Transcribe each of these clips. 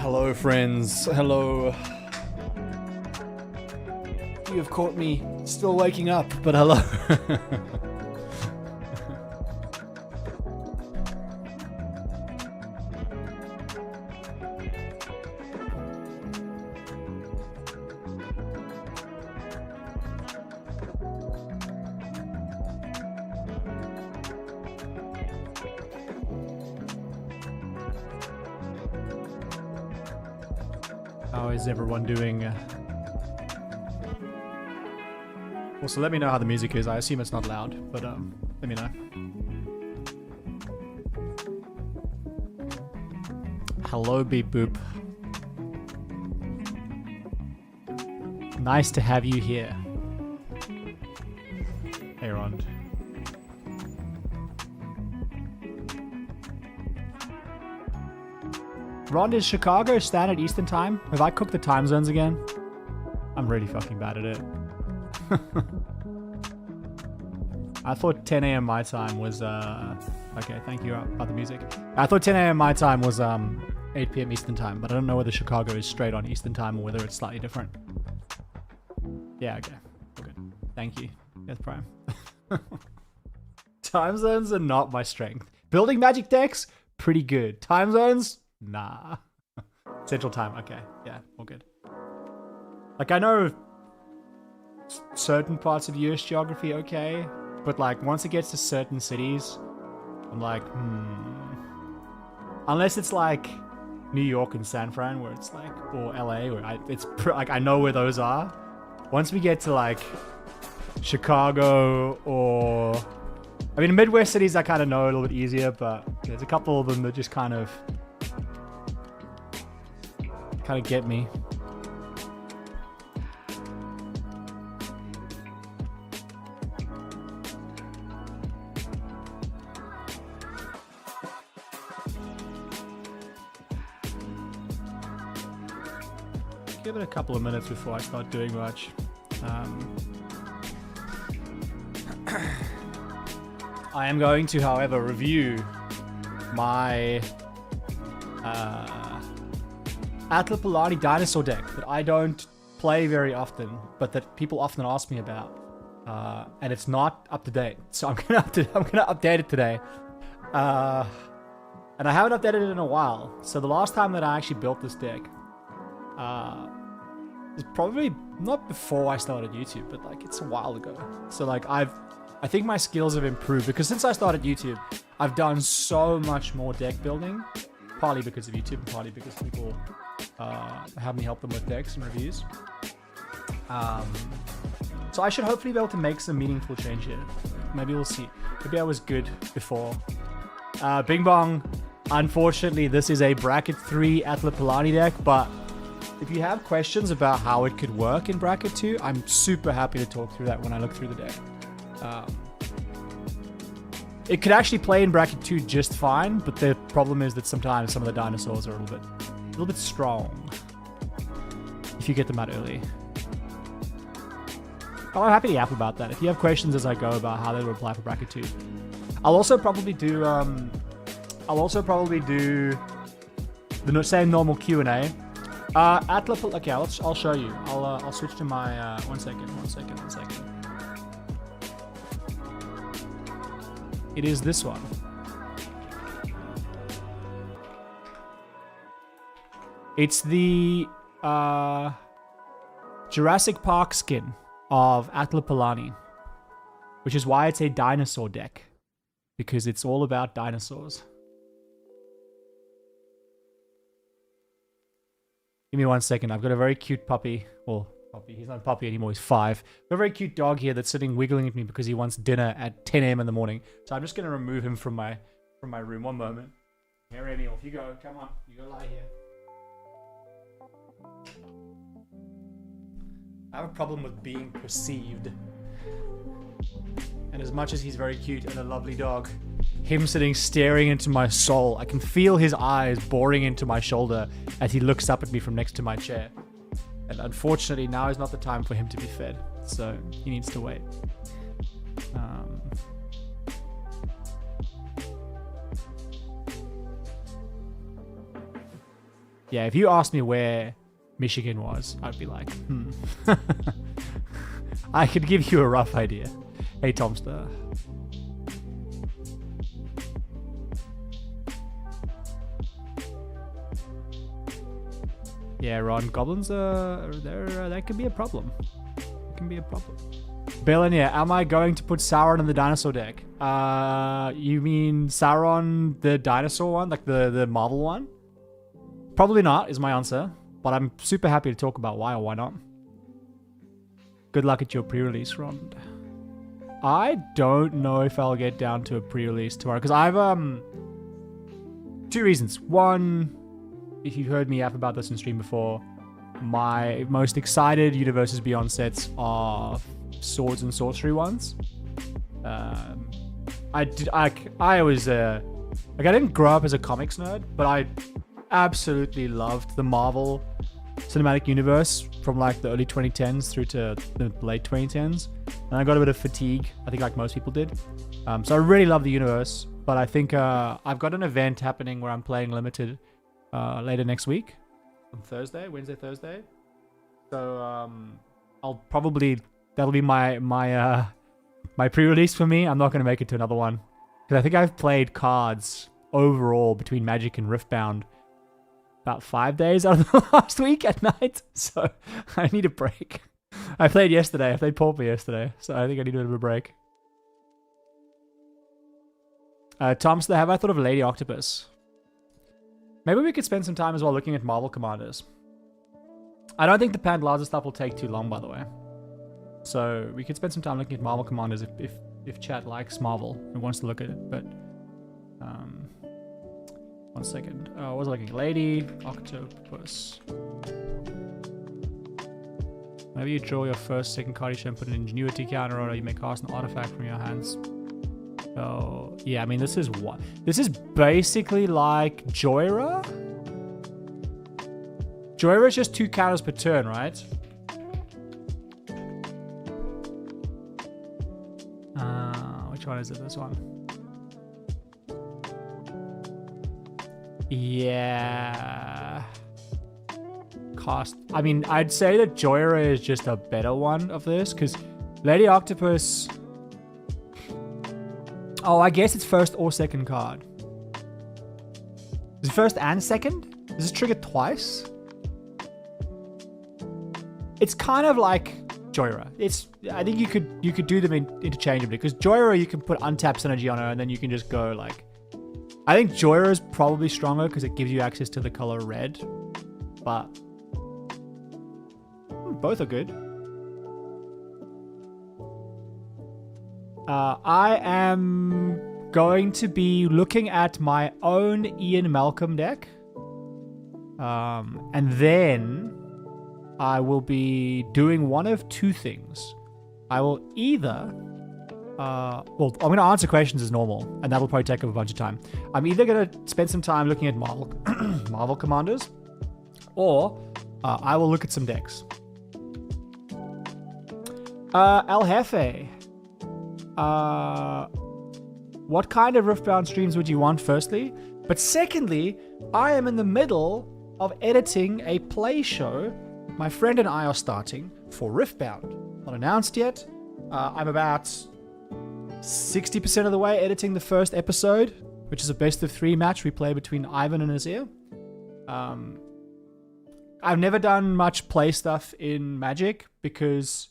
Hello, friends. Hello. You have caught me still waking up, but hello. How is everyone doing? Also, let me know how the music is. I assume it's not loud, but let me know. Hello, Beep Boop. Nice to have you here. Hey, Rond. Ron, is Chicago Standard Eastern Time? Have I cooked the time zones again? I'm really fucking bad at it. I thought 10 a.m. my time was, okay, thank you about the music. I thought 10 a.m. my time was 8 p.m. Eastern Time, but I don't know whether Chicago is straight on Eastern Time or whether it's slightly different. Yeah, okay. Okay. Thank you. Yes, Prime. Time zones are not my strength. Building magic decks? Pretty good. Time zones? Nah. Central Time, okay. Yeah, all good. Like, I know certain parts of US geography, okay, but like, once it gets to certain cities, I'm like, Unless it's like New York and San Fran, where it's like, or LA, where like, I know where those are. Once we get to like Chicago or, I mean, Midwest cities I kind of know a little bit easier, but there's a couple of them that just kind of get me. Give it a couple of minutes before I start doing much. I am going to, however, review my Atla Palani dinosaur deck that I don't play very often, but that people often ask me about, and it's not up to date. So I'm gonna update it today, and I haven't updated it in a while. So the last time that I actually built this deck is probably not before I started YouTube, but like it's a while ago. So like I think my skills have improved because since I started YouTube, I've done so much more deck building, partly because of YouTube and partly because people have me help them with decks and reviews. So I should hopefully be able to make some meaningful change here. Maybe we'll see. Maybe I was good before. Bing Bong, unfortunately this is a bracket 3 Atla Palani deck, but if you have questions about how it could work in bracket 2, I'm super happy to talk through that when I look through the deck. It could actually play in bracket 2 just fine, but the problem is that sometimes some of the dinosaurs are a little bit strong if you get them out early. I'm happy to yap about that. If you have questions as I go about how they would apply for bracket 2, I'll also probably do the same normal Q&A. Atla, okay, I'll show you. I'll switch to my one second. It is this one. It's the Jurassic Park skin of Atla Palani, which is why it's a dinosaur deck, because it's all about dinosaurs. Give me 1 second. I've got a very cute puppy. Well, puppy. He's not a puppy anymore. He's 5. I've got a very cute dog here that's sitting wiggling at me because he wants dinner at 10 a.m. in the morning. So I'm just going to remove him from my room. 1 moment. Here, Emil, off you go. Come on. You go lie here. I have a problem with being perceived. And as much as he's very cute and a lovely dog, him sitting staring into my soul, I can feel his eyes boring into my shoulder as he looks up at me from next to my chair. And unfortunately, now is not the time for him to be fed, so he needs to wait. Yeah, if you asked me where Michigan was, I'd be like, I could give you a rough idea. Hey, Tomster. Yeah, Ron, goblins that can be a problem. It can be a problem. Belen, yeah, am I going to put Sauron in the dinosaur deck? You mean Sauron, the dinosaur one, like the Marvel one? Probably not, is my answer. But I'm super happy to talk about why or why not. Good luck at your pre-release, Ron. I don't know if I'll get down to a pre-release tomorrow because I've two reasons. One, if you've heard me yap about this in stream before, my most excited Universes Beyond sets are swords and sorcery ones. I didn't grow up as a comics nerd, but I absolutely loved the Marvel Cinematic Universe from like the early 2010s through to the late 2010s, and I got a bit of fatigue, I think like most people did. So I really love the universe, but I think I've got an event happening where I'm playing limited later next week on Wednesday, Thursday. So that'll be my pre-release for me. I'm not going to make it to another one because I think I've played cards overall between Magic and Riftbound about 5 days out of the last week at night, so I need a break. I played yesterday. I played Pauper yesterday, so I think I need a bit of a break. Tomster, have I thought of Lady Octopus? Maybe we could spend some time as well looking at Marvel Commanders. I don't think the Pantalaza stuff will take too long, by the way. So we could spend some time looking at Marvel Commanders if chat likes Marvel and wants to look at it. But 1 second. I was looking. Lady Octopus. Maybe you draw your first, second card each and put an ingenuity counter on, or you may cast an artifact from your hands. Oh, yeah, I mean, this is what? This is basically like Joyra? Joyra is just 2 counters per turn, right? Which one is it? This one? Yeah. Cost. I mean, I'd say that Joyra is just a better one of this, because Lady Octopus... Oh, I guess it's first or second card. Is it first and second? Does it trigger twice? It's kind of like Joyra. I think you could do them interchangeably, because Joyra you can put untapped synergy on her and then you can just go like... I think Joyra is probably stronger because it gives you access to the color red, but both are good. I am going to be looking at my own Ian Malcolm deck. And then I will be doing one of two things. I will either... well, I'm going to answer questions as normal, and that'll probably take up a bunch of time. I'm either going to spend some time looking at Marvel, Marvel Commanders, or I will look at some decks. El Jefe. What kind of Riftbound streams would you want, firstly? But secondly, I am in the middle of editing a play show my friend and I are starting for Riftbound. Not announced yet. I'm about 60% of the way editing the first episode, which is a best of 3 match we play between Ivan and Azir. I've never done much play stuff in Magic because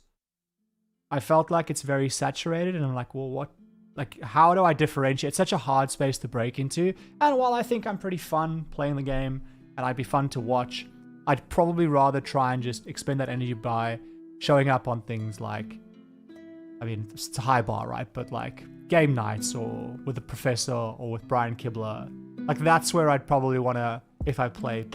I felt like it's very saturated, and I'm like, well, what? Like, how do I differentiate? It's such a hard space to break into. And while I think I'm pretty fun playing the game and I'd be fun to watch, I'd probably rather try and just expend that energy by showing up on things like, I mean, it's a high bar, right? But like game nights or with the professor or with Brian Kibler. Like that's where I'd probably want to, if I play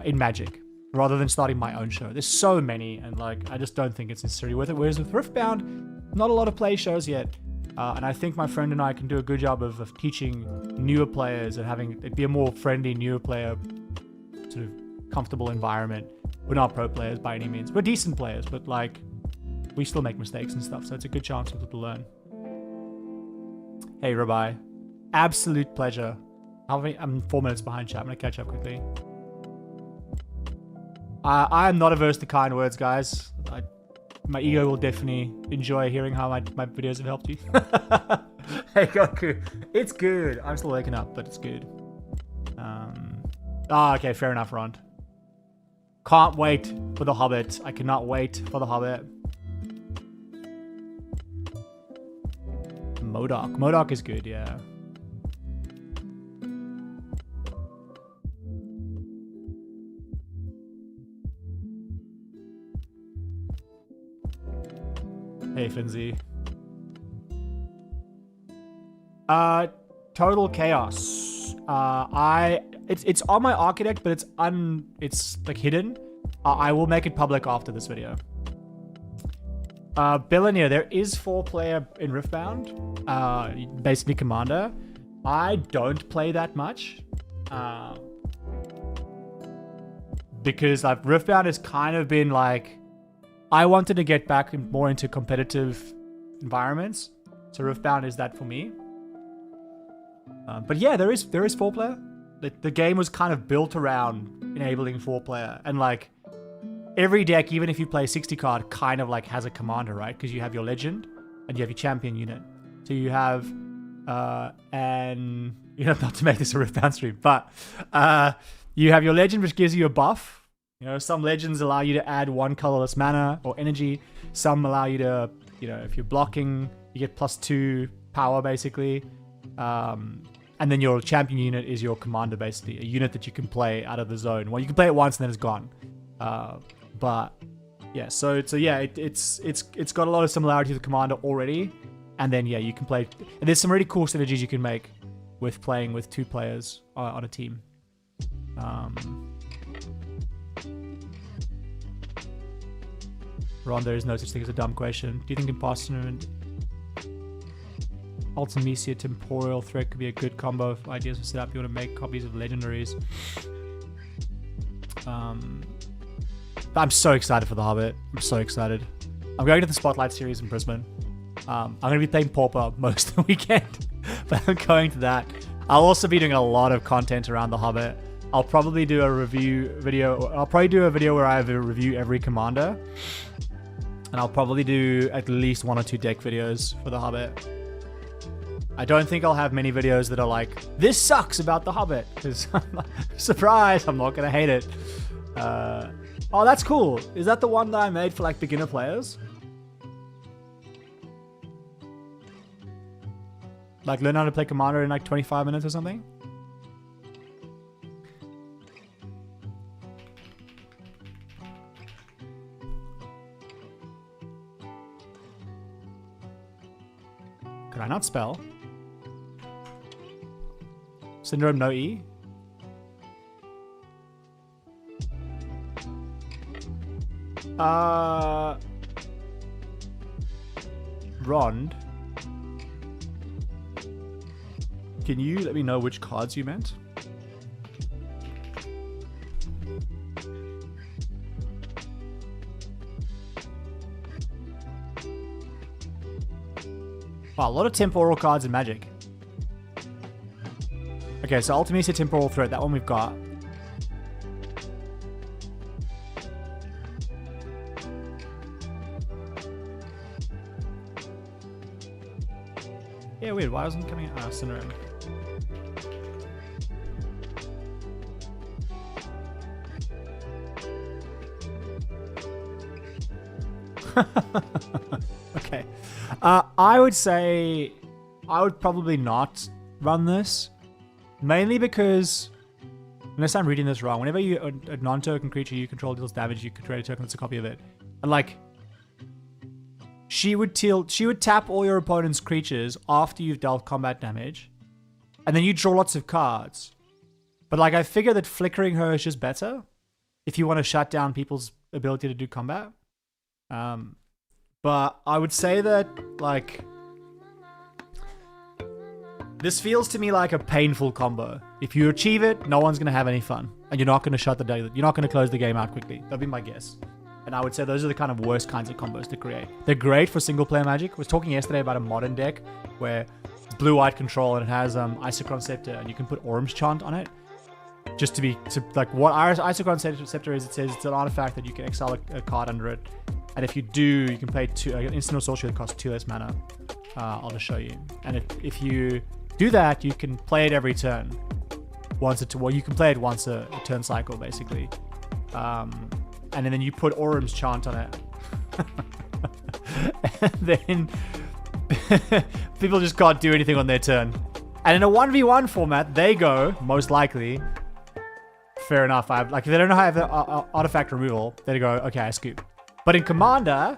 in Magic, rather than starting my own show. There's so many, and like, I just don't think it's necessarily worth it. Whereas with Riftbound, not a lot of play shows yet. And I think my friend and I can do a good job of teaching newer players and having it be a more friendly, newer player sort of comfortable environment. We're not pro players by any means. We're decent players, but like, we still make mistakes and stuff, so it's a good chance for people to learn. Hey, Rabbi. Absolute pleasure. I'm 4 minutes behind chat. I'm going to catch up quickly. I am not averse to kind words, guys. My ego will definitely enjoy hearing how my videos have helped you. Hey, Goku. It's good. I'm still waking up, but it's good. Okay, fair enough, Rond. Can't wait for the Hobbit. I cannot wait for the Hobbit. Modok. Modok is good, yeah. Hey, Finzi. Total chaos. It's on my architect, but it's like hidden. I will make it public after this video. Billionaire, there is 4-player in Riftbound. Basically Commander. I don't play that much. Because Riftbound has kind of been like, I wanted to get back more into competitive environments. So Riftbound is that for me. But yeah, there is 4-player. The game was kind of built around enabling 4-player. And like, every deck, even if you play 60 card, kind of like has a commander, right? Because you have your legend and you have your champion unit. So you have, and you know, not to make this a Riftbound stream, but you have your legend, which gives you a buff. You know, some legends allow you to add 1 colorless mana or energy. Some allow you to, you know, if you're blocking, you get +2 power basically. And then your champion unit is your commander, basically a unit that you can play out of the zone. Well, you can play it once and then it's gone. But yeah, so yeah, it's got a lot of similarity to the commander already. And then yeah, you can play. And there's some really cool synergies you can make with playing with 2 players on a team. Ron, there is no such thing as a dumb question. Do you think Imposter and Ultimecia Temporal Threat could be a good combo of ideas for setup? You want to make copies of legendaries. I'm so excited for the Hobbit. I'm so excited. I'm going to the Spotlight series in Brisbane. I'm going to be playing Pauper most of the weekend, but I'm going to that. I'll also be doing a lot of content around the Hobbit. I'll probably do a review video. I'll probably do a video where I review every commander. And I'll probably do at least 1 or 2 deck videos for the Hobbit. I don't think I'll have many videos that are like, this sucks about the Hobbit, because surprise, I'm not going to hate it. Oh, that's cool. Is that the one that I made for like beginner players? Like learn how to play Commander in like 25 minutes or something? Could I not spell? Syndrome no E? Rond. Can you let me know which cards you meant? Wow, a lot of temporal cards in Magic. Okay, so Ultimecia Temporal Threat, that one we've got. Yeah, weird. Why wasn't it coming out? Syndrome. Okay. I would say I would probably not run this. Mainly because, unless I'm reading this wrong, whenever you a non-token creature you control deals damage, you can create a token that's a copy of it. And like, she would tap all your opponent's creatures after you've dealt combat damage, and then you draw lots of cards. But like, I figure that flickering her is just better if you want to shut down people's ability to do combat. But I would say that like, this feels to me like a painful combo. If you achieve it, no one's going to have any fun. And you're not going to you're not going to close the game out quickly. That'd be my guess. And I would say those are the kind of worst kinds of combos to create. They're great for single player Magic. I was talking yesterday about a modern deck where it's blue-white control and it has Isochron Scepter and you can put Orm's Chant on it. just to like what Isochron Scepter is, it says it's an artifact that you can exile a card under it, and if you do, you can play an instant or sorcery that costs 2 less mana. I'll just show you. And if you do that, you can play it every turn. You can play it once a turn cycle, basically. And then you put Orum's Chant on it. And then people just can't do anything on their turn. And in a 1v1 format, they go, most likely, fair enough. If they don't know how to have the artifact removal, they go, okay, I scoop. But in Commander,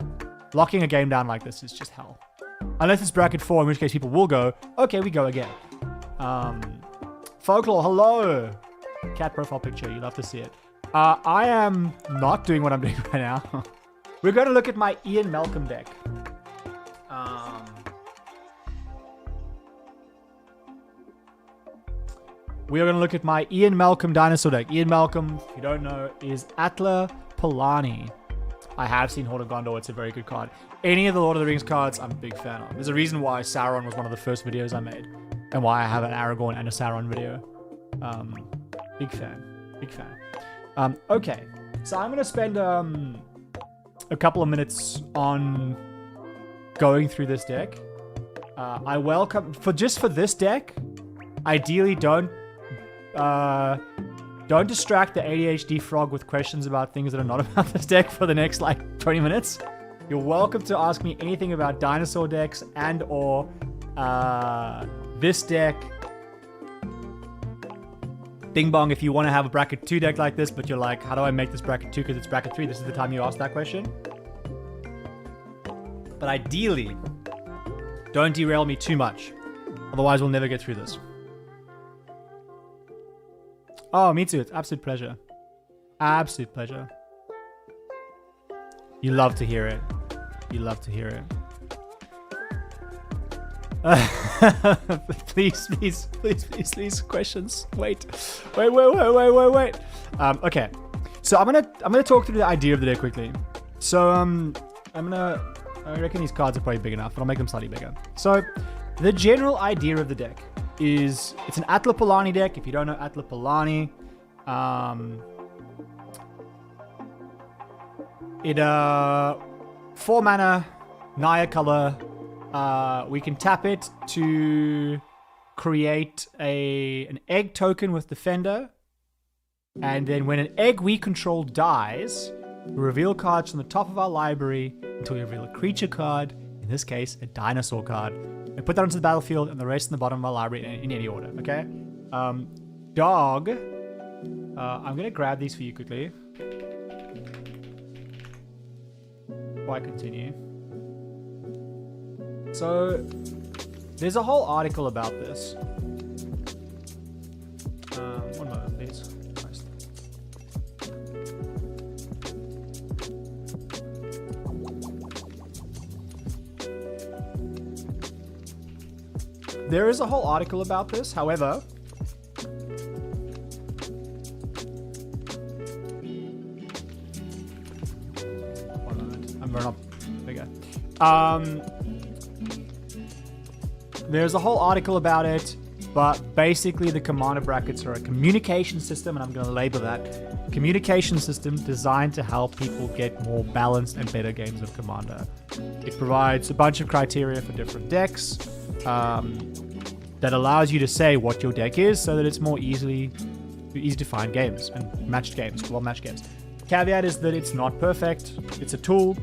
locking a game down like this is just hell. Unless it's bracket 4, in which case people will go, okay, we go again. Folklore, hello. Cat profile picture, you love to see it. I am not doing what I'm doing right now. We're going to look at my Ian Malcolm deck. We are going to look at my Ian Malcolm dinosaur deck. Ian Malcolm, if you don't know, is Atla Palani. I have seen Horde of Gondor. It's a very good card. Any of the Lord of the Rings cards, I'm a big fan of. There's a reason why Sauron was one of the first videos I made, and why I have an Aragorn and a Sauron video. Big fan. Big fan. Okay, so I'm going to spend a couple of minutes on going through this deck. I welcome... For this deck, ideally don't distract the ADHD frog with questions about things that are not about this deck for the next, 20 minutes. You're welcome to ask me anything about dinosaur decks and or this deck. Bing bong, if you want to have a bracket 2 deck like this, but you're like, how do I make this bracket 2 because it's bracket 3? This is the time you ask that question. But ideally, don't derail me too much. Otherwise, we'll never get through this. Oh, me too. It's absolute pleasure. Absolute pleasure. You love to hear it. You love to hear it. Please, questions. Wait. Okay. So I'm gonna talk through the idea of the deck quickly. So I reckon these cards are probably big enough, but I'll make them slightly bigger. So the general idea of the deck is it's an Atla Palani deck. If you don't know Atla Palani, it 4 mana, Naya color. We can tap it to create an egg token with Defender. And then when an egg we control dies, we reveal cards from the top of our library until we reveal a creature card, in this case, a dinosaur card, and put that onto the battlefield and the rest in the bottom of our library in any order, okay? Dog. I'm going to grab these for you quickly. Before I continue. So, there's a whole article about this. One moment, please. Christ. There is a whole article about this, however... One moment. I'm running up. There we go. There's a whole article about it, but basically the commander brackets are a communication system, and I'm going to label that communication system designed to help people get more balanced and better games of Commander. It provides a bunch of criteria for different decks that allows you to say what your deck is so that it's more easy to find games and matched games, well-matched games. Caveat is that it's not perfect. It's a tool.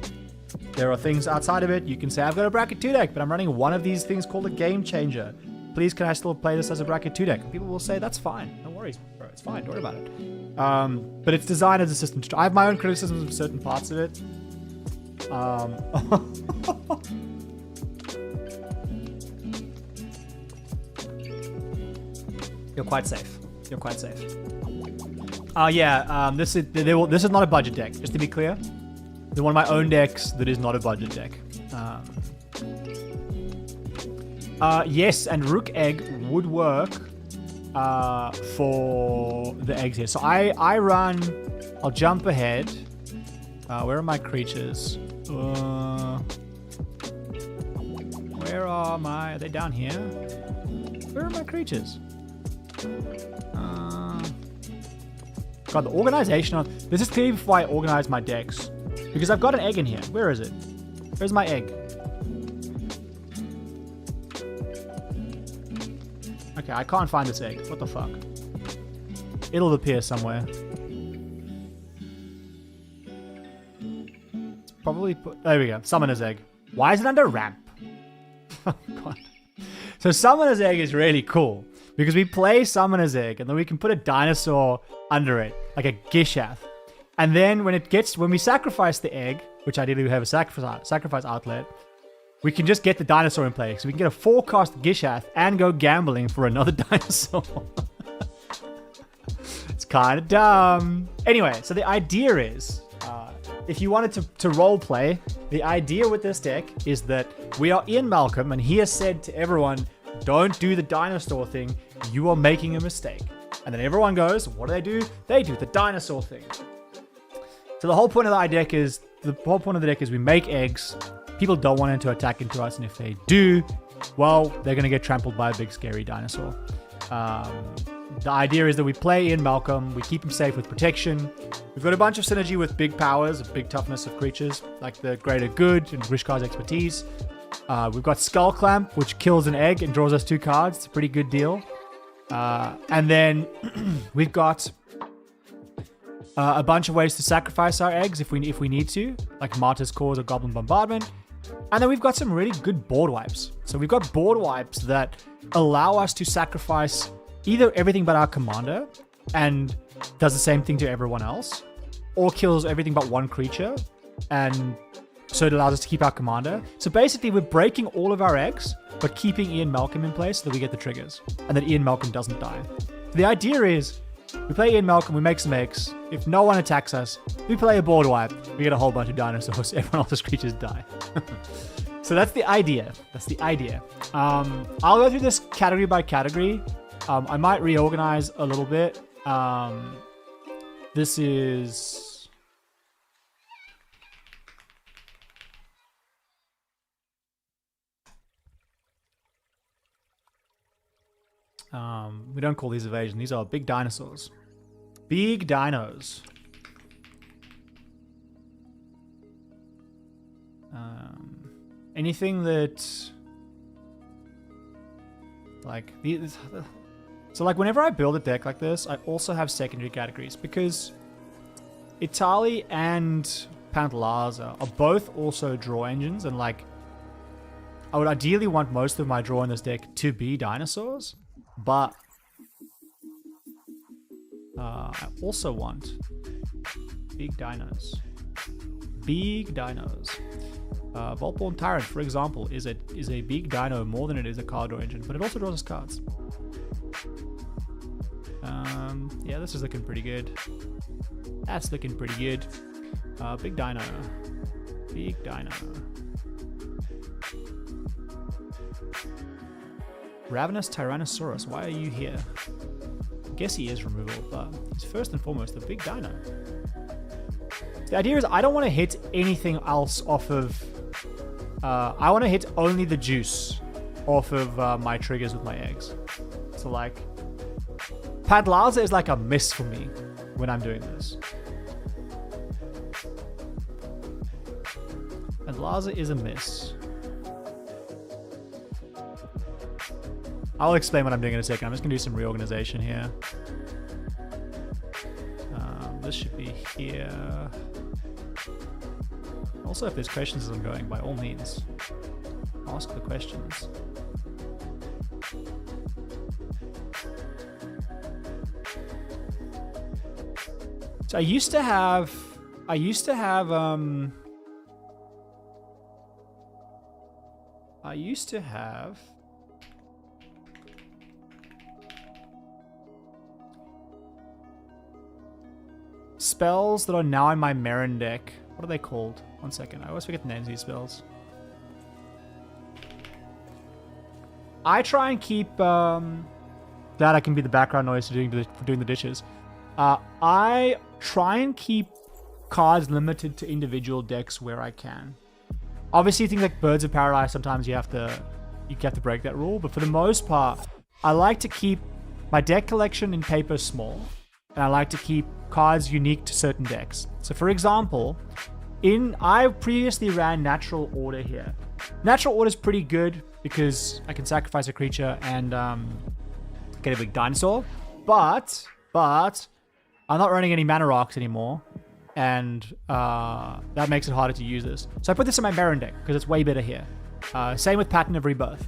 There are things outside of it. You can say, I've got a bracket 2 deck, but I'm running one of these things called a game changer. Please, can I still play this as a bracket 2 deck? And people will say, that's fine. No worries, bro. It's fine. Don't worry about it. But it's designed as a system. I have my own criticisms of certain parts of it. You're quite safe. You're quite safe. This is not a budget deck, just to be clear. It's one of my own decks that is not a budget deck. Yes, and Rook Egg would work for the eggs here. So I run... I'll jump ahead. Where are my creatures? Where are my... Are they down here? Where are my creatures? God, the organization on... This is clearly before I organize my decks. Because I've got an egg in here. Where is it? Where's my egg? Okay, I can't find this egg. What the fuck? It'll appear somewhere. It's probably... There we go. Summoner's egg. Why is it under ramp? Oh, God. So Summoner's egg is really cool. Because we play Summoner's egg, and then we can put a dinosaur under it. Like a Gishath. And then when we sacrifice the egg, which ideally we have a sacrifice outlet, we can just get the dinosaur in play. So we can get a 4-cost Gishath and go gambling for another dinosaur. It's kind of dumb. Anyway, so the idea is, if you wanted to role play, the idea with this deck is that we are Ian Malcolm, and he has said to everyone, don't do the dinosaur thing. You are making a mistake. And then everyone goes, what do? They do the dinosaur thing. So the whole point of the deck is we make eggs. People don't want to attack into us, and if they do, well, they're going to get trampled by a big scary dinosaur. The idea is that we play in Malcolm, we keep him safe with protection. We've got a bunch of synergy with big powers, big toughness of creatures, like the Greater Good and Grishkar's Expertise. We've got Skull Clamp, which kills an egg and draws us 2 cards. It's a pretty good deal. And then we've got a bunch of ways to sacrifice our eggs if we need to, like Martyr's Cause or Goblin Bombardment. And then we've got some really good board wipes. So we've got board wipes that allow us to sacrifice either everything but our commander and does the same thing to everyone else, or kills everything but one creature, and so it allows us to keep our commander. So basically we're breaking all of our eggs, but keeping Ian Malcolm in place so that we get the triggers, and that Ian Malcolm doesn't die. The idea is, we play Ian Malcolm, we make some eggs. If no one attacks us, we play a board wipe. We get a whole bunch of dinosaurs. Everyone else's creatures die. So that's the idea. I'll go through this category by category. I might reorganize a little bit. This is... we don't call these evasion. These are big dinosaurs. Big dinos. Anything that... like... So like whenever I build a deck like this, I also have secondary categories, because Itali and Pantalaza are both also draw engines, and like I would ideally want most of my draw in this deck to be dinosaurs, but I also want big dinos. Big dinos. Voltborn Tyrant, for example, is a big dino more than it is a card draw engine, but it also draws us cards. Yeah, this is looking pretty good. That's looking pretty good. Big dino. Big dino. Ravenous Tyrannosaurus, why are you here? I guess he is removal, but he's first and foremost a big dino. The idea is I don't want to hit anything else off of... I want to hit only the juice off of my triggers with my eggs. So like... Pantalaza is like a miss for me when I'm doing this. Pantalaza is a miss. I'll explain what I'm doing in a second. I'm just going to do some reorganization here. This should be here. Also, if there's questions as I'm going, by all means, ask the questions. So I used to have spells that are now in my Marin deck. What are they called? One second. I always forget the names of these spells. I try and keep... Glad I can be the background noise for doing the dishes. I try and keep cards limited to individual decks where I can. Obviously, things like Birds of Paradise, sometimes you have to break that rule. But for the most part, I like to keep my deck collection in paper small. and I like to keep cards unique to certain decks. So for example, I previously ran Natural Order here. Natural Order is pretty good because I can sacrifice a creature and get a big dinosaur. But I'm not running any Mana Rocks anymore, and that makes it harder to use this. So I put this in my Marin deck because it's way better here. Same with Pattern of Rebirth.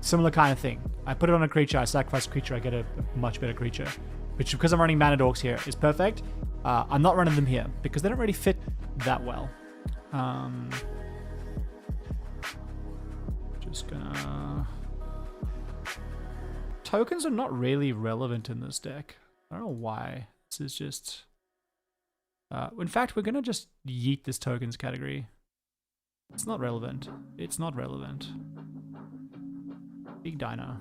Similar kind of thing. I put it on a creature, I sacrifice a creature, I get a much better creature. Which, because I'm running Mana Dorks here, is perfect. I'm not running them here because they don't really fit that well. Just gonna... Tokens are not really relevant in this deck. I don't know why. This is just... in fact, we're gonna just yeet this tokens category. It's not relevant. It's not relevant. Big Dino.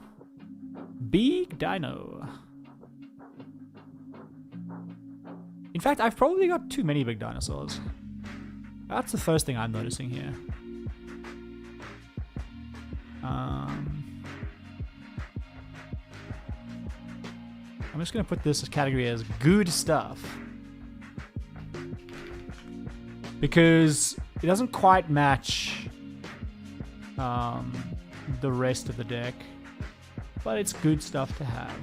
Big Dino. In fact, I've probably got too many big dinosaurs. That's the first thing I'm noticing here. I'm just going to put this category as good stuff. Because it doesn't quite match the rest of the deck. But it's good stuff to have.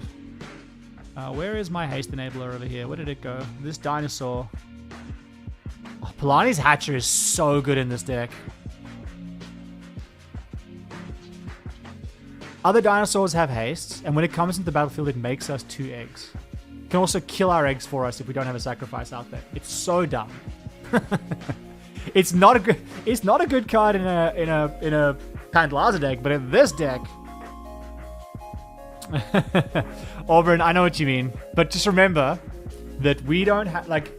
Where is my haste enabler over here? Where did it go? This dinosaur. Oh, Palani's Hatcher is so good in this deck. Other dinosaurs have hastes, and when it comes into the battlefield, it makes us 2 eggs. It can also kill our eggs for us if we don't have a sacrifice out there. It's so dumb. It's not a good card in a Pantalaza deck, but in this deck. Auburn, I know what you mean, but just remember that we don't have, like,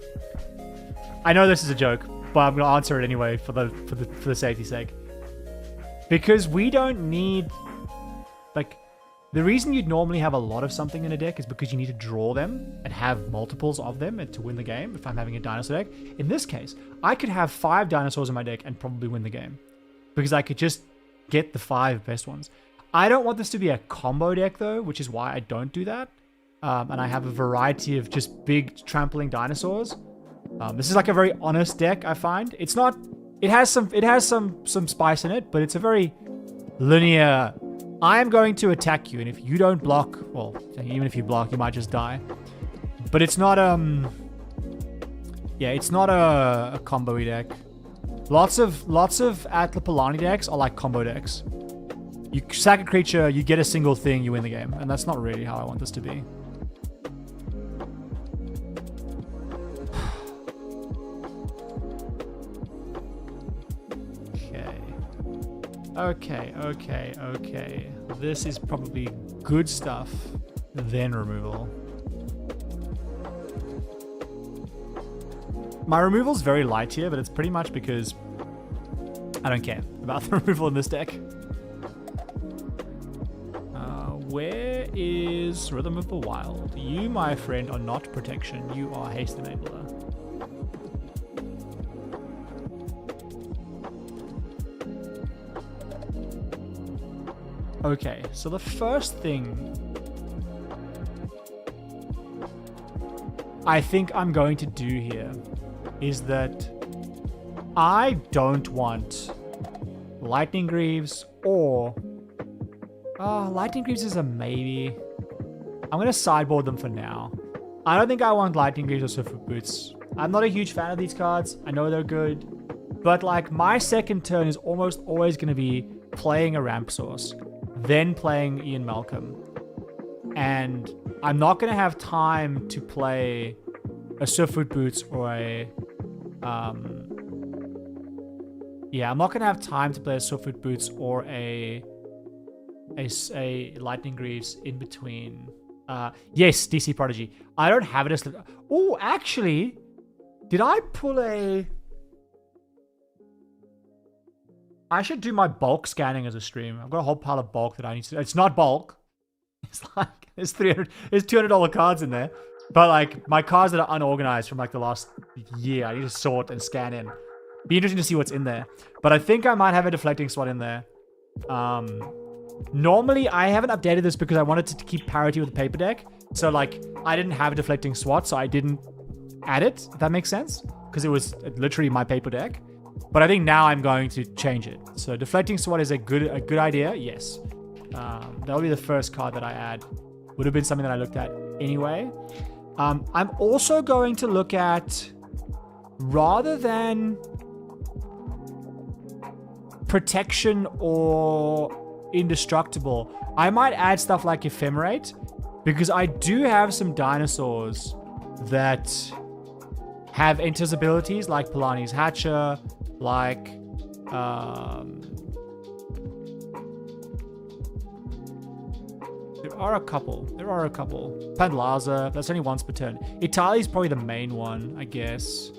I know this is a joke, but I'm gonna answer it anyway for the safety sake. Because we don't need, like, the reason you'd normally have a lot of something in a deck is because you need to draw them and have multiples of them and to win the game. If I'm having a dinosaur deck, in this case, I could have 5 dinosaurs in my deck and probably win the game because I could just get the 5 best ones. I don't want this to be a combo deck though, which is why I don't do that. And I have a variety of just big trampling dinosaurs. This is like a very honest deck, I find. It's not, it has some spice in it, but it's a very linear, I'm going to attack you, and if you don't block, well, even if you block, you might just die. But it's not, yeah, it's not a combo-y deck. Lots of Atla Palani decks are like combo decks. You sack a creature, you get a single thing, you win the game. And that's not really how I want this to be. Okay. This is probably good stuff, then removal. My removal's very light here, but it's pretty much because I don't care about the removal in this deck. Where is Rhythm of the Wild? You, my friend, are not protection. You are Haste Enabler. Okay, so the first thing I think I'm going to do here is that I don't want Lightning Greaves or... Lightning Greaves is a maybe. I'm going to sideboard them for now. I don't think I want Lightning Greaves or Swiftfoot Boots. I'm not a huge fan of these cards. I know they're good. But like my second turn is almost always going to be playing a Ramp Source, then playing Ian Malcolm. And I'm not going to have time to play a Swiftfoot Boots or a... yeah, I'm not going to have time to play a Swiftfoot Boots or a Lightning Greaves in between. Yes, DC Prodigy. I don't have it as... Oh, actually, did I pull a... I should do my bulk scanning as a stream. I've got a whole pile of bulk that I need to... It's not bulk. It's like... There's $200 cards in there. But like, my cards that are unorganized from like the last year, I need to sort and scan in. Be interesting to see what's in there. But I think I might have a deflecting slot in there. Normally, I haven't updated this because I wanted to keep parity with the paper deck. So, like, I didn't have a deflecting SWAT, so I didn't add it, if that makes sense. Because it was literally my paper deck. But I think now I'm going to change it. So, deflecting SWAT is a good idea, yes. That'll be the first card that I add. Would have been something that I looked at anyway. I'm also going to look at, rather than protection or indestructible, I might add stuff like ephemerate, because I do have some dinosaurs that have enters abilities like Palani's Hatcher, like there are a couple. Pantalaza, that's only once per turn. Itali's probably the main one, I guess.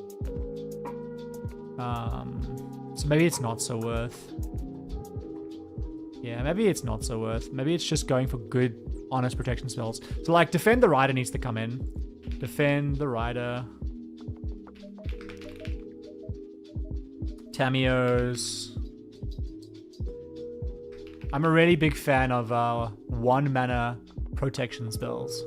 So maybe it's not so worth. Yeah, maybe it's not so worth. Maybe it's just going for good, honest protection spells. So, like, Defend the Rider needs to come in. Defend the Rider. Tamios. I'm a really big fan of 1 mana protection spells.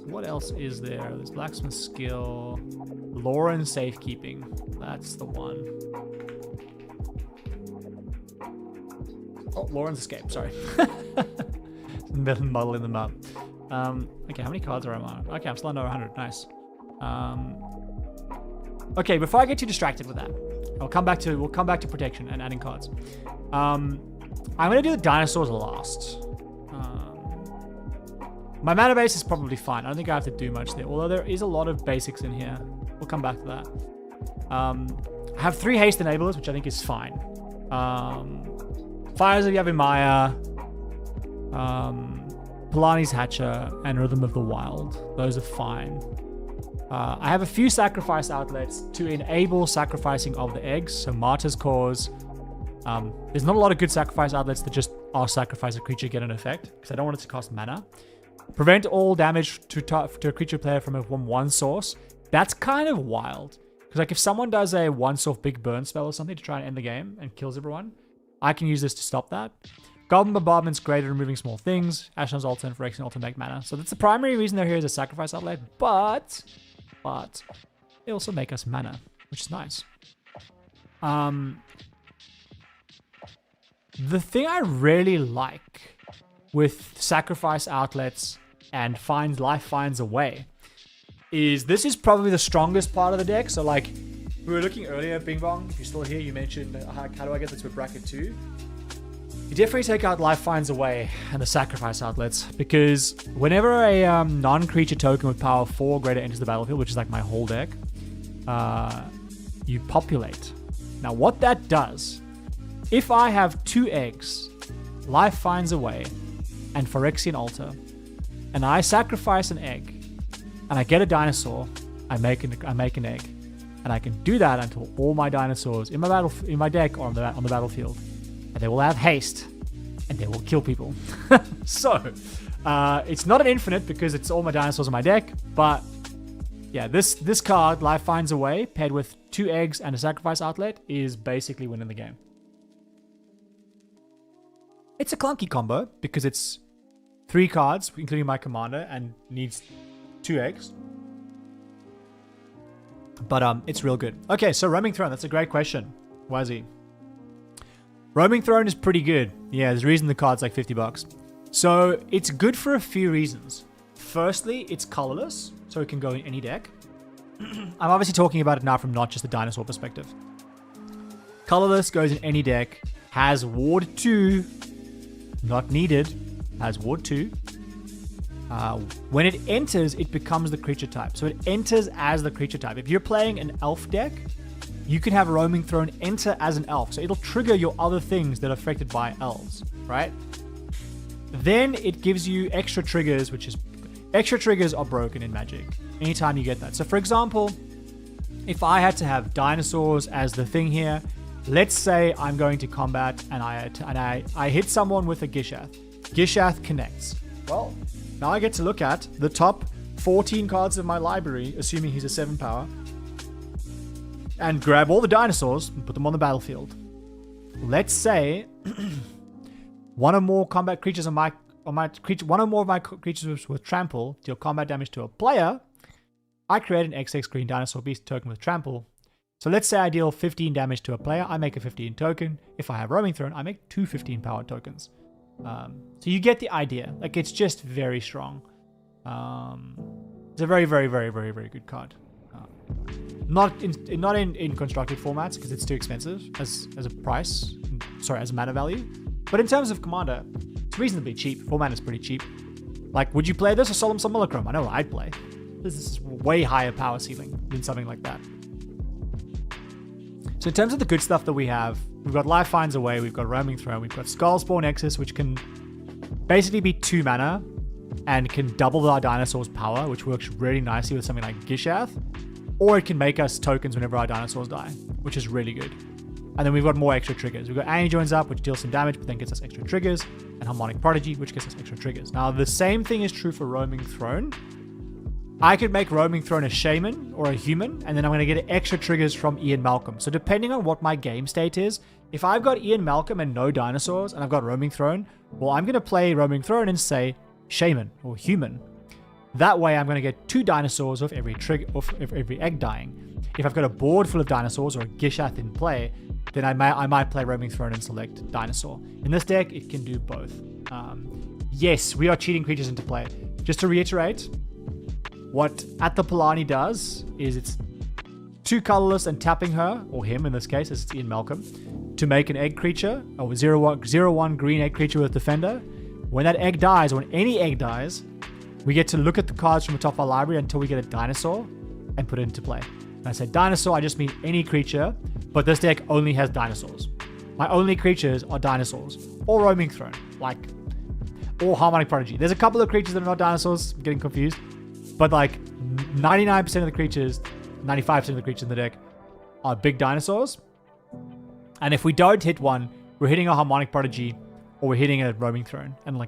What else is there? There's Blacksmith Skill. Lauren Safekeeping. That's the one. Oh, Lauren's Escape, sorry. Muddling them up. Okay, how many cards are I on? Okay, I'm still under 100. Nice. Okay, before I get too distracted with that, we'll come back to protection and adding cards. I'm gonna do the dinosaurs last. My mana base is probably fine. I don't think I have to do much there, although there is a lot of basics in here. We'll come back to that. I have 3 haste enablers, which I think is fine. Fires of Yavimaya, Palani's Hatcher, and Rhythm of the Wild. Those are fine. I have a few sacrifice outlets to enable sacrificing of the eggs. So Martyr's Cause. There's not a lot of good sacrifice outlets that just sacrifice a creature get an effect, because I don't want it to cost mana. Prevent all damage to a creature player from one source. That's kind of wild. Because like if someone does a once-off big burn spell or something to try and end the game and kills everyone, I can use this to stop that. Goblin Bombardment's great at removing small things. Ashnod's Altar and Phyrexian Altar make mana. So that's the primary reason they're here as a sacrifice outlet. But they also make us mana, which is nice. The thing I really like with sacrifice outlets and life finds a way is this is probably the strongest part of the deck. So like we were looking earlier, Bing Bong, if you're still here, you mentioned how do I get this with bracket 2? You definitely take out life finds a way and the sacrifice outlets, because whenever a non-creature token with power 4 or greater enters the battlefield, which is like my whole deck, you populate. Now what that does, if I have 2 eggs, life finds a way, and Phyrexian Altar, and I sacrifice an egg, and I get a dinosaur, I make an egg, and I can do that until all my dinosaurs in my deck or on the battlefield, and they will have haste, and they will kill people. So it's not an infinite because it's all my dinosaurs in my deck, but yeah, this card, Life Finds a Way, paired with 2 eggs and a sacrifice outlet, is basically winning the game. It's a clunky combo because it's 3 cards, including my commander, and needs 2 eggs. But it's real good. Okay, so Roaming Throne, that's a great question. Wazzy. Roaming Throne is pretty good. Yeah, there's a reason the card's like $50. So it's good for a few reasons. Firstly, it's colorless, so it can go in any deck. I'm obviously talking about it now from not just the dinosaur perspective. Colorless goes in any deck, has Ward 2, not needed, has Ward 2. When it enters, it becomes the creature type. So it enters as the creature type. If you're playing an elf deck, you can have Roaming Throne enter as an elf. So it'll trigger your other things that are affected by elves, right? Then it gives you extra triggers, which is... Extra triggers are broken in Magic anytime you get that. So for example, if I had to have dinosaurs as the thing here, let's say I'm going to combat and I hit someone with a Gishath. Gishath connects. Well, now I get to look at the top 14 cards of my library, assuming he's a 7 power, and grab all the dinosaurs and put them on the battlefield. let's say one or more combat creatures on my creature, one or more of my creatures with trample deal combat damage to a player, I create an XX green dinosaur beast token with trample. So let's say I deal 15 damage to a player, I make a 15 token. If I have roaming throne, I make 2 15 power tokens. So you get the idea. Like, it's just very strong. It's a very, very, very, very, very good card. Not in constructed formats because it's too expensive as a price. Sorry, as a mana value. But in terms of commander, it's reasonably cheap. 4 mana is pretty cheap. Like, would you play this or Solemn Simulacrum? I know what I'd play. This is way higher power ceiling than something like that. So in terms of the good stuff that we have, we've got Life Finds a Way, we've got Roaming Throne, we've got Skullspawn Nexus, which can basically be 2 mana and can double our dinosaur's power, which works really nicely with something like Gishath. Or it can make us tokens whenever our dinosaurs die, which is really good. And then we've got more extra triggers. We've got Annie Joins Up, which deals some damage, but then gets us extra triggers, and Harmonic Prodigy, which gets us extra triggers. Now, the same thing is true for Roaming Throne. I could make Roaming Throne a Shaman or a Human, and then I'm going to get extra triggers from Ian Malcolm. So depending on what my game state is, if I've got Ian Malcolm and no dinosaurs, and I've got Roaming Throne, well, I'm going to play Roaming Throne and say Shaman or Human. That way, I'm going to get 2 dinosaurs off every every egg dying. If I've got a board full of dinosaurs or a Gishath in play, then I might play Roaming Throne and select Dinosaur. In this deck, it can do both. Yes, we are cheating creatures into play. Just to reiterate, what Atla Palani does is it's 2 colorless and tapping her, or him in this case, as it's Ian Malcolm, to make an egg creature, or 0/1 green egg creature with Defender. When that egg dies, or when any egg dies, we get to look at the cards from the top of our library until we get a dinosaur and put it into play. When I say dinosaur, I just mean any creature, but this deck only has dinosaurs. My only creatures are dinosaurs, or Roaming Throne, or Harmonic Prodigy. There's a couple of creatures that are not dinosaurs, I'm getting confused, but 99% of the creatures, 95% of the creatures in the deck are big dinosaurs. And if we don't hit one, we're hitting a Harmonic Prodigy, or we're hitting a Roaming Throne, and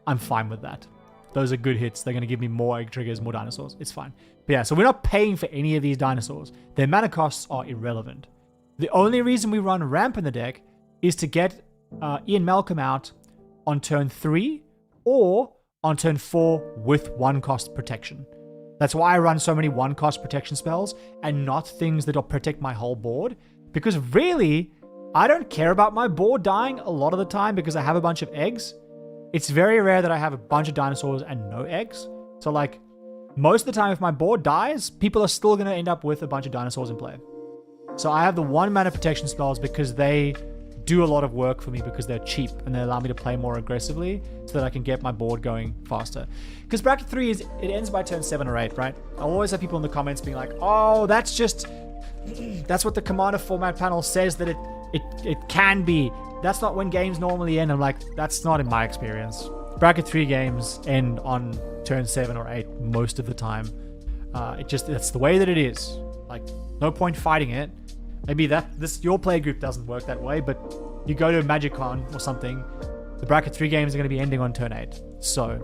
I'm fine with that. Those are good hits. They're going to give me more egg triggers, more dinosaurs. It's fine. But yeah, so we're not paying for any of these dinosaurs. Their mana costs are irrelevant. The only reason we run Ramp in the deck is to get Ian Malcolm out on turn 3 or on turn 4 with 1-cost protection. That's why I run so many 1-cost protection spells and not things that'll protect my whole board. Because really, I don't care about my board dying a lot of the time because I have a bunch of eggs. It's very rare that I have a bunch of dinosaurs and no eggs. So most of the time if my board dies, people are still going to end up with a bunch of dinosaurs in play. So I have the 1 mana protection spells because they do a lot of work for me because they're cheap and they allow me to play more aggressively so that I can get my board going faster. Because bracket 3 it ends by turn 7 or 8, right? I'll always have people in the comments being like, oh, that's what the Commander format panel says that it can be. That's not when games normally end. I'm like, that's not in my experience. Bracket 3 games end on turn 7 or 8 most of the time. That's the way that it is. No point fighting it. Maybe your play group doesn't work that way, but you go to a MagicCon or something, the bracket 3 games are going to be ending on turn 8. So,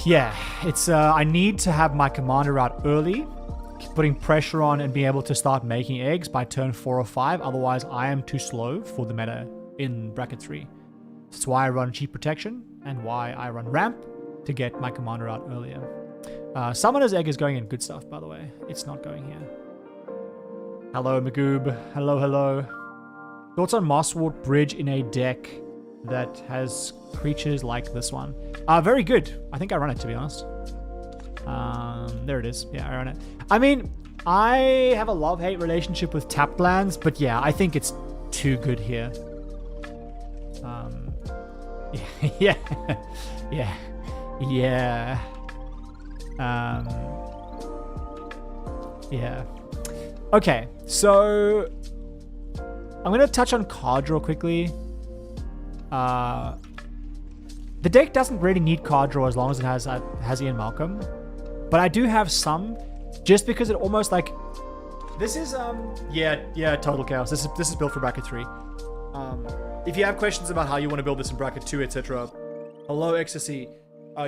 yeah, it's I need to have my commander out early, putting pressure on and being able to start making eggs by turn 4 or 5. Otherwise, I am too slow for the meta in bracket 3. That's why I run cheap protection and why I run ramp to get my commander out earlier. Summoner's Egg is going in good stuff, by the way. It's not going here. Hello, Magoob. Hello. Thoughts on Mosswort Bridge in a deck that has creatures like this one? Very good. I think I run it, to be honest. There it is. Yeah, I run it. I mean, I have a love-hate relationship with tapped lands, but yeah, I think it's too good here. Yeah. Yeah. Okay, so I'm going to touch on card draw quickly. The deck doesn't really need card draw as long as it has Ian Malcolm. But I do have some, just because it almost this is total chaos. This is built for bracket 3. If you have questions about how you want to build this in bracket 2, etc., hello Ecstasy.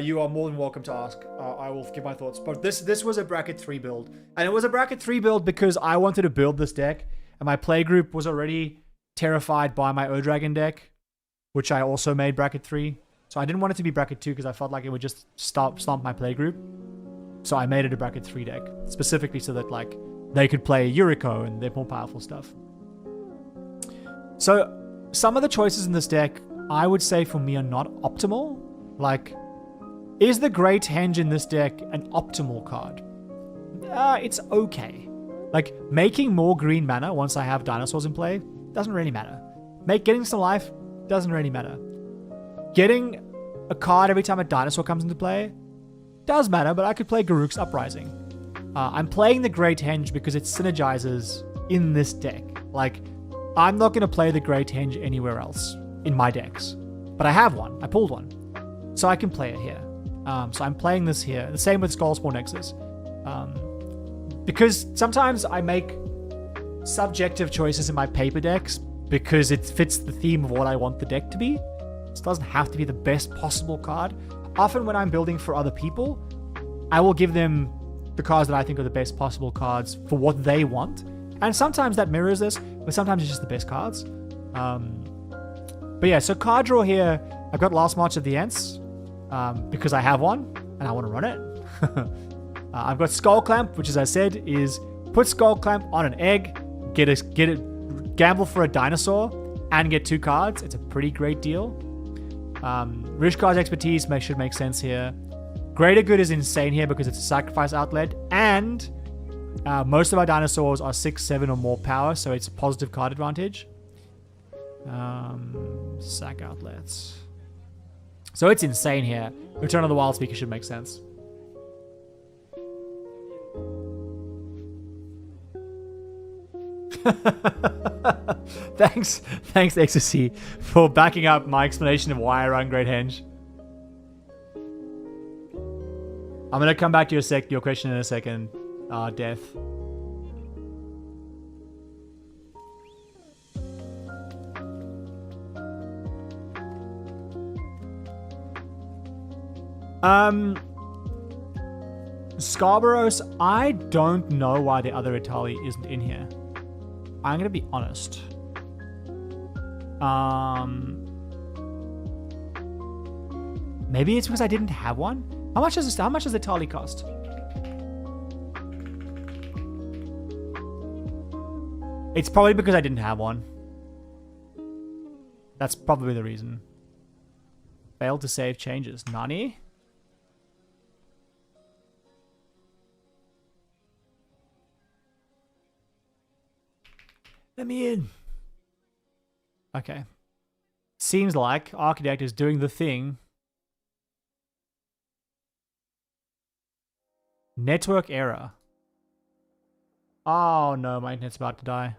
You are more than welcome to ask. I will give my thoughts. But this was a bracket 3 build. And it was a bracket 3 build because I wanted to build this deck. And my playgroup was already terrified by my O-Dragon deck, which I also made bracket 3. So I didn't want it to be bracket 2 because I felt like it would just stomp my playgroup. So I made it a bracket 3 deck. Specifically so that like they could play Yuriko and their more powerful stuff. So some of the choices in this deck, I would say for me are not optimal. Like, is the Great Henge in this deck an optimal card? It's okay. Like, making more green mana once I have dinosaurs in play doesn't really matter. Getting some life doesn't really matter. Getting a card every time a dinosaur comes into play does matter, but I could play Garruk's Uprising. I'm playing the Great Henge because it synergizes in this deck. Like, I'm not going to play the Great Henge anywhere else in my decks. But I have one. I pulled one. So I can play it here. So I'm playing this here. The same with Skullspawn Nexus. Because sometimes I make subjective choices in my paper decks because it fits the theme of what I want the deck to be. This doesn't have to be the best possible card. Often when I'm building for other people, I will give them the cards that I think are the best possible cards for what they want. And sometimes that mirrors this, but sometimes it's just the best cards. But yeah, so card draw here, I've got Last March of the Ents because I have one and I want to run it. I've got Skull Clamp, which as I said is put Skull Clamp on an egg, get it, gamble for a dinosaur, and get 2 cards. It's a pretty great deal. Rishkar's Expertise should make sense here. Greater Good is insane here because it's a sacrifice outlet, and most of our dinosaurs are 6, 7 or more power, so it's a positive card advantage. Sack outlets. So it's insane here. Return of the Wild Speaker should make sense. Thanks, Ecstasy, for backing up my explanation of why I run Great Henge. I'm gonna come back to your question in a second, Death. Scarborough's, I don't know why the other Itali isn't in here. I'm gonna be honest. Maybe it's because I didn't have one. How much does Itali cost? It's probably because I didn't have one. That's probably the reason. Failed to save changes. Nani? Let me in. Okay. Seems like Architect is doing the thing. Network error. Oh no, my internet's about to die.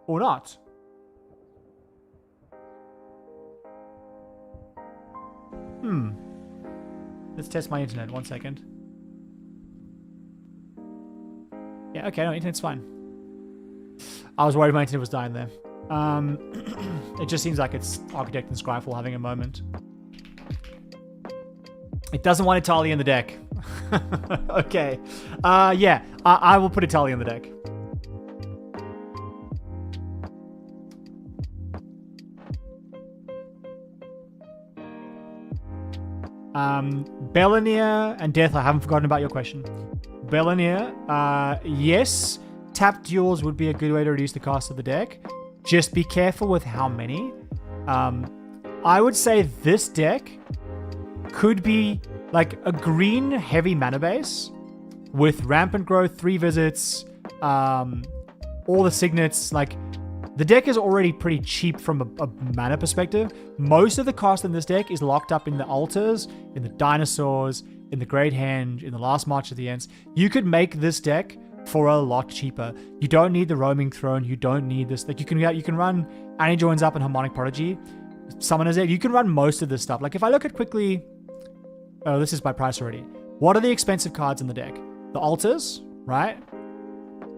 Or not. Let's test my internet. 1 second. Yeah, okay, no, internet's fine. I was worried my internet was dying there. It just seems like it's Architect and Scryfall having a moment. It doesn't want Italy in the deck. Okay. Yeah, I will put Italy in the deck. Belanier and Death, I haven't forgotten about your question. Belanier, yes, tap duels would be a good way to reduce the cost of the deck. Just be careful with how many. I would say this deck could be like a green heavy mana base with Rampant Growth, 3 visits, all the signets. Like, the deck is already pretty cheap from a mana perspective. Most of the cost in this deck is locked up in the altars, in the dinosaurs, in the Great Henge, in the Last March of the Ents. You could make this deck for a lot cheaper. You don't need the Roaming Throne. You don't need this. Like, you can run Annie Joins Up and Harmonic Prodigy. Summoner's Egg. You can run most of this stuff. Like, if I look at quickly... Oh, this is by price already. What are the expensive cards in the deck? The altars, right?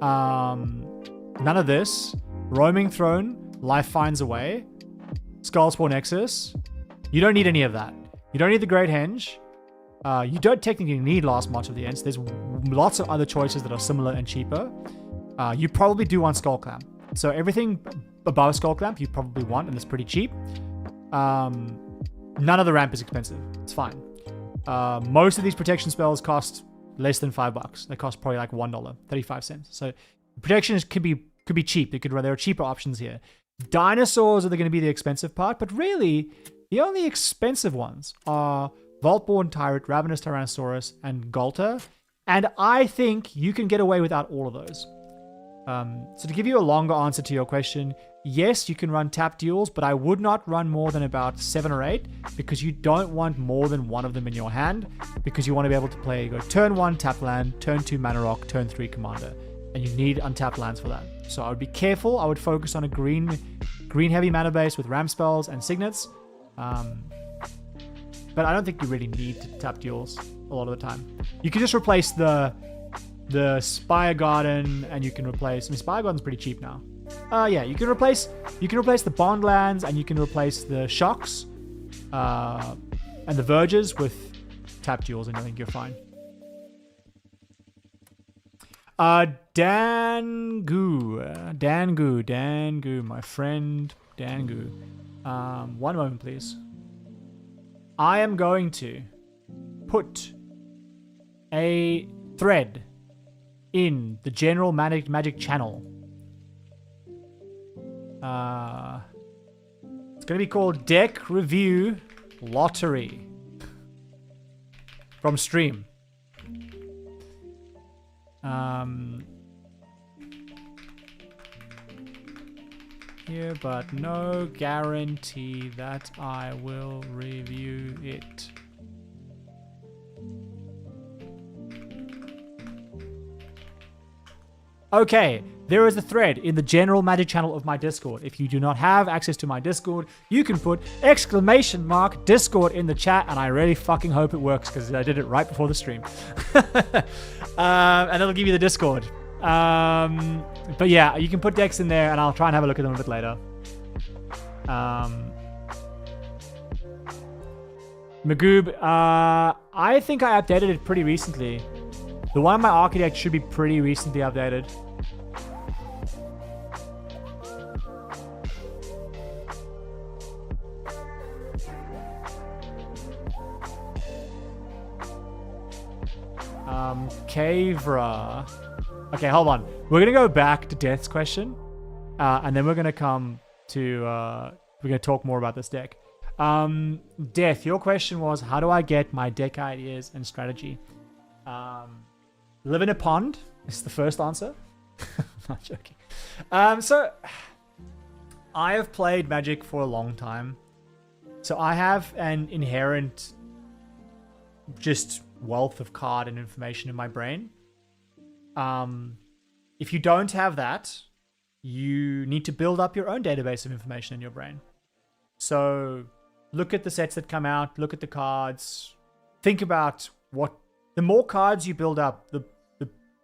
None of this. Roaming Throne, Life Finds a Way, Skullspawn Nexus. You don't need any of that. You don't need the Great Henge. You don't technically need Last March of the Ents. There's lots of other choices that are similar and cheaper. You probably do want Skull Clamp. So everything above Skull Clamp you probably want, and it's pretty cheap. None of the ramp is expensive. It's fine. Most of these protection spells cost less than $5. They cost probably like $1, 35 cents. So protection could be cheap. There are cheaper options here. Dinosaurs are going to be the expensive part, but really, the only expensive ones are Vaultborn Tyrant, Ravenous Tyrannosaurus, and Golter. And I think you can get away without all of those. So to give you a longer answer to your question, yes, you can run tap duels, but I would not run more than about 7 or 8 because you don't want more than one of them in your hand because you want to be able to play, go turn 1 tap land, turn 2 mana rock, turn 3 commander, and you need untapped lands for that. So I would be careful. I would focus on a green heavy mana base with ramp spells and signets. But I don't think you really need to tap duels a lot of the time. You can just replace the Spire Garden, and you can replace. I mean, Spire Garden's pretty cheap now. Yeah, you can replace the Bondlands, and you can replace the Shocks, and the Verges with tap duels, and I think you're fine. Dangu, my friend Dangu. One moment, please. I am going to put a thread in the general magic channel. It's going to be called Deck Review Lottery from Stream. Here, but no guarantee that I will review it. Okay, there is a thread in the general magic channel of my Discord. If you do not have access to my Discord, you can put !Discord in the chat, and I really fucking hope it works because I did it right before the stream. And it'll give you the Discord. But yeah, you can put decks in there and I'll try and have a look at them a bit later. Magoob, I think I updated it pretty recently. The one on my Architect should be pretty recently updated. Kavra. Okay, hold on. We're going to go back to Death's question. And then we're going to come to... we're going to talk more about this deck. Death, your question was, how do I get my deck ideas and strategy? Live in a pond is the first answer. Not joking. So, I have played Magic for a long time. So I have an inherent just wealth of card and information in my brain. If you don't have that, you need to build up your own database of information in your brain. So look at the sets that come out, look at the cards, think about the more cards you build up, the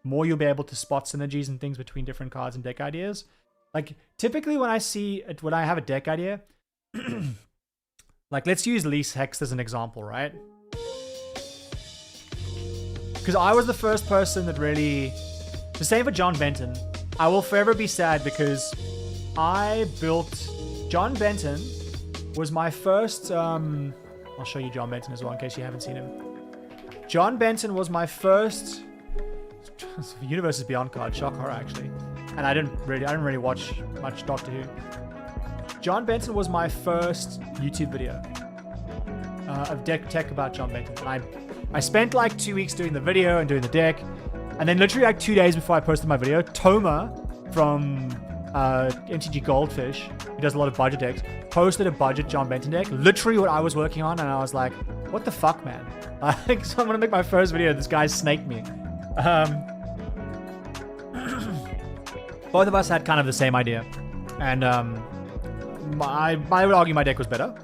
more you'll be able to spot synergies and things between different cards and deck ideas. Like typically when I have a deck idea, like let's use Lease Hex as an example, right? Because I was the first person that really... The same for John Benton. I will forever be sad because I built... John Benton was my first... I'll show you John Benton as well in case you haven't seen him. John Benton was my first... Universe is Beyond card. Shock horror, actually. And I didn't really watch much Doctor Who. John Benton was my first YouTube video of deck tech about John Benton. And I spent like 2 weeks doing the video and doing the deck. And then literally like 2 days before I posted my video, Toma from MTG Goldfish, who does a lot of budget decks, posted a budget John Benton deck. Literally what I was working on. And I was like, what the fuck, man? So I'm going to make my first video. This guy snaked me. Both of us had kind of the same idea. And I would argue my deck was better.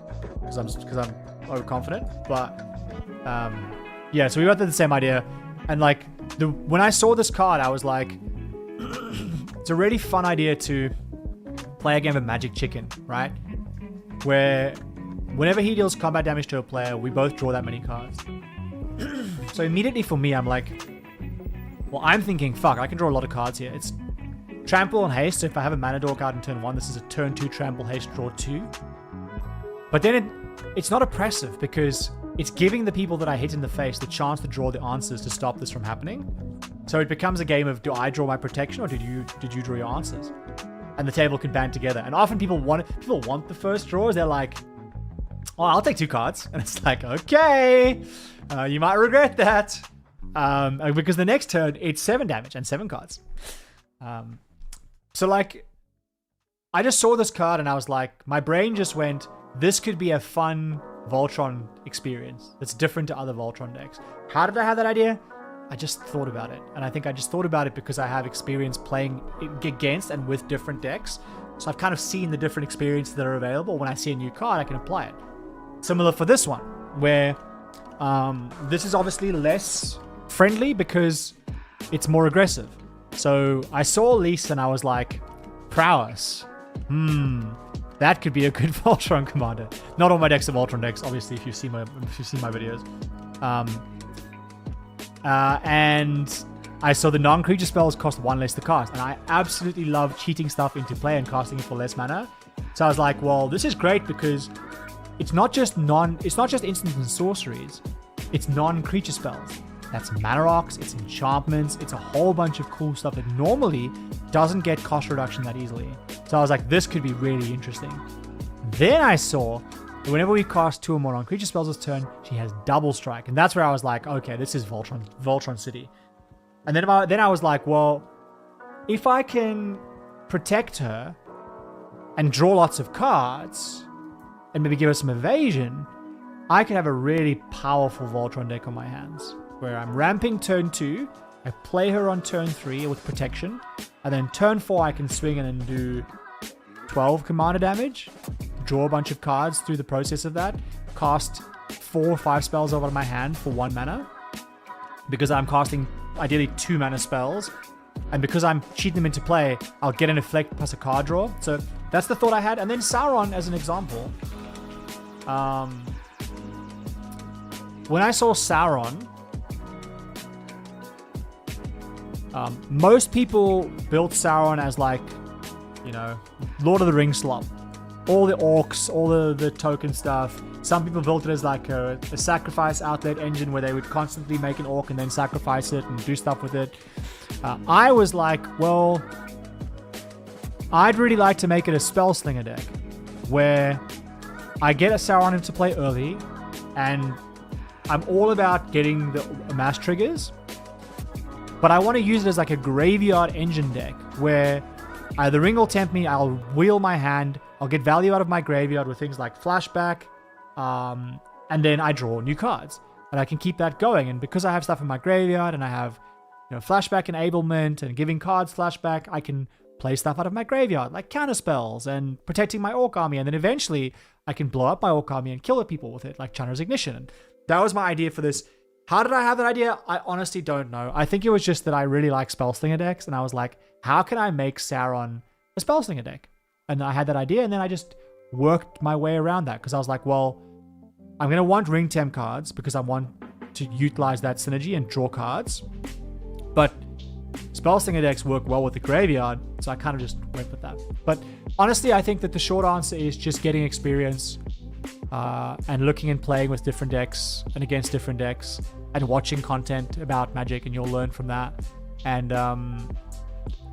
Because I'm overconfident. But yeah, so we both had the same idea. And like, when I saw this card, I was like, it's a really fun idea to play a game of Magic Chicken, right? Where whenever he deals combat damage to a player, we both draw that many cards. So immediately for me, I'm like, well, I'm thinking, fuck, I can draw a lot of cards here. It's Trample and Haste. So if I have a Mana Door card in turn 1, this is a turn 2 Trample, Haste, draw 2. But then it's not oppressive because it's giving the people that I hit in the face the chance to draw the answers to stop this from happening. So it becomes a game of, do I draw my protection or did you draw your answers? And the table can band together. And often people want the first draws. They're like, oh, I'll take 2 cards. And it's like, okay, you might regret that. Because the next turn, it's 7 damage and 7 cards. So like, I just saw this card and I was like, my brain just went, this could be a fun Voltron experience that's different to other Voltron decks. How did I have that idea? I just thought about it. And I think I just thought about it because I have experience playing against and with different decks. So I've kind of seen the different experiences that are available. When I see a new card, I can apply it. Similar for this one, where this is obviously less friendly because it's more aggressive. So I saw Lise and I was like, Prowess. That could be a good Voltron commander. Not all my decks are Voltron decks, obviously, if you've seen my videos. And I saw the non-creature spells cost 1 less to cast, and I absolutely love cheating stuff into play and casting it for less mana. So I was like, well, this is great because it's not just instants and sorceries, it's non-creature spells. That's mana rocks, it's enchantments, it's a whole bunch of cool stuff that normally doesn't get cost reduction that easily. So I was like, this could be really interesting. Then I saw that whenever we cast 2 or more non-creature spells this turn, she has double strike. And that's where I was like, okay, this is Voltron City. And then I was like, well, if I can protect her and draw lots of cards and maybe give her some evasion, I could have a really powerful Voltron deck on my hands. Where I'm ramping turn 2, I play her on turn 3 with protection, and then turn 4 I can swing in and do 12 commander damage, draw a bunch of cards through the process of that, cast 4 or 5 spells over my hand for 1 mana, because I'm casting ideally 2 mana spells, and because I'm cheating them into play, I'll get an effect plus a card draw. So that's the thought I had. And then Sauron as an example. When I saw Sauron, most people built Sauron as like, you know, Lord of the Rings slop. All the orcs, all the token stuff. Some people built it as like a sacrifice outlet engine where they would constantly make an orc and then sacrifice it and do stuff with it. I was like, well, I'd really like to make it a Spellslinger deck where I get a Sauron into play early and I'm all about getting the mass triggers. But I want to use it as like a graveyard engine deck where the ring will tempt me, I'll wheel my hand, I'll get value out of my graveyard with things like flashback, and then I draw new cards. And I can keep that going. And because I have stuff in my graveyard and I have, you know, flashback enablement and giving cards flashback, I can play stuff out of my graveyard, like counter spells and protecting my orc army. And then eventually I can blow up my orc army and kill the people with it, like Chandra's Ignition. And that was my idea for this. How did I have that idea? I honestly don't know. I think it was just that I really like Spellslinger decks, and I was like, how can I make Sauron a Spellslinger deck? And I had that idea, and then I just worked my way around that, because I was like, well, I'm going to want ring temp cards, because I want to utilize that synergy and draw cards. But Spellslinger decks work well with the graveyard, so I kind of just went with that. But honestly, I think that the short answer is just getting experience, and looking and playing with different decks and against different decks and watching content about Magic, and you'll learn from that. And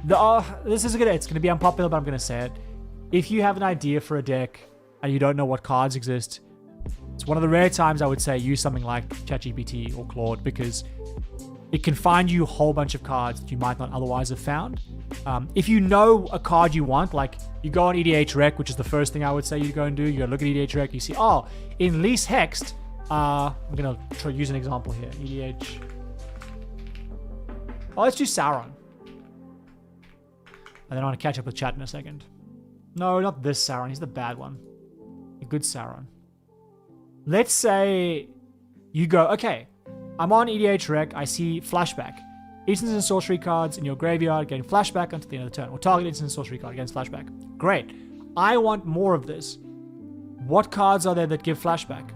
this is it's going to be unpopular, but I'm going to say it. If you have an idea for a deck and you don't know what cards exist, it's one of the rare times I would say use something like ChatGPT or Claude, because it can find you a whole bunch of cards that you might not otherwise have found. If you know a card you want, like you go on EDH Rec, which is the first thing I would say you go and do. You go look at EDH Rec, you see, oh, in Lise Hexed, I'm going to try use an example here. EDH. Oh, let's do Sauron. And then I want to catch up with chat in a second. No, not this Sauron. He's the bad one. A good Sauron. Let's say you go, okay, I'm on EDH Rec. I see flashback. Instants and sorcery cards in your graveyard getting flashback until the end of the turn. Or target instant and sorcery card against flashback. Great. I want more of this. What cards are there that give flashback?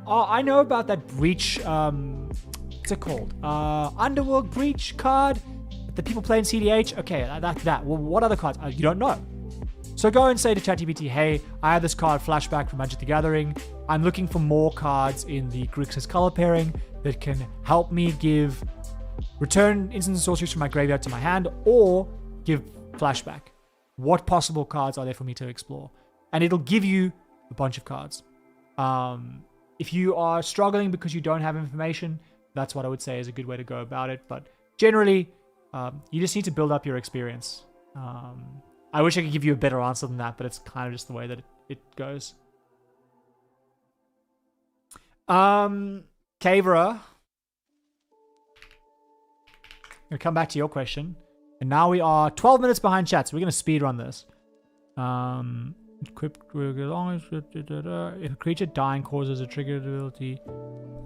Oh, I know about that Breach, what's it called? Underworld Breach card that people play in CDH? Okay, that. Well, what other cards? You don't know. So go and say to ChatGPT, hey, I have this card flashback from Magic the Gathering. I'm looking for more cards in the Grixis color pairing that can help me return instants and sorceries from my graveyard to my hand or give flashback. What possible cards are there for me to explore? And it'll give you a bunch of cards. If you are struggling because you don't have information, that's what I would say is a good way to go about it. But generally, you just need to build up your experience. I wish I could give you a better answer than that, but it's kind of just the way that it goes. Kavera. I'm going to come back to your question. And now we are 12 minutes behind chat, so we're going to speed run this. Equipped if a creature dying causes a triggered ability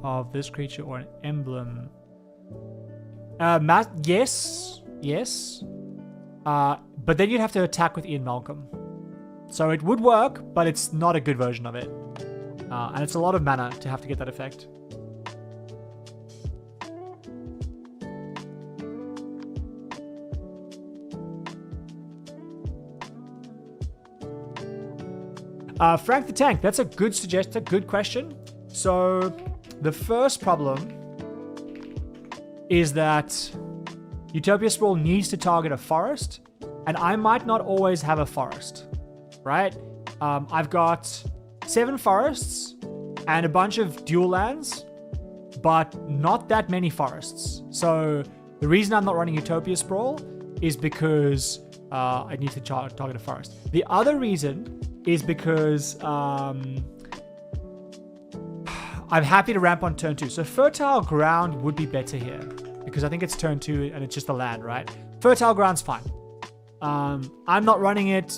of this creature or an emblem. Yes. But then you'd have to attack with Ian Malcolm. So it would work, but it's not a good version of it. And it's a lot of mana to have to get that effect. Frank the Tank, that's a good suggestion, a good question. So the first problem is that Utopia Sprawl needs to target a forest, and I might not always have a forest, right? I've got 7 forests and a bunch of dual lands, but not that many forests. So the reason I'm not running Utopia Sprawl is because I need to target a forest. The other reason is because I'm happy to ramp on turn 2. So Fertile Ground would be better here because I think it's turn 2 and it's just a land, right? Fertile Ground's fine. I'm not running it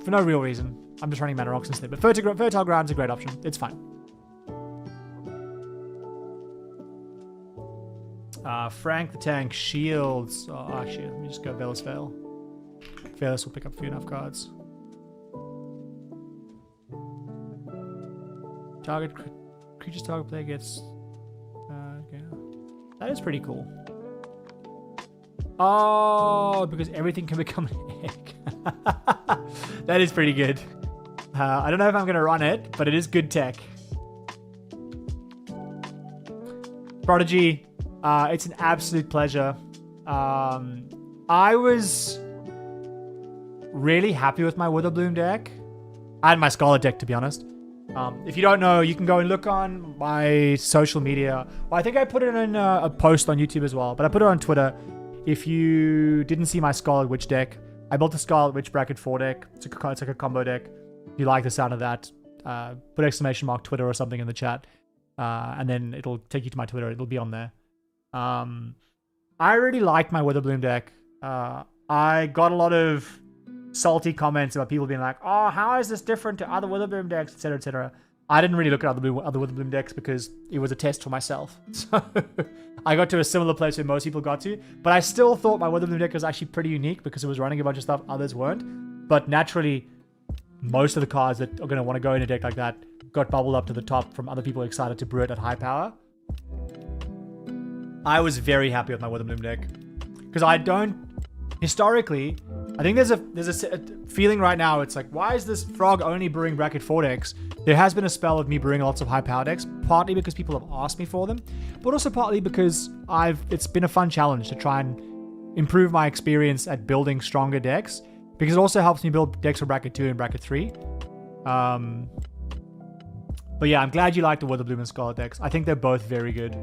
for no real reason. I'm just running Mana Rocks instead. But Fertile Ground's a great option. It's fine. Frank the Tank, Shields. Oh, actually, let me just go Veil's Veil. Veil's will pick up a few enough cards. Creature's target player gets... okay. That is pretty cool. Oh, because everything can become an egg. That is pretty good. I don't know if I'm going to run it, but it is good tech. Prodigy, it's an absolute pleasure. I was really happy with my Witherbloom deck. I had my Scarlet deck, to be honest. If you don't know, you can go and look on my social media. Well, I think I put it in a post on YouTube as well, but I put it on Twitter. If you didn't see my Scarlet Witch deck, I built a Scarlet Witch Bracket 4 deck. It's like a combo deck. If you like the sound of that, put exclamation mark Twitter or something in the chat, and then it'll take you to my Twitter. It'll be on there. I really liked my Witherbloom deck. I got a lot of salty comments about people being like, oh, how is this different to other Witherbloom decks, etc., etc. I didn't really look at other Witherbloom decks because it was a test for myself. So I got to a similar place where most people got to, but I still thought my Witherbloom deck was actually pretty unique because it was running a bunch of stuff others weren't. But naturally, most of the cards that are going to want to go in a deck like that got bubbled up to the top from other people excited to brew it at high power. I was very happy with my Witherbloom deck because I don't... Historically, I think there's a feeling right now. It's like, why is this frog only brewing bracket 4 decks? There has been a spell of me brewing lots of high power decks, partly because people have asked me for them, but also partly because it's been a fun challenge to try and improve my experience at building stronger decks, because it also helps me build decks for bracket 2 and bracket 3. But yeah, I'm glad you like the Witherbloom and Scarlet decks. I think they're both very good.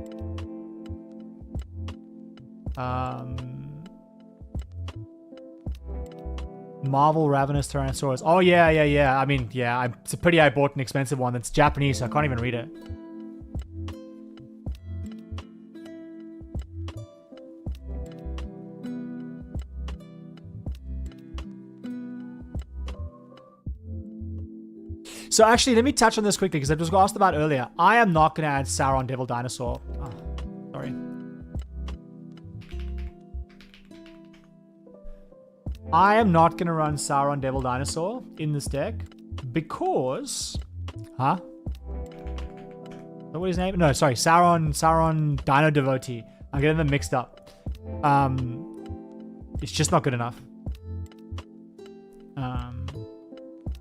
Marvel Ravenous Tyrannosaurus. Oh, yeah. I mean, yeah, it's a pity I bought an expensive one that's Japanese, so I can't even read it. So actually, let me touch on this quickly, because I was asked about earlier. I am not going to add Sauron Devil Dinosaur. Oh, sorry. I am not going to run Sauron Devil Dinosaur in this deck because Huh? Is that what his name? No, sorry. Sauron Dino Devotee. I'm getting them mixed up. It's just not good enough.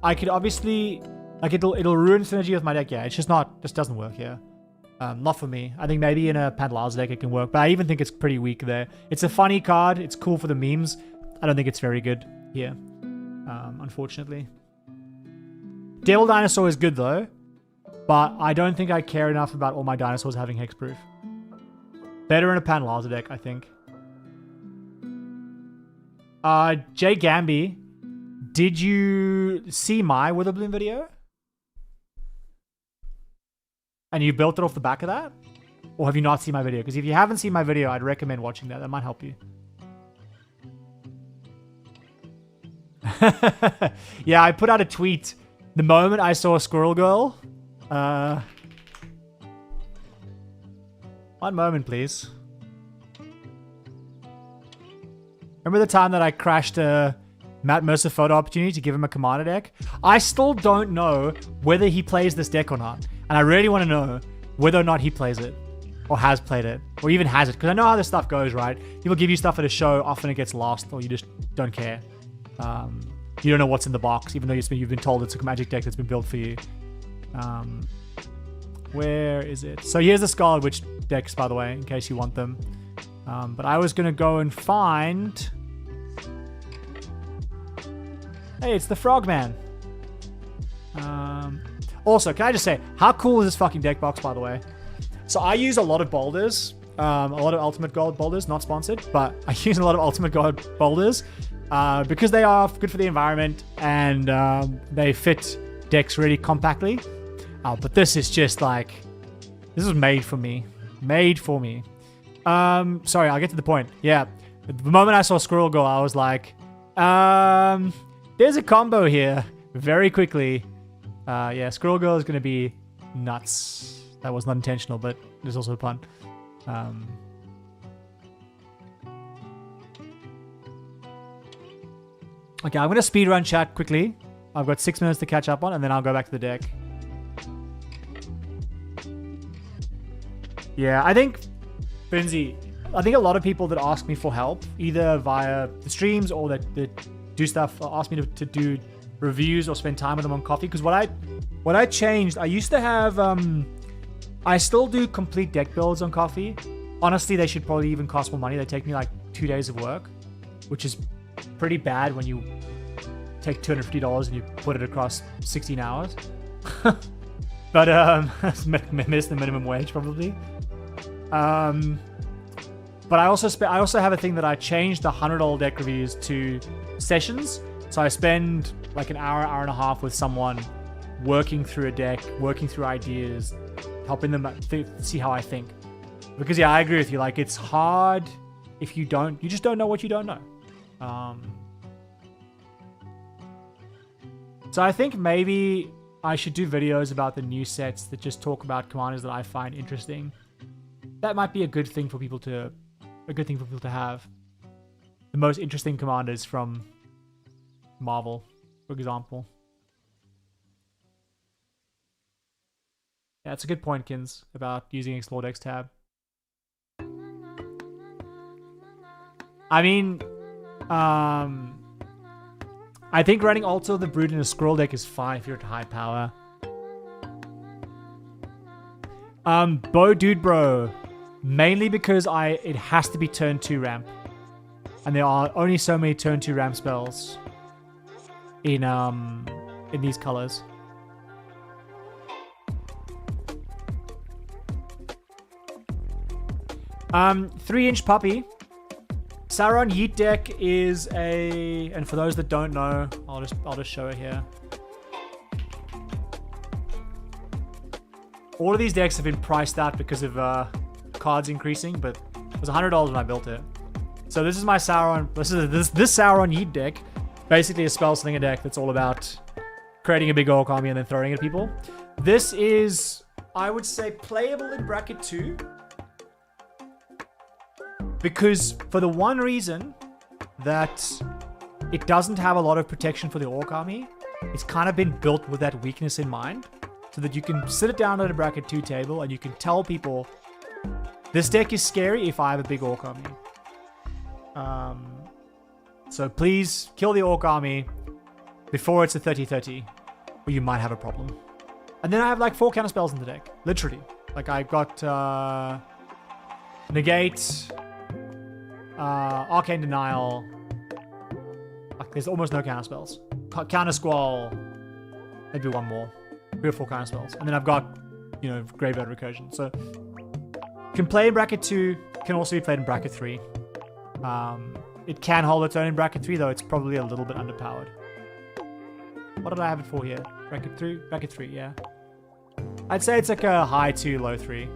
I could obviously... Like, it'll ruin synergy with my deck. Yeah, it's just not... Just doesn't work here. Not for me. I think maybe in a Pantalaza deck it can work, but I even think it's pretty weak there. It's a funny card. It's cool for the memes. I don't think it's very good here, unfortunately. Devil Dinosaur is good, though, but I don't think I care enough about all my dinosaurs having hexproof. Better in a Pantalaza deck, I think. Jay Gamby, did you see my Witherbloom video? And you built it off the back of that? Or have you not seen my video? Because if you haven't seen my video, I'd recommend watching that. That might help you. Yeah, I put out a tweet the moment I saw Squirrel Girl. One moment, please. Remember the time that I crashed a Matt Mercer photo opportunity to give him a commander deck? I still don't know whether he plays this deck or not. And I really want to know whether or not he plays it. Or has played it. Or even has it. Because I know how this stuff goes, right? People give you stuff at a show, often it gets lost, or you just don't care. You don't know what's in the box, even though you've been told it's a magic deck that's been built for you. Where is it? So here's the Scarlet Witch decks, by the way, in case you want them. But I was going to go and find... Hey, it's the Frogman. Also, can I just say, how cool is this fucking deck box, by the way? So I use a lot of boulders, a lot of Ultimate Gold boulders, not sponsored, but I use a lot of Ultimate Gold boulders because they are good for the environment and they fit decks really compactly. But this is just like, this was made for me. Made for me. Sorry, I'll get to the point. Yeah, the moment I saw Squirrel Girl, I was like, there's a combo here very quickly. Yeah, Squirrel Girl is going to be nuts. That was not intentional, but there's also a pun. Okay, I'm going to speedrun chat quickly. I've got 6 minutes to catch up on, and then I'll go back to the deck. Yeah, I think, Finzi, I think a lot of people that ask me for help, either via the streams or that do stuff, ask me to do reviews or spend time with them on coffee. Because what I changed, I used to have, I still do complete deck builds on coffee. Honestly, they should probably even cost more money. They take me like 2 days of work, which is pretty bad when you take $250 and you put it across 16 hours. But miss the minimum wage probably. But I also have a thing that I changed the $100 deck reviews to sessions. So I spend like an hour and a half with someone working through a deck, working through ideas, helping them see how I think. Because yeah, I agree with you. Like, it's hard if you just don't know what you don't know. So I think maybe I should do videos about the new sets that just talk about commanders that I find interesting. That might be a good thing for people to have. The most interesting commanders from Marvel, for example. Yeah, that's a good point, Kins, about using Explore Decks tab. I mean, I think running Altar of the Brood in a Scroll deck is fine if you're at high power. Dude Bro, mainly because it has to be turn 2 ramp. And there are only so many turn 2 ramp spells in these colors. Three-inch Puppy. Sauron Yeet deck is and for those that don't know, I'll just show it here. All of these decks have been priced out because of cards increasing, but it was $100 when I built it. So this is my Sauron. This Sauron Yeet deck, basically a spell slinger deck that's all about creating a big orc army and then throwing it at people. This is, I would say, playable in bracket 2. Because for the one reason that it doesn't have a lot of protection for the orc army, it's kind of been built with that weakness in mind. so that you can sit it down at a bracket 2 table and you can tell people this deck is scary if I have a big orc army. So please kill the orc army before it's a 30-30, or you might have a problem. And then I have like 4 counter spells in the deck, literally. Like I've got Negate, Arcane Denial. Like, there's almost no counter spells. Counter Squall, maybe one more. 3 or 4 counter spells. And then I've got, you know, Graveyard Recursion. So, can play in bracket 2, can also be played in bracket 3. It can hold its own in bracket 3, though it's probably a little bit underpowered. What did I have it for here? Bracket 3? Bracket 3, yeah. I'd say it's like a high 2, low 3.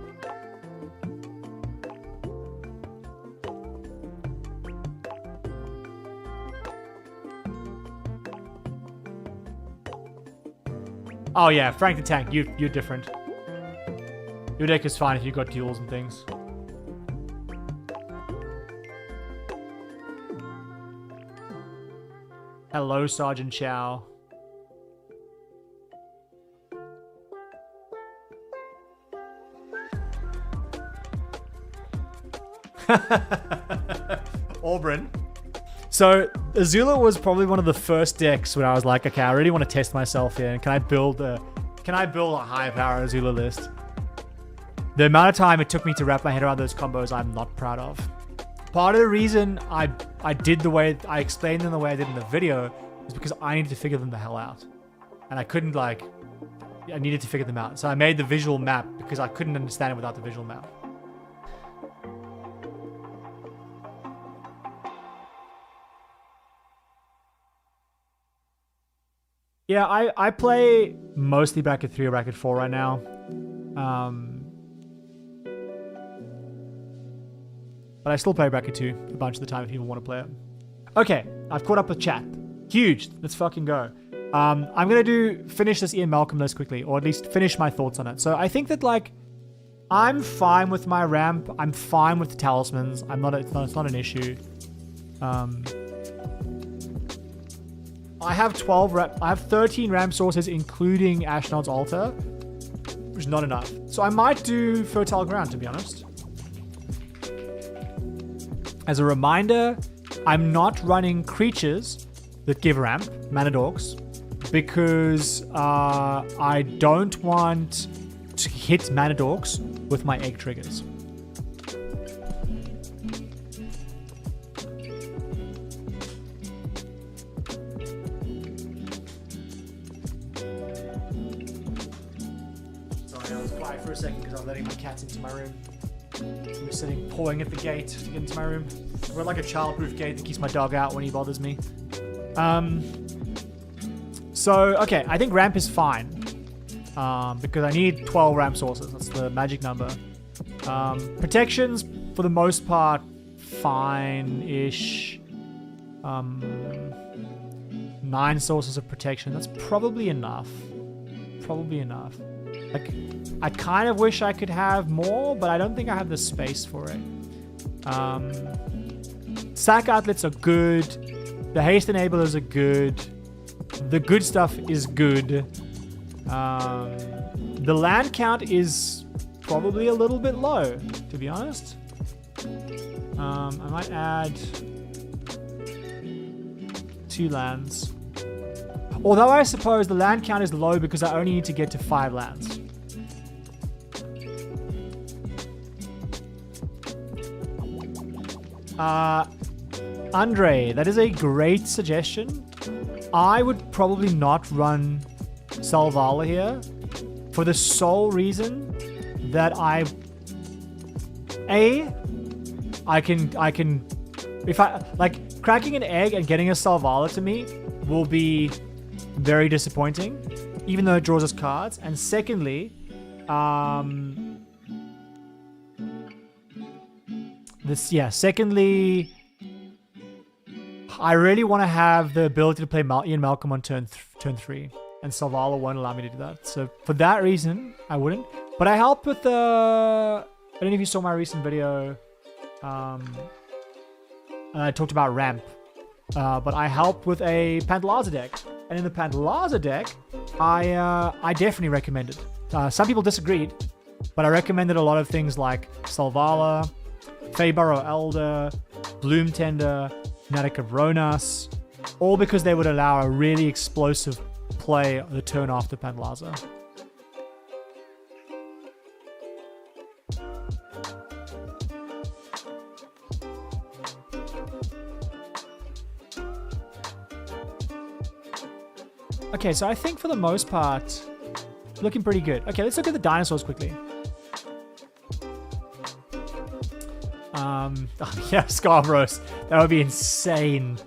Oh yeah, Frank the Tank, you're different. Your deck is fine if you've got duels and things. Hello, Sergeant Chow. Auburn. So Azula was probably one of the first decks when I was like, okay, I really want to test myself here. And can I build a high power Azula list? The amount of time it took me to wrap my head around those combos, I'm not proud of. Part of the reason I did the way I explained them the way I did in the video is because I needed to figure them the hell out, and I couldn't I needed to figure them out. So I made the visual map because I couldn't understand it without the visual map. Yeah, I play mostly bracket 3 or bracket 4 right now. But I still play bracket 2 a bunch of the time if people want to play it. Okay, I've caught up with chat. Huge. Let's fucking go. I'm going to finish this Ian Malcolm list quickly, or at least finish my thoughts on it. So I think that, like, I'm fine with my ramp. I'm fine with the talismans. It's not an issue. I have 13 ramp sources, including Ashnod's Altar, which is not enough. So I might do Fertile Ground, to be honest. As a reminder, I'm not running creatures that give ramp, mana dorks, because I don't want to hit mana dorks with my egg triggers. Sorry, I was quiet for a second because I was letting my cats into my room. He was sitting pawing at the gate to get into my room. We're like a childproof gate that keeps my dog out when he bothers me. So, okay, I think ramp is fine. Because I need 12 ramp sources. That's the magic number. Protections, for the most part, fine-ish. 9 sources of protection. That's probably enough. Probably enough. Like, I kind of wish I could have more, but I don't think I have the space for it. Sack outlets are good. The haste enablers are good. The good stuff is good. The land count is probably a little bit low, to be honest. I might add 2 lands. Although I suppose the land count is low because I only need to get to 5 lands. Andre, that is a great suggestion. I would probably not run Selvala here for the sole reason that I can if I like cracking an egg and getting a Selvala to me will be very disappointing, even though it draws us cards. And secondly, secondly, I really want to have the ability to play Ian Malcolm on turn 3, and Selvala won't allow me to do that. So for that reason, I wouldn't. But I helped with the... I don't know if you saw my recent video. I talked about ramp. But I helped with a Pantalaza deck. And in the Pantalaza deck, I definitely recommend it. Some people disagreed, but I recommended a lot of things like Salvala, Feyburrow Elder, Bloom Tender, Natacabronas, all because they would allow a really explosive play the turn after Pantalaza. Okay, so I think for the most part, looking pretty good. Okay, let's look at the dinosaurs quickly. Oh yeah, Scarboroughs. That would be insane.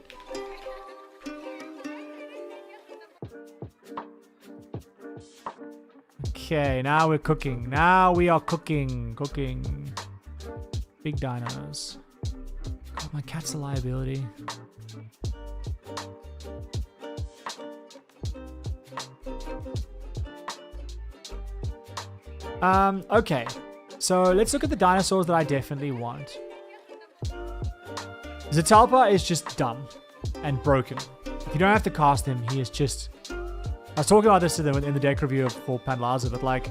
Okay, now we're cooking. Now we are cooking. Cooking. Big dinos. God, my cat's a liability. Okay. So let's look at the dinosaurs that I definitely want. Zatalpa is just dumb and broken. You don't have to cast him. He is just... I was talking about this in the deck review for Pantalaza, but like...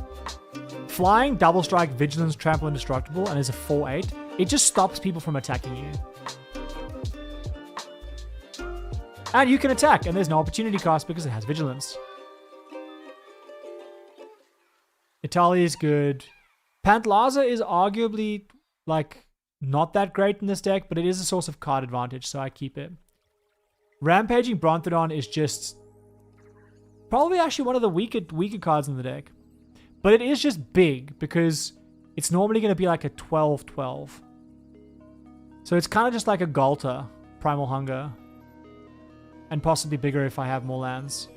Flying, Double Strike, Vigilance, Trample, Indestructible, and is a 4/8. It just stops people from attacking you. And you can attack, and there's no opportunity cost because it has Vigilance. Italia is good. Pantalaza is arguably, like, not that great in this deck, but it is a source of card advantage, so I keep it. Rampaging Brontodon is just probably actually one of the weaker cards in the deck. But it is just big, because it's normally going to be like a 12/12. So it's kind of just like a Galta, Primal Hunger. And possibly bigger if I have more lands.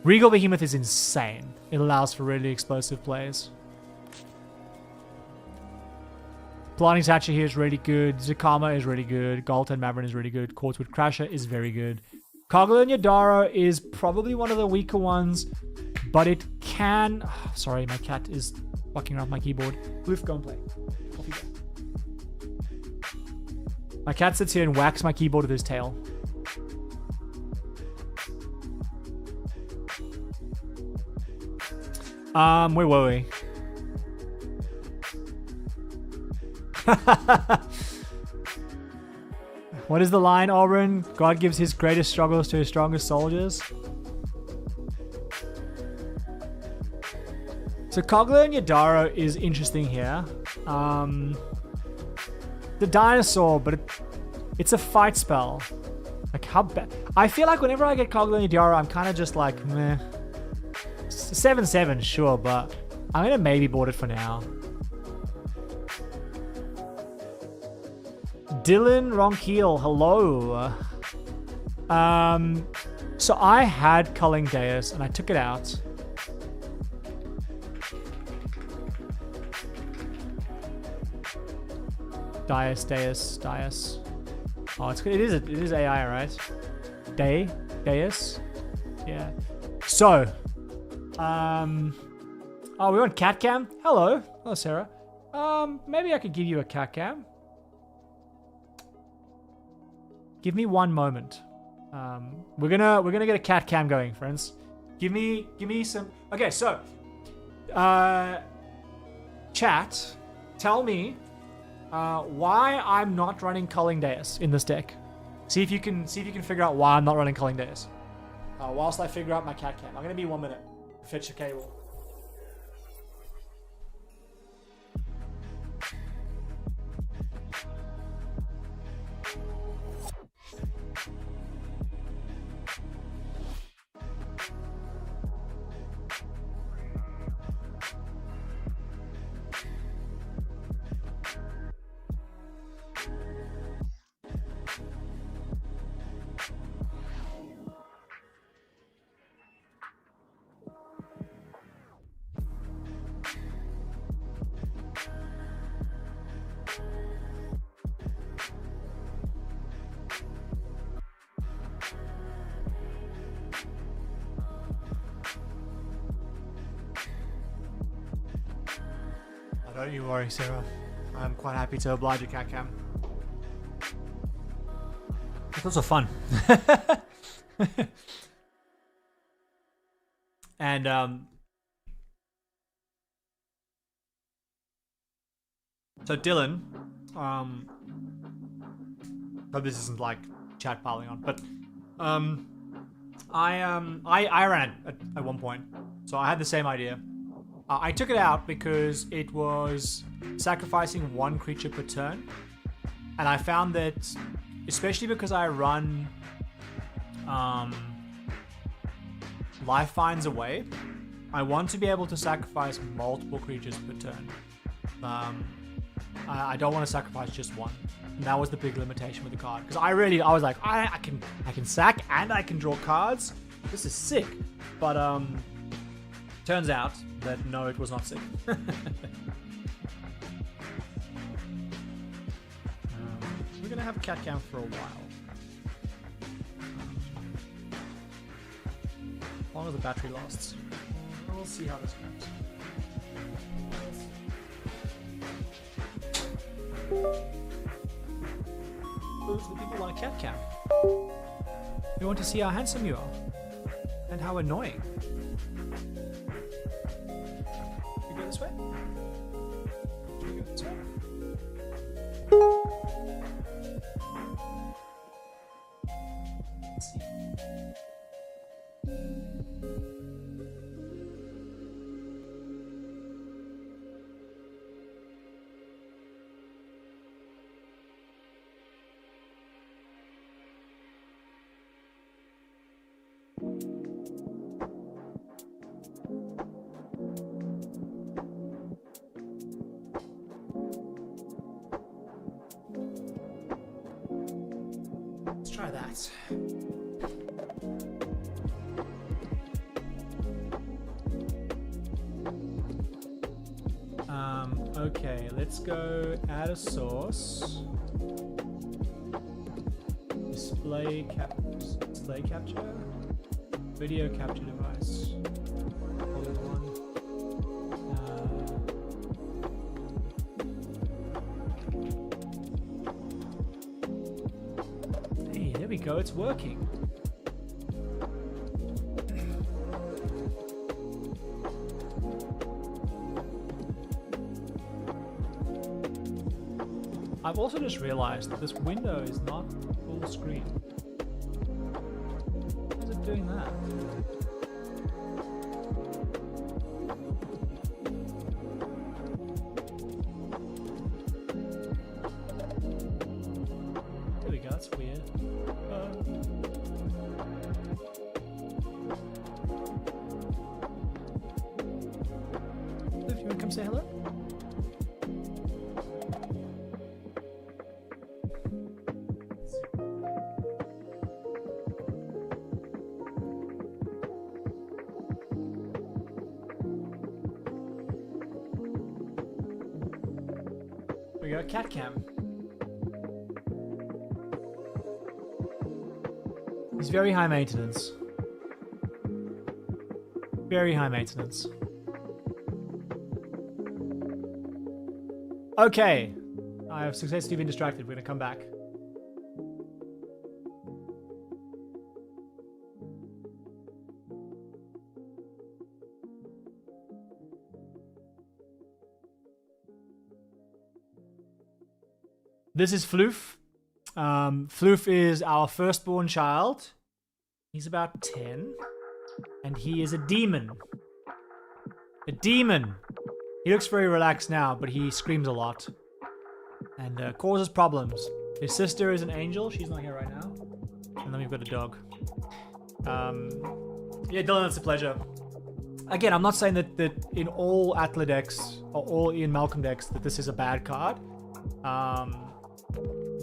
Regal Behemoth is insane. It allows for really explosive plays. Planting Thatcher here is really good. Zakama is really good. Galta and Maverin is really good. Quartzwood Crasher is very good. Kogla and Yadaro is probably one of the weaker ones. But it can... Oh, sorry, my cat is fucking around my keyboard. Bloof, go and play. Off you go. My cat sits here and whacks my keyboard with his tail. Where were we? What is the line, Auburn? God gives his greatest struggles to his strongest soldiers. So Kogla and Yadaro is interesting here. The dinosaur, but it's a fight spell. Like how bad? I feel like whenever I get Kogla and Yadaro, I'm kind of just like, meh. 7/7, sure, but I'm gonna maybe board it for now. Dylan Ronkeel, hello. So I had Culling Deus and I took it out. Deus. Oh, it is AI, right? Deus. Yeah. So, oh, we want cat cam. Hello, Sarah. Maybe I could give you a cat cam. Give me one moment. We're gonna get a cat cam going, friends. Give me some. Okay, so, chat, tell me why I'm not running Culling Deus in this deck. See if you can figure out why I'm not running Culling Deus. Whilst I figure out my cat cam, I'm gonna be 1 minute. Fetch a cable. Don't you worry, Sarah. I'm quite happy to oblige a cat cam. It's also fun. And So Dylan, hope this isn't like chat piling on, but I ran it at one point, so I had the same idea. I took it out because it was sacrificing one creature per turn, and I found that, especially because I run Life Finds a Way, I want to be able to sacrifice multiple creatures per turn. I don't want to sacrifice just one. And that was the big limitation with the card. Because I was like, I can sack and I can draw cards. This is sick. But turns out that no, it was not sick. We're gonna have a cat cam for a while. As long as the battery lasts. We'll see how this goes. Those are the people on a cat cam. We want to see how handsome you are. And how annoying. Should we go this way? Should we go this way? Let's see. Let's try that. Okay, let's go add a source. Display capture. Video capture device. Hold on. Hey, there we go, it's working. I've also just realized that this window is not full screen. How is it doing that? There we go, that's weird. Liv, you want to come say hello? We got cat cam. He's very high maintenance. Very high maintenance. Okay. I have successfully been distracted. We're gonna come back. This is Floof. Floof is our firstborn child. He's about 10. And he is a demon. A demon! He looks very relaxed now, but he screams a lot. And causes problems. His sister is an angel. She's not here right now. And then we've got a dog. Yeah, Dylan, it's a pleasure. Again, I'm not saying that in all Atla decks, or all Ian Malcolm decks, that this is a bad card.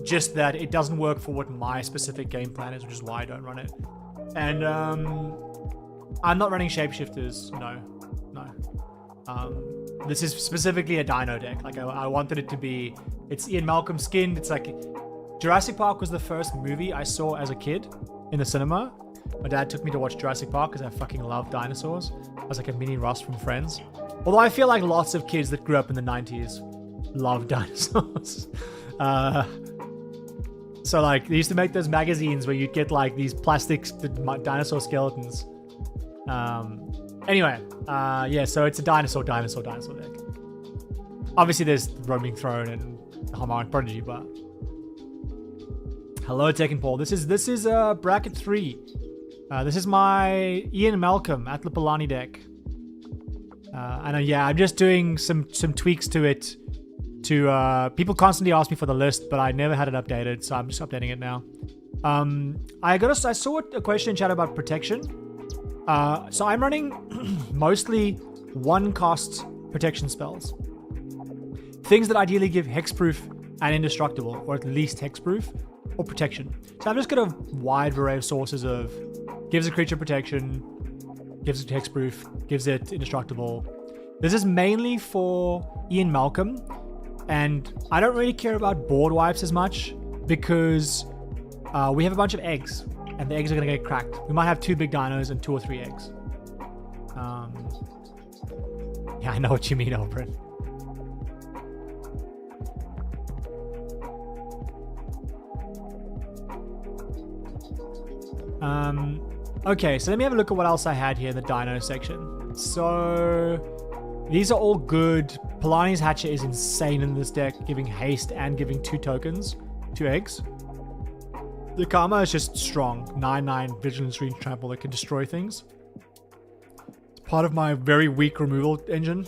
Just that it doesn't work for what my specific game plan is, which is why I don't run it. And I'm not running shapeshifters. No. This is specifically a Dino deck. Like I wanted it to be. It's Ian Malcolm skinned. It's like Jurassic Park was the first movie I saw as a kid in the cinema. My dad took me to watch Jurassic Park because I fucking love dinosaurs. I was like a mini Ross from Friends. Although I feel like lots of kids that grew up in the 90s love dinosaurs. So like they used to make those magazines where you'd get like these plastic dinosaur skeletons. Anyway, yeah, so it's a dinosaur deck. Obviously, there's Roaming Throne and Harmonic Prodigy, but hello, Tekken Paul. This is bracket 3. This is my Ian Malcolm Atla Palani deck. And yeah, I'm just doing some tweaks to it. People constantly ask me for the list, but I never had it updated, so I'm just updating it now. I saw a question in chat about protection. So I'm running mostly 1-cost protection spells. Things that ideally give hexproof and indestructible, or at least hexproof or protection. So I've just got a wide array of sources of gives a creature protection, gives it hexproof, gives it indestructible. This is mainly for Ian Malcolm, and I don't really care about board wipes as much because we have a bunch of eggs, and the eggs are going to get cracked. We might have 2 big dinos and 2 or 3 eggs. Yeah, I know what you mean, Oprah. Okay, so let me have a look at what else I had here in the dino section. So these are all good. Palani's Hatchet is insane in this deck, giving haste and giving 2 tokens, 2 eggs. The Karma is just strong. 9/9 Vigilance, Reach, Trample that can destroy things. It's part of my very weak removal engine.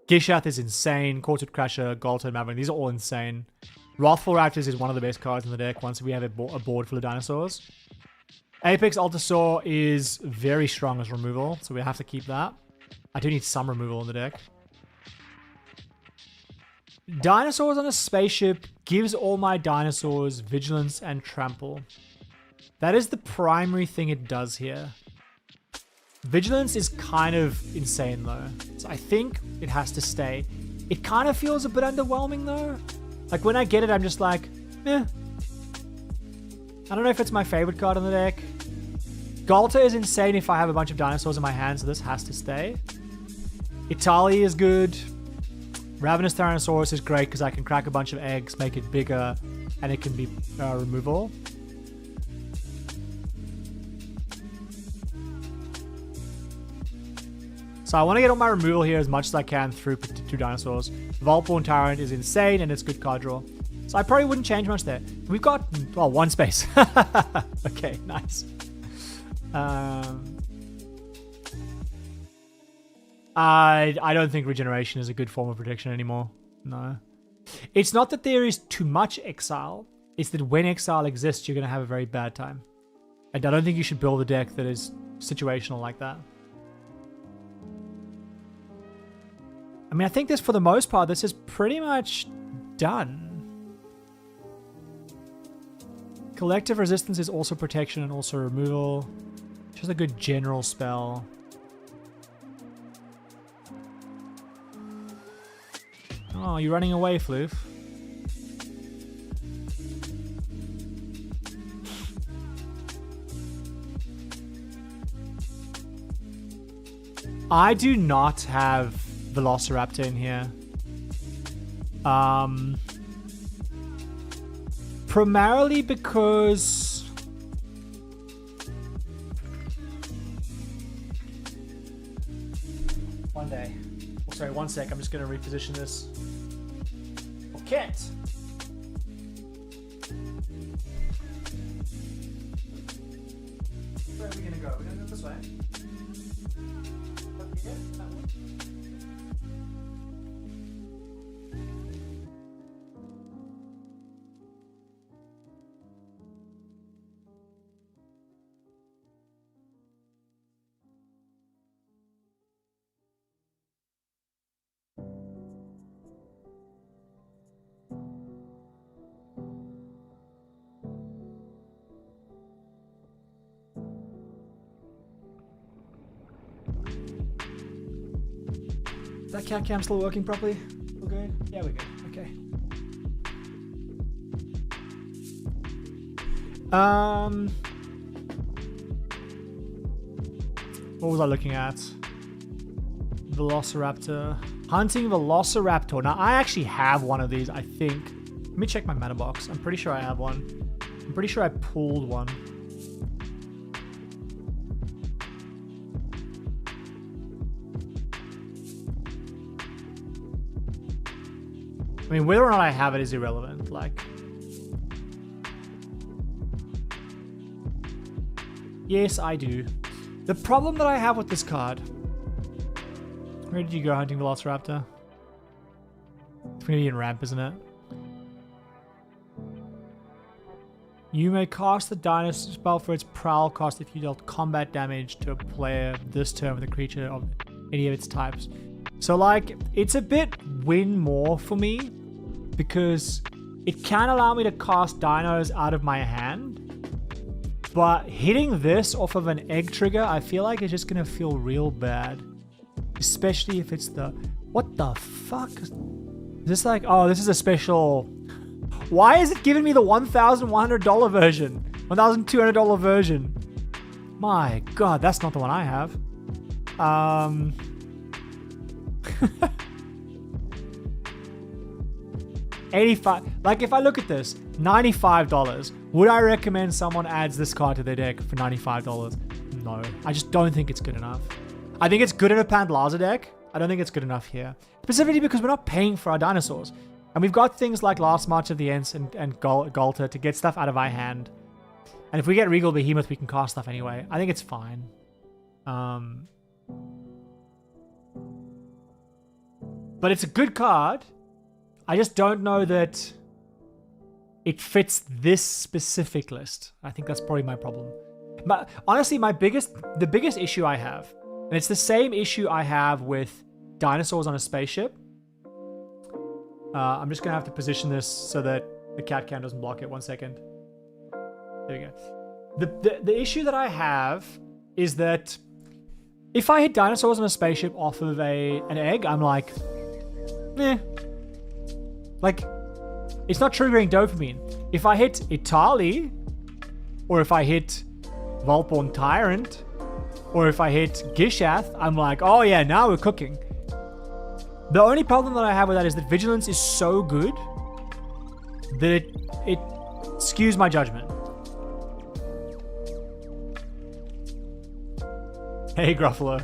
Gishath is insane. Quartet Crasher, Galton, Maverick. These are all insane. Wrathful Raptors is one of the best cards in the deck once we have a board full of dinosaurs. Apex Altasaur is very strong as removal, so we have to keep that. I do need some removal in the deck. Dinosaurs on a spaceship gives all my dinosaurs Vigilance and Trample. That is the primary thing it does here. Vigilance is kind of insane though, so I think it has to stay. It kind of feels a bit underwhelming though. Like when I get it, I'm just like, eh. I don't know if it's my favorite card on the deck. Galta is insane if I have a bunch of dinosaurs in my hand, so this has to stay. Itali is good. Ravenous Tyrannosaurus is great because I can crack a bunch of eggs, make it bigger, and it can be removal. So I want to get all my removal here as much as I can through 2 dinosaurs. Voltborn Tyrant is insane and it's good card draw. So I probably wouldn't change much there. We've got, well, 1 space. Okay, nice. I don't think regeneration is a good form of protection anymore. No. It's not that there is too much exile. It's that when exile exists, you're going to have a very bad time. And I don't think you should build a deck that is situational like that. I mean, I think this, for the most part, this is pretty much done. Collective Resistance is also protection and also removal. Just a good general spell. Oh, you're running away, Floof. I do not have Velociraptor in here. Primarily because one day. Oh, sorry, one sec. I'm just going to reposition this. Okay. Where are we going to go? We're going to go this way. Yeah, that one. Is that cat cam still working properly? We're good? Yeah, we're good. Okay. What was I looking at? Velociraptor. Hunting Velociraptor. Now, I actually have one of these, I think. Let me check my mana box. I'm pretty sure I have one. I'm pretty sure I pulled one. I mean, whether or not I have it is irrelevant. Like, yes, I do. The problem that I have with this card. Where did you go hunting Velociraptor? It's gonna be in ramp, isn't it? You may cast the Dinosaur spell for its prowl cost if you dealt combat damage to a player this turn with a creature of any of its types. So like, it's a bit win more for me because it can allow me to cast dinos out of my hand, but hitting this off of an egg trigger, I feel like it's just gonna feel real bad. Especially if it's the... What the fuck? Is this like... Oh, this is a special... Why is it giving me the $1,100 version? $1,200 version? My god, that's not the one I have. 85. Like, if I look at this, $95. Would I recommend someone adds this card to their deck for $95? No. I just don't think it's good enough. I think it's good in a Pantalaza deck. I don't think it's good enough here. Specifically because we're not paying for our dinosaurs. And we've got things like Last March of the Ents and Galta to get stuff out of our hand. And if we get Regal Behemoth, we can cast stuff anyway. I think it's fine. But it's a good card. I just don't know that it fits this specific list. I think that's probably my problem. But honestly, the biggest issue I have, and it's the same issue I have with Dinosaurs on a Spaceship. I'm just going to have to position this so that the cat cam doesn't block it. 1 second. There we go. The issue that I have is that if I hit Dinosaurs on a Spaceship off of an egg, I'm like, eh. Like, it's not triggering dopamine. If I hit Itali, or if I hit Volporn Tyrant, or if I hit Gishath, I'm like, oh yeah, now we're cooking. The only problem that I have with that is that Vigilance is so good that it skews my judgment. Hey, Gruffalo.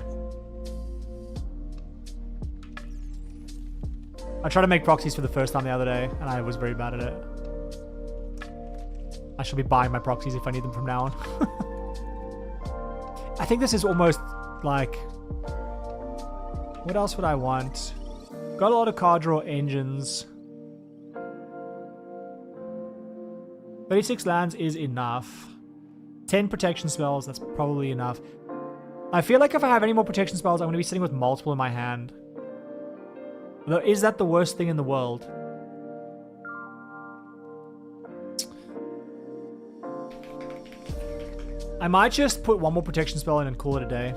I tried to make proxies for the first time the other day, and I was very bad at it. I shall be buying my proxies if I need them from now on. I think this is almost like... What else would I want? Got a lot of card draw engines. 36 lands is enough. 10 protection spells, that's probably enough. I feel like if I have any more protection spells, I'm going to be sitting with multiple in my hand. Though, is that the worst thing in the world? I might just put one more protection spell in and call it a day.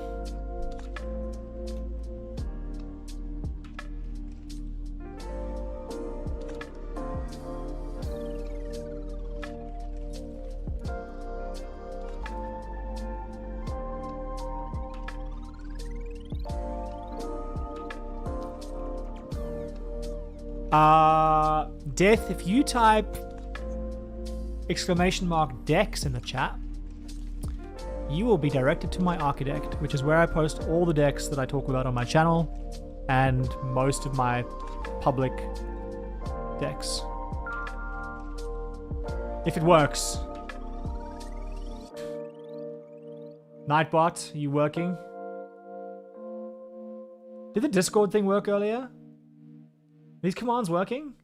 Death, if you type !Dex in the chat, you will be directed to my Archidect, which is where I post all the decks that I talk about on my channel and most of my public decks. If it works. Nightbot, are you working? Did the Discord thing work earlier? These commands working?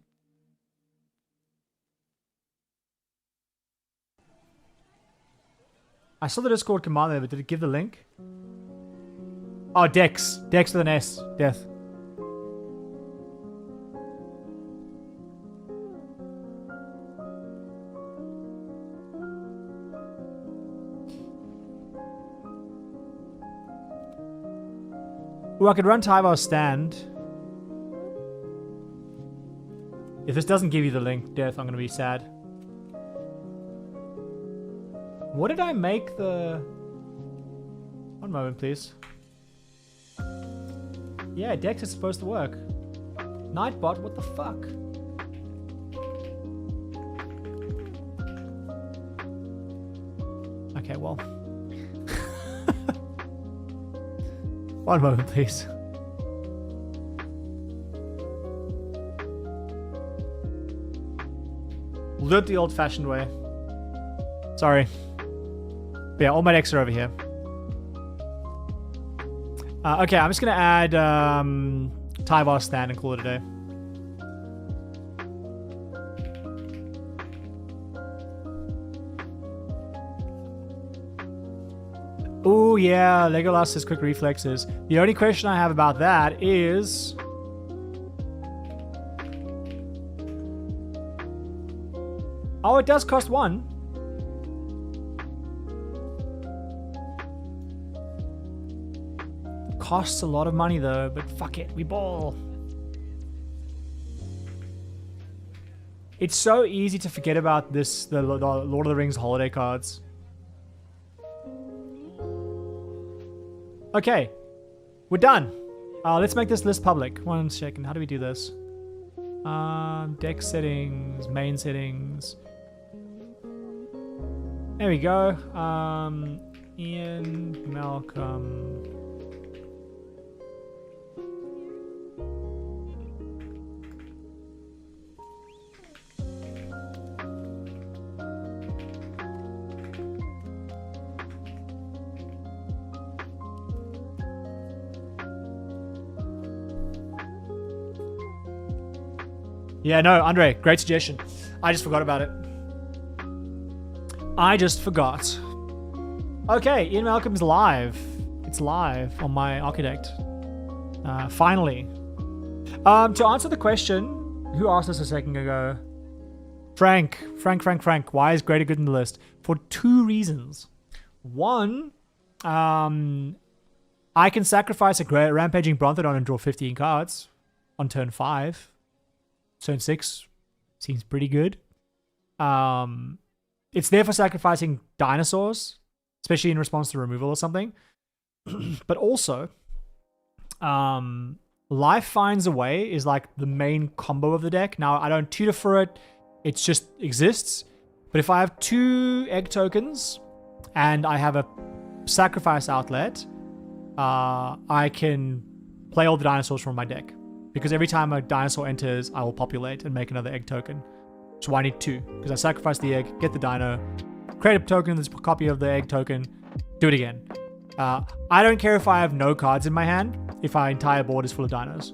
I saw the Discord command there, but did it give the link? Oh, Dex. Dex with an S. Death. Ooh, I could run Tyvar's stand. If this doesn't give you the link, Death, I'm going to be sad. What did I make the... One moment, please. Yeah, Dex is supposed to work. Nightbot, what the fuck? Okay, well. One moment, please. the old-fashioned way. Sorry. But yeah, all my decks are over here. Okay, I'm just gonna add Tyvar Stand and call it a day. Oh yeah, Legolas has quick reflexes. The only question I have about that is... Oh, it does cost 1. Costs a lot of money though, but fuck it, we ball. It's so easy to forget about this, the Lord of the Rings holiday cards. Okay, we're done. Let's make this list public. 1 second, how do we do this? Deck settings, main settings. There we go. Ian, Malcolm. Yeah, no, Andre, great suggestion. I just forgot about it. I just forgot. Okay, Ian Malcolm's live. It's live on my Architect. Finally. To answer the question, who asked us a second ago? Frank. Why is greater good in the list? For 2 reasons. One, I can sacrifice a great Rampaging Brontodon and draw 15 cards on turn 5. Turn 6 seems pretty good. It's there for sacrificing dinosaurs, especially in response to removal or something. But also, Life Finds a Way is like the main combo of the deck. Now, I don't tutor for it. It just exists. But if I have 2 egg tokens and I have a sacrifice outlet, I can play all the dinosaurs from my deck. Because every time a dinosaur enters, I will populate and make another egg token. So I need 2. Because I sacrifice the egg, get the dino, create a token that's a copy of the egg token, do it again. I don't care if I have no cards in my hand, if our entire board is full of dinos.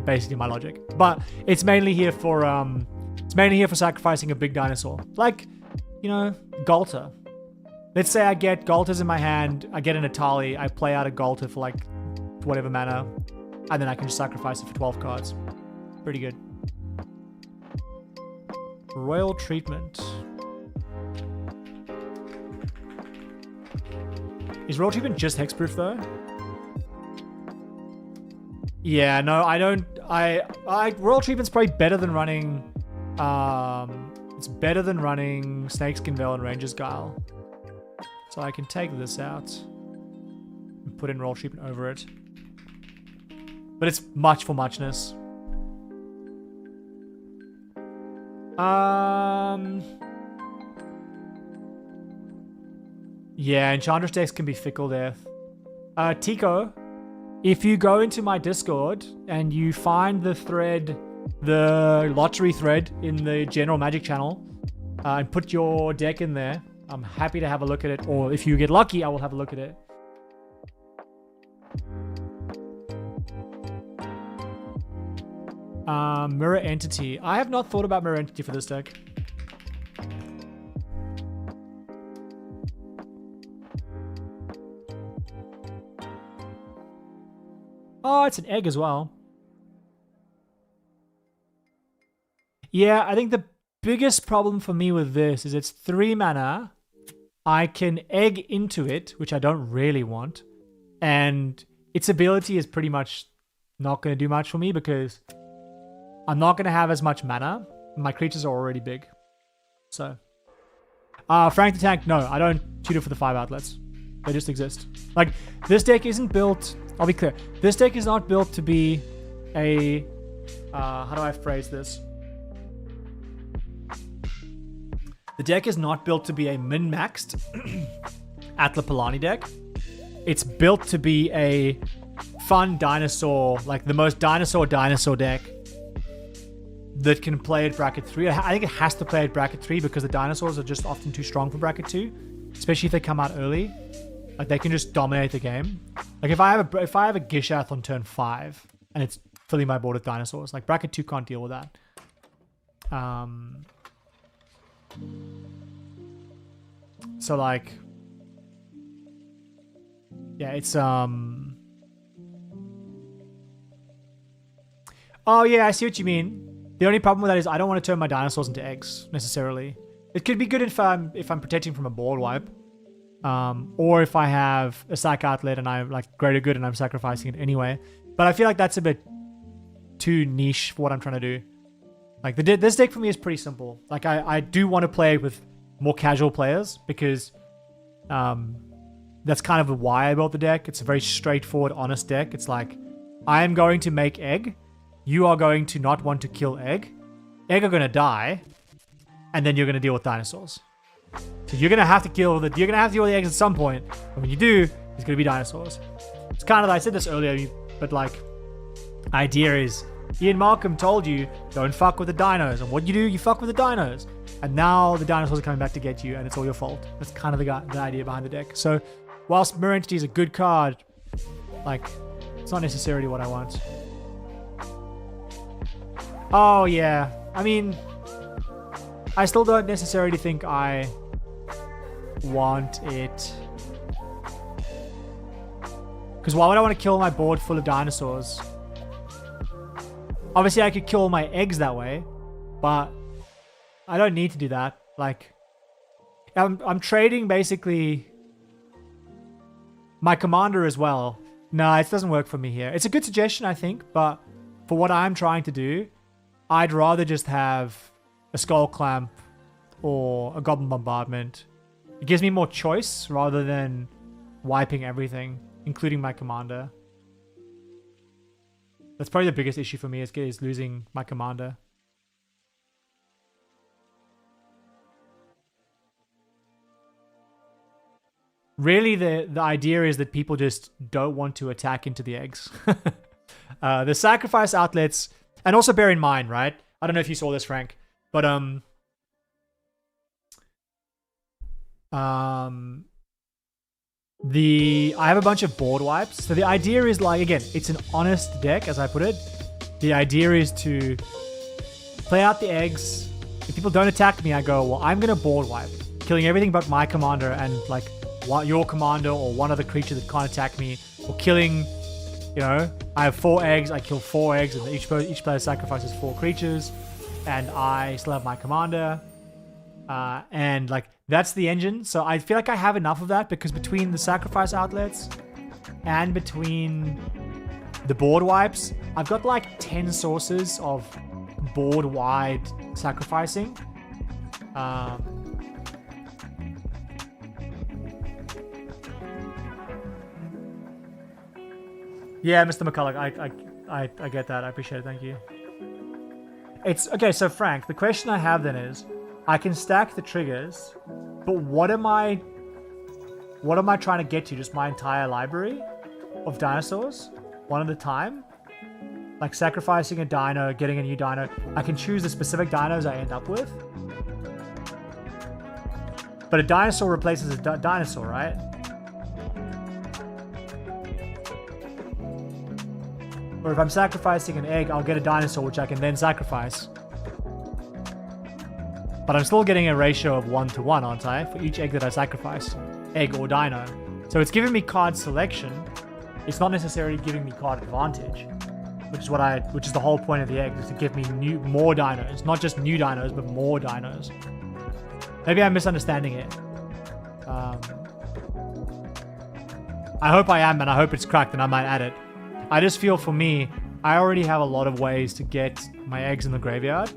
Basically my logic. But it's mainly here for sacrificing a big dinosaur. Like, you know, Galter. Let's say I get Galters in my hand, I get an Atali, I play out a Galter for like whatever mana. And then I can just sacrifice it for 12 cards. Pretty good. Royal Treatment. Is Royal Treatment just hexproof though? Yeah, no, I don't. Royal Treatment's probably better than running. It's better than running Snakeskin Veil and Ranger's Guile. So I can take this out and put in Royal Treatment over it. But it's much for muchness. Yeah, Enchantress decks can be fickle death. Tico, if you go into my Discord and you find the thread, the lottery thread in the general Magic channel, and put your deck in there, I'm happy to have a look at it. Or if you get lucky, I will have a look at it. Mirror Entity. I have not thought about Mirror Entity for this deck. Oh, it's an egg as well. Yeah, I think the biggest problem for me with this is it's 3 mana. I can egg into it, which I don't really want. And its ability is pretty much not going to do much for me because I'm not going to have as much mana. My creatures are already big. So. Frank the Tank, no, I don't tutor for the 5 outlets. They just exist. Like, this deck isn't built... I'll be clear. This deck is not built to be a... how do I phrase this? The deck is not built to be a min-maxed Atla Palani deck. It's built to be a fun dinosaur, like the most dinosaur deck that can play at bracket 3. I think it has to play at bracket 3 because the dinosaurs are just often too strong for bracket 2, especially if they come out early. Like they can just dominate the game. Like if I have a Gishath on turn 5 and it's filling my board with dinosaurs, like bracket 2 can't deal with that. So like, yeah, it's oh yeah, I see what you mean. The only problem with that is I don't want to turn my dinosaurs into eggs necessarily. It could be good if I'm protecting from a board wipe, or if I have a sack outlet and I'm like greater good and I'm sacrificing it anyway. But I feel like that's a bit too niche for what I'm trying to do. Like this deck for me is pretty simple. Like I do want to play with more casual players because that's kind of why I built the deck. It's a very straightforward, honest deck. It's like I am going to make egg. You are going to not want to kill egg. Egg are going to die, and then you're going to deal with dinosaurs. So you're going to have to deal with the eggs at some point, and when you do, it's going to be dinosaurs. It's kind of, I said this earlier, but like, idea is, Ian Malcolm told you, don't fuck with the dinos, and what you do, you fuck with the dinos. And now the dinosaurs are coming back to get you, and it's all your fault. That's kind of the idea behind the deck. So, whilst Mirror Entity is a good card, like, it's not necessarily what I want. Oh, yeah. I mean, I still don't necessarily think I want it. Because why would I want to kill my board full of dinosaurs? Obviously, I could kill my eggs that way, but I don't need to do that. Like, I'm trading basically my commander as well. No, it doesn't work for me here. It's a good suggestion, I think, but for what I'm trying to do, I'd rather just have a Skull Clamp or a Goblin Bombardment. It gives me more choice rather than wiping everything, including my commander. That's probably the biggest issue for me is losing my commander. Really, the idea is that people just don't want to attack into the eggs. The sacrifice outlets, and also bear in mind, right? I don't know if you saw this, Frank, but I have a bunch of board wipes. So the idea is, like, again, it's an honest deck, as I put it. The idea is to play out the eggs. If people don't attack me, I go, well, I'm going to board wipe, killing everything but my commander and, like, your commander or one other creature that can't attack me, or killing, you know, I have 4 eggs, I kill 4 eggs, and each player sacrifices 4 creatures, and I still have my commander. And, like, that's the engine. So I feel like I have enough of that, because between the sacrifice outlets and between the board wipes, I've got like 10 sources of board-wide sacrificing. Yeah, Mr. McCulloch, I get that. I appreciate it. Thank you. It's okay. So Frank, the question I have then is, I can stack the triggers, but what am I trying to get to? Just my entire library of dinosaurs, one at a time? Like sacrificing a dino, getting a new dino. I can choose the specific dinos I end up with. But a dinosaur replaces a dinosaur, right? Or if I'm sacrificing an egg, I'll get a dinosaur, which I can then sacrifice. But I'm still getting a ratio of 1 to 1, aren't I? For each egg that I sacrifice. Egg or dino. So it's giving me card selection. It's not necessarily giving me card advantage. Which is the whole point of the egg, is to give me more dinos. Not just new dinos, but more dinos. Maybe I'm misunderstanding it. I hope I am, and I hope it's cracked, and I might add it. I just feel, for me, I already have a lot of ways to get my eggs in the graveyard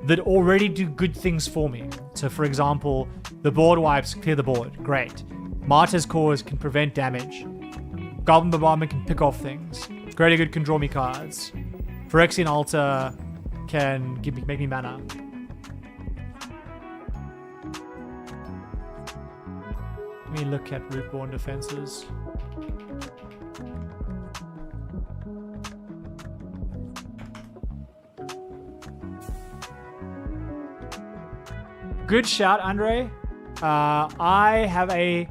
that already do good things for me. So, for example, the board wipes clear the board. Great. Martyr's Cause can prevent damage. Goblin Bombardment can pick off things. Greater Good can draw me cards. Phyrexian Altar can make me mana. Let me look at Rootborn defenses. Good shout, Andre. I have a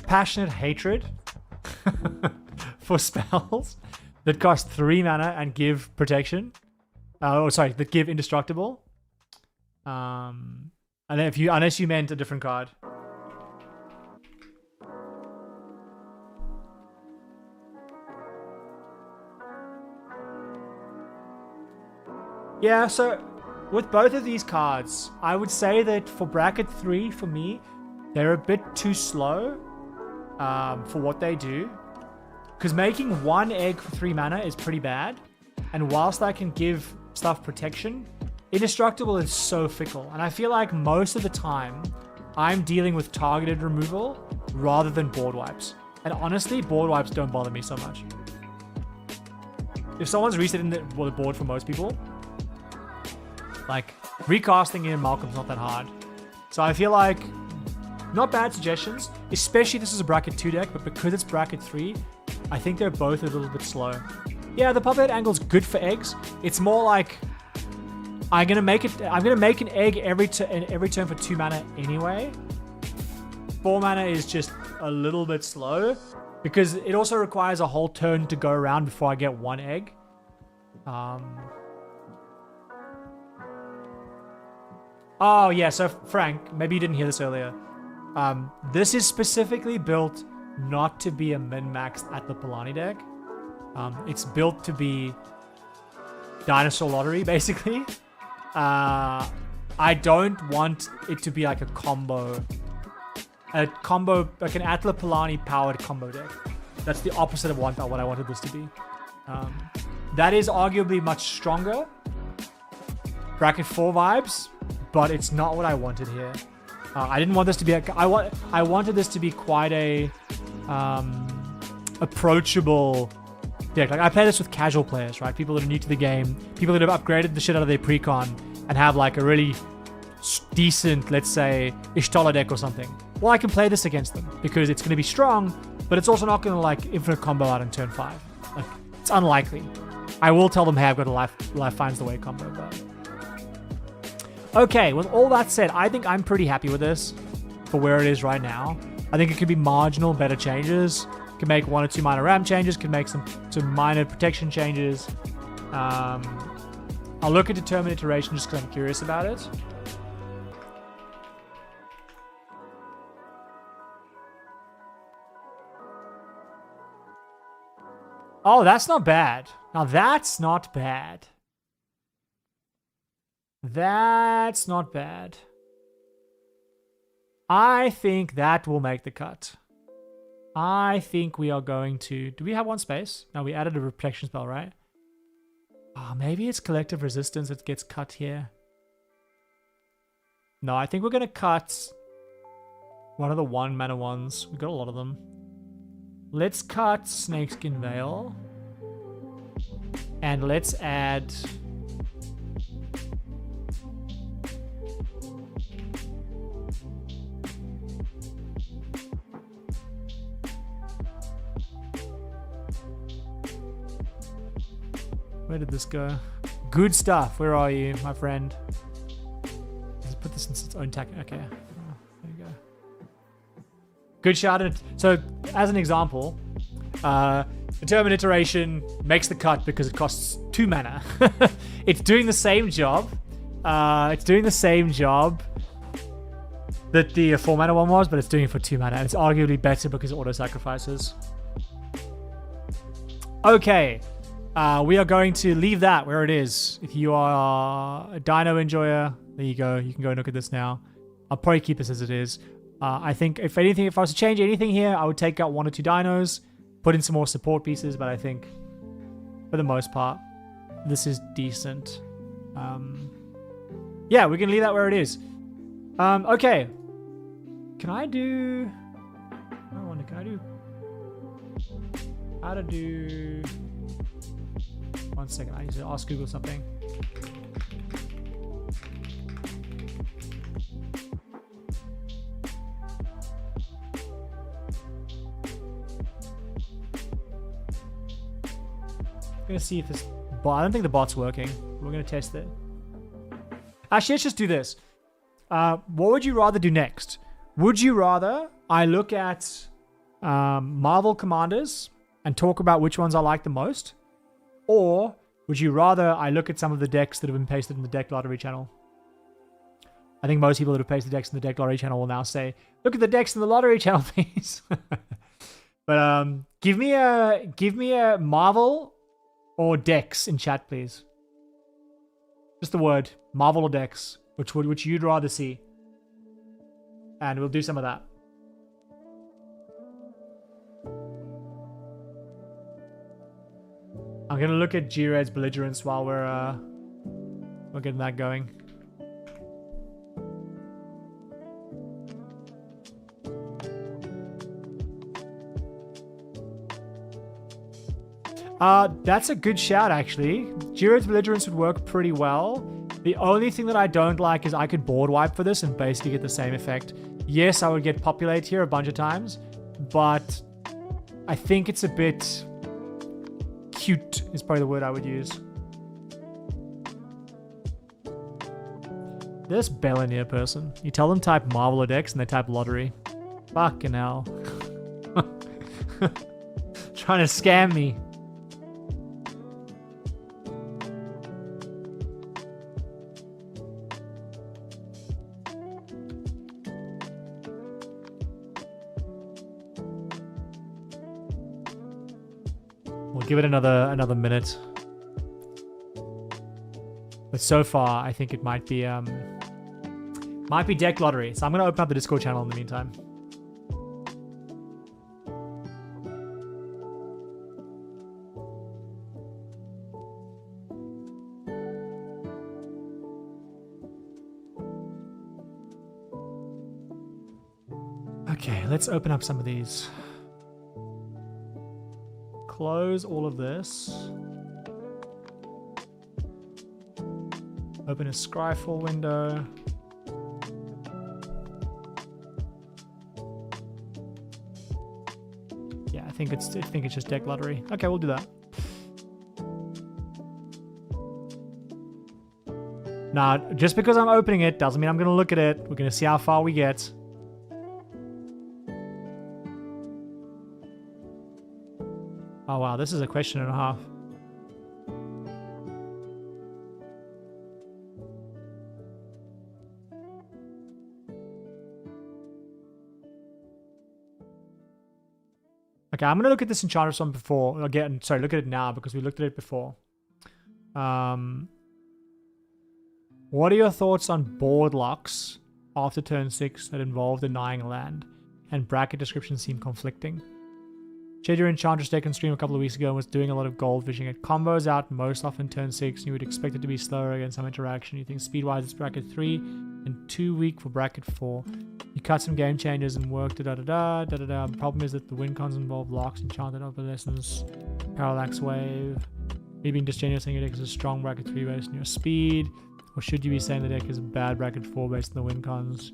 passionate hatred for spells that cost 3 mana and give protection. That give indestructible. And then unless you meant a different card. Yeah, so with both of these cards, I would say that for bracket 3, for me, they're a bit too slow for what they do. Because making 1 egg for 3 mana is pretty bad. And whilst I can give stuff protection, indestructible is so fickle. And I feel like most of the time, I'm dealing with targeted removal rather than board wipes. And honestly, board wipes don't bother me so much. If someone's resetting the board for most people, like, recasting in Malcolm's not that hard. So I feel like, not bad suggestions, especially if this is a bracket 2 deck, but because it's bracket 3, I think they're both a little bit slow. Yeah, the puppet angle's good for eggs. It's more like, I'm gonna make an egg every turn for 2 mana anyway. 4 mana is just a little bit slow, because it also requires a whole turn to go around before I get 1 egg. Oh, yeah, so Frank, maybe you didn't hear this earlier. This is specifically built not to be a min-maxed Atla Palani deck. It's built to be Dinosaur Lottery, basically. I don't want it to be like a combo, like an Atla Palani powered combo deck. That's the opposite of what I wanted this to be. That is arguably much stronger. Bracket 4 vibes. But it's not what I wanted here. I didn't want this to be I wanted this to be quite a approachable deck. Like, I play this with casual players, right? People that are new to the game, people that have upgraded the shit out of their precon and have like a really decent, let's say, Ishtala deck or something. Well, I can play this against them because it's going to be strong, but it's also not going to like infinite combo out in turn 5. Like, it's unlikely. I will tell them, hey, I've got a life finds the way combo, but. Okay, with all that said, I think I'm pretty happy with this for where it is right now. I think it could be marginal, better changes. Can make 1 or 2 minor ramp changes. Can make some minor protection changes. I'll look at determined iteration just because I'm curious about it. Oh, that's not bad. Now that's not bad. That's not bad. I think that will make the cut. I think we are going to... Do we have 1 space? No, we added a protection spell, right? Oh, maybe it's collective resistance that gets cut here. No, I think we're going to cut one of the 1 mana ones. We've got a lot of them. Let's cut Snakeskin Veil. And let's add... Where did this go? Good stuff. Where are you, my friend? Let's put this in its own tag. Okay. Oh, there you go. Good shout. So, as an example, determined iteration makes the cut because it costs 2 mana. It's doing the same job. It's doing the same job that the 4 mana one was, but it's doing it for 2 mana. And it's arguably better because it auto sacrifices. Okay. We are going to leave that where it is. If you are a Dino enjoyer, there you go. You can go and look at this now. I'll probably keep this as it is. I think, if anything, if I was to change anything here, I would take out 1 or 2 dinos, put in some more support pieces, but I think, for the most part, this is decent. Yeah, we can leave that where it is. Okay. Can I do... I wonder, can I do... How to do... 1 second, I need to ask Google something. I'm gonna see if this bot. I don't think the bot's working. We're gonna test it. Actually, let's just do this. What would you rather do next? Would you rather I look at Marvel Commanders and talk about which ones I like the most? Or would you rather I look at some of the decks that have been pasted in the Deck Lottery channel? I think most people that have pasted decks in the Deck Lottery channel will now say, look at the decks in the Lottery channel, please. But give me a Marvel or decks in chat, please. Just the word Marvel or decks, which you'd rather see. And we'll do some of that. I'm gonna look at G-Red's belligerence while we're getting that going. That's a good shout, actually. G-Red's belligerence would work pretty well. The only thing that I don't like is I could board wipe for this and basically get the same effect. Yes, I would get populate here a bunch of times, but I think it's a bit cute is probably the word I would use. This Bellineer person. You tell them type Marvel or Dex and they type Lottery. Fucking hell. Trying to scam me. Give it another minute. But so far, I think it might be Deck Lottery. So I'm gonna open up the Discord channel in the meantime. Okay, let's open up some of these. Close all of this. Open a Scryfall window. Yeah, I think it's just Deck Lottery. Okay, we'll do that. Now, just because I'm opening it doesn't mean I'm gonna look at it. We're gonna see how far we get. Oh wow, this is a question and a half. Okay, I'm gonna look at this Enchantress one before. Again, sorry, look at it now because we looked at it before. What are your thoughts on board locks after turn 6 that involve denying a land? And bracket descriptions seem conflicting. Shared your Enchantress deck on stream a couple of weeks ago and was doing a lot of gold fishing. It combos out most often turn 6 and you would expect it to be slower against some interaction. You think speed-wise it's bracket 3 and too weak for bracket 4. You cut some game changes and worked da-da-da. The problem is that the win cons involve locks, enchanted obsolescence, parallax wave. You being disgenuous saying your deck is a strong bracket 3 based on your speed. Or should you be saying the deck is a bad bracket 4 based on the win cons?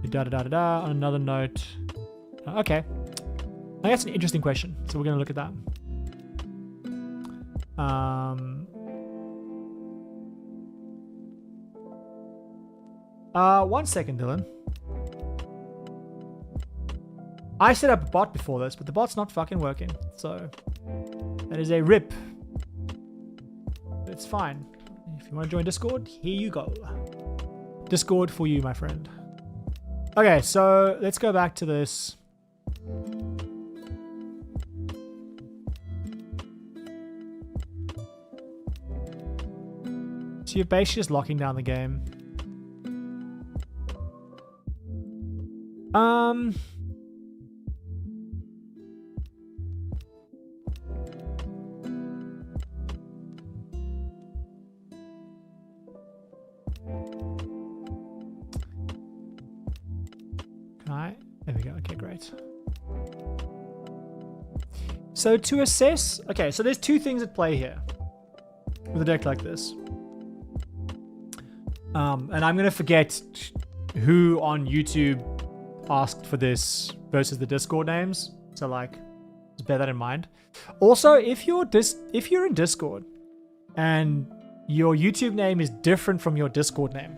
Da-da-da-da-da. On another note... okay. I think that's an interesting question, so we're going to look at that. 1 second, Dylan. I set up a bot before this, but the bot's not fucking working, so that is a rip. It's fine. If you want to join Discord, here you go. Discord for you, my friend. Okay, so let's go back to this. So you're basically just locking down the game. Can I? There we go. Okay, great. So to assess... Okay, so there's two things at play here with a deck like this. And I'm going to forget who on YouTube asked for this versus the Discord names. So, like, just bear that in mind. Also, if you're in Discord and your YouTube name is different from your Discord name,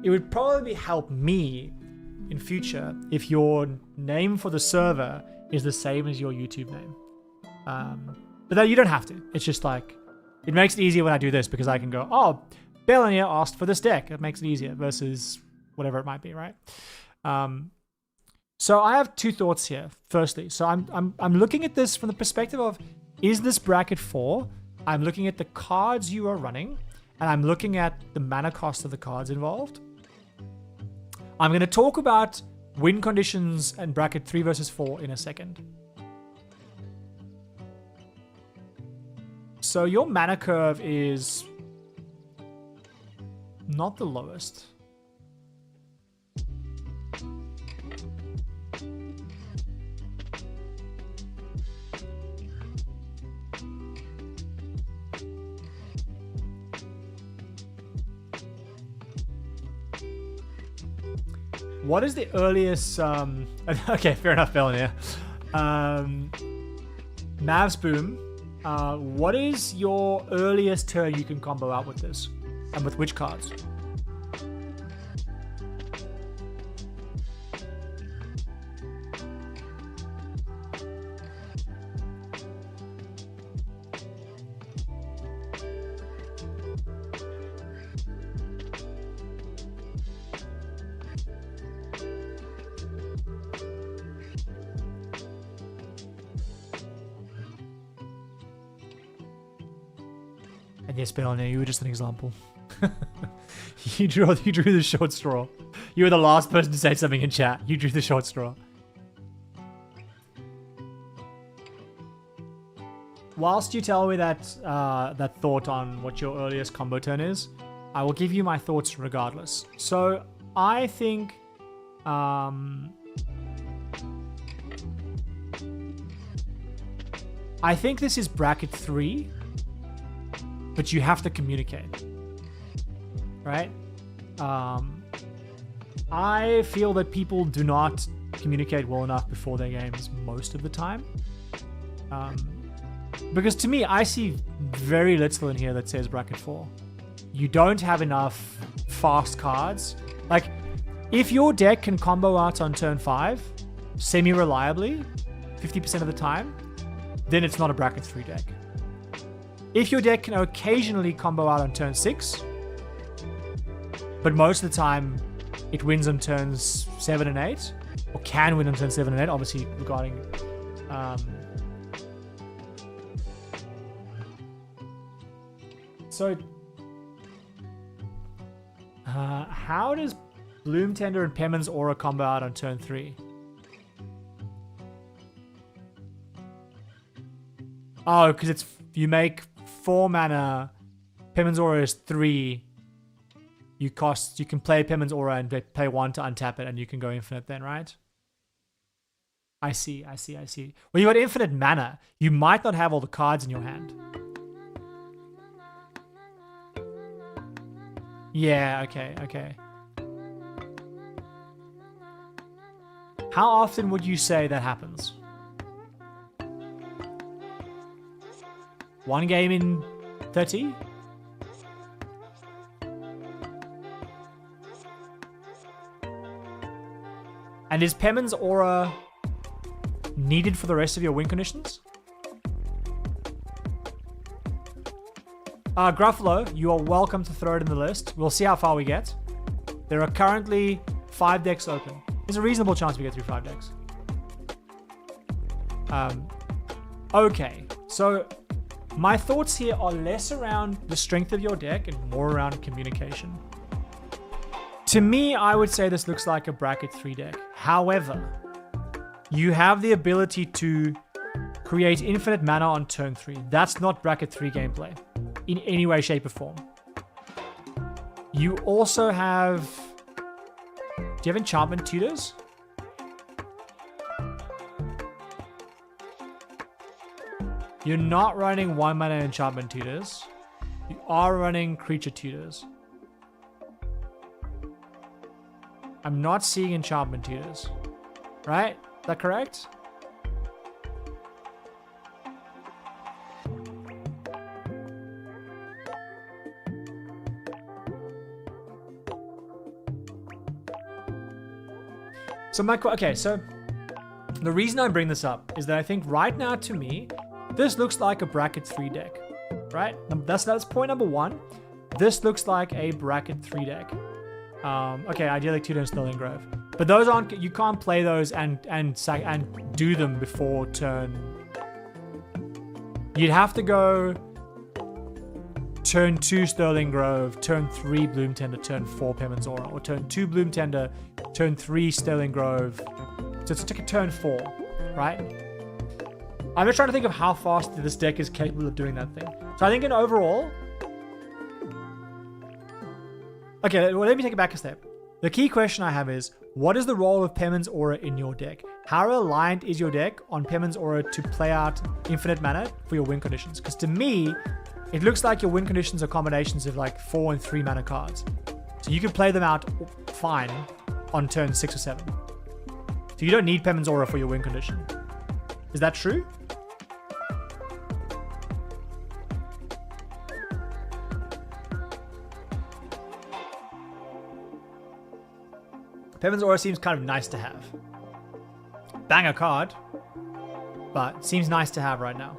it would probably help me in future if your name for the server is the same as your YouTube name. But then you don't have to. It's just like, it makes it easier when I do this because I can go, oh, Bellania asked for this deck. It makes it easier versus whatever it might be, right? So I have two thoughts here. Firstly, so I'm looking at this from the perspective of, is this bracket 4? I'm looking at the cards you are running, and I'm looking at the mana cost of the cards involved. I'm going to talk about win conditions and bracket 3 versus 4 in a second. So your mana curve is not the lowest. What is the earliest... okay, fair enough, Bellania. Mavs Boom. What is your earliest turn you can combo out with this? And with which cards? And yes, Bellania, you were just an example. You drew the short straw. You were the last person to say something in chat. You drew the short straw. Whilst you tell me that that thought on what your earliest combo turn is, I will give you my thoughts regardless. So I think this is bracket 3, but you have to communicate. Right? I feel that people do not communicate well enough before their games most of the time. Because to me, I see very little in here that says bracket 4. You don't have enough fast cards. Like, if your deck can combo out on turn 5, semi-reliably, 50% of the time, then it's not a bracket 3 deck. If your deck can occasionally combo out on turn 6, but most of the time it wins on turns 7 and 8, or can win on turns 7 and 8, obviously regarding... So, how does Bloom Tender and Pemon's Aura combo out on turn 3? Oh, because it's you make 4 mana. Pemon's Aura is 3. You can play Pemon's Aura and play 1 to untap it, and you can go infinite then, right? I see. Well, you got infinite mana. You might not have all the cards in your hand. Yeah, okay. How often would you say that happens? 1 game in 30? And is Pemon's Aura needed for the rest of your win conditions? Gruffalo, you are welcome to throw it in the list. We'll see how far we get. There are currently 5 decks open. There's a reasonable chance we get through 5 decks. Okay, so my thoughts here are less around the strength of your deck and more around communication. To me, I would say this looks like a bracket 3 deck. However, you have the ability to create infinite mana on turn 3. That's not bracket 3 gameplay in any way, shape, or form. You also have... Do you have enchantment tutors? You're not running 1 mana enchantment tutors. You are running creature tutors. I'm not seeing enchantment tutors. Right? Is that correct? So okay, so the reason I bring this up is that I think right now, to me, this looks like a bracket 3 deck, right? That's point number 1. This looks like a bracket 3 deck. Okay, ideally 2 turn Sterling Grove, but those aren't. You can't play those and do them before turn. You'd have to go turn 2 Sterling Grove, turn 3 Bloom Tender, turn 4 Pemmons Aura, or turn 2 Bloom Tender, turn 3 Sterling Grove. So it's like a turn 4, right? I'm just trying to think of how fast this deck is capable of doing that thing. So I think in overall... Okay, well, let me take it back a step. The key question I have is, what is the role of Pemmons Aura in your deck? How reliant is your deck on Pemmons Aura to play out infinite mana for your win conditions? Because to me, it looks like your win conditions are combinations of like 4 and 3 mana cards. So you can play them out fine on turn 6 or 7. So you don't need Pemmons Aura for your win condition. Is that true? Pemmons Aura seems kind of nice to have. Banger card, but seems nice to have right now.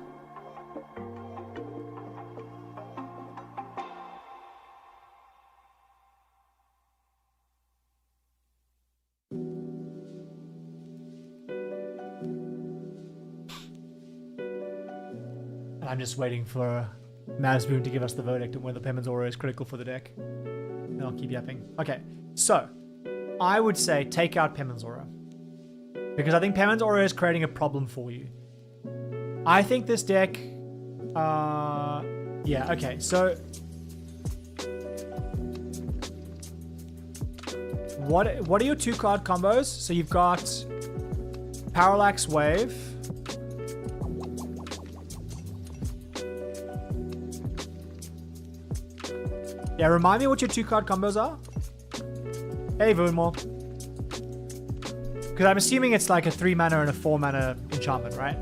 And I'm just waiting for Mazboom to give us the verdict on whether Pemmons Aura is critical for the deck. And I'll keep yapping. Okay, so I would say take out Pemmons Aura, because I think Pemmons Aura is creating a problem for you. I think this deck... yeah, okay, so... What are your 2-card combos? So you've got Parallax Wave. Yeah, remind me what your 2-card combos are. Hey, Voonmore. Because I'm assuming it's like a 3 mana and a 4 mana enchantment, right?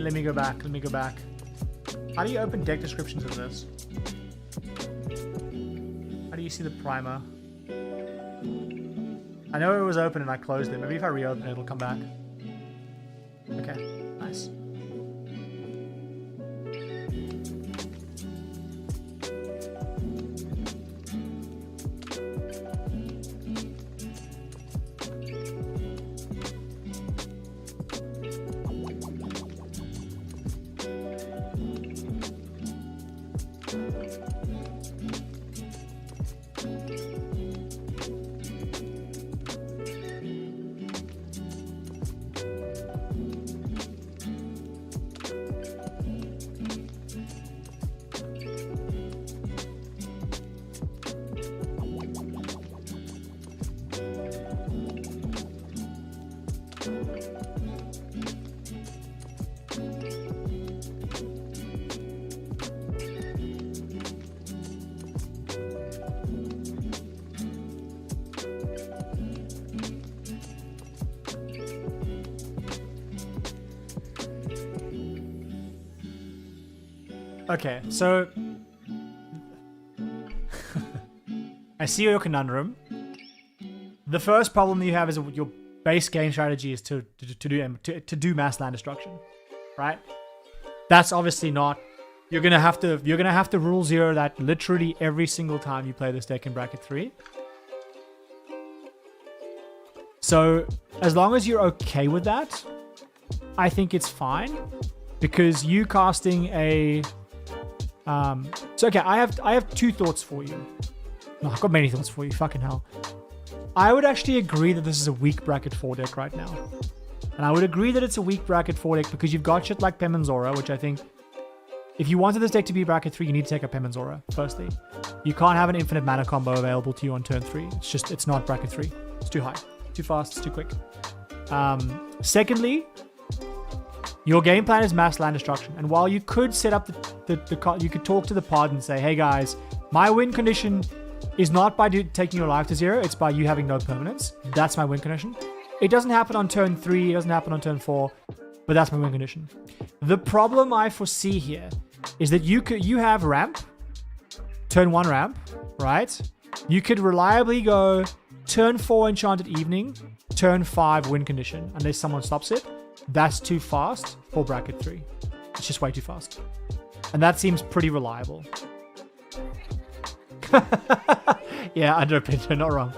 Let me go back. How do you open deck descriptions of this? How do you see the primer? I know it was open and I closed it. Maybe if I reopen it, it'll come back. Okay, nice. Okay, so I see your conundrum. The first problem you have is your base game strategy is to do mass land destruction, right? That's obviously not. You're gonna have to rule 0 that literally every single time you play this deck in bracket 3. So as long as you're okay with that, I think it's fine, because you casting a so okay, I have 2 thoughts for you. No, I've got many thoughts for you. Fucking hell. I would actually agree that this is a weak bracket 4 deck right now. And I would agree that it's a weak bracket 4 deck because you've got shit like Pemmons Aura, which I think, if you wanted this deck to be bracket 3, you need to take a Pemmons Aura, firstly. You can't have an infinite mana combo available to you on turn 3. It's not bracket 3. It's too high. Too fast, it's too quick. Secondly, Your game plan is mass land destruction. And while you could set up you could talk to the pod and say, hey guys, my win condition is not by taking your life to 0. It's by you having no permanence. That's my win condition. It doesn't happen on turn 3. It doesn't happen on turn 4. But that's my win condition. The problem I foresee here is that you have ramp, turn 1 ramp, right? You could reliably go turn 4 enchanted evening, turn 5 win condition, unless someone stops it. That's too fast for bracket 3. It's just way too fast. And that seems pretty reliable. Yeah, under opinion, not wrong.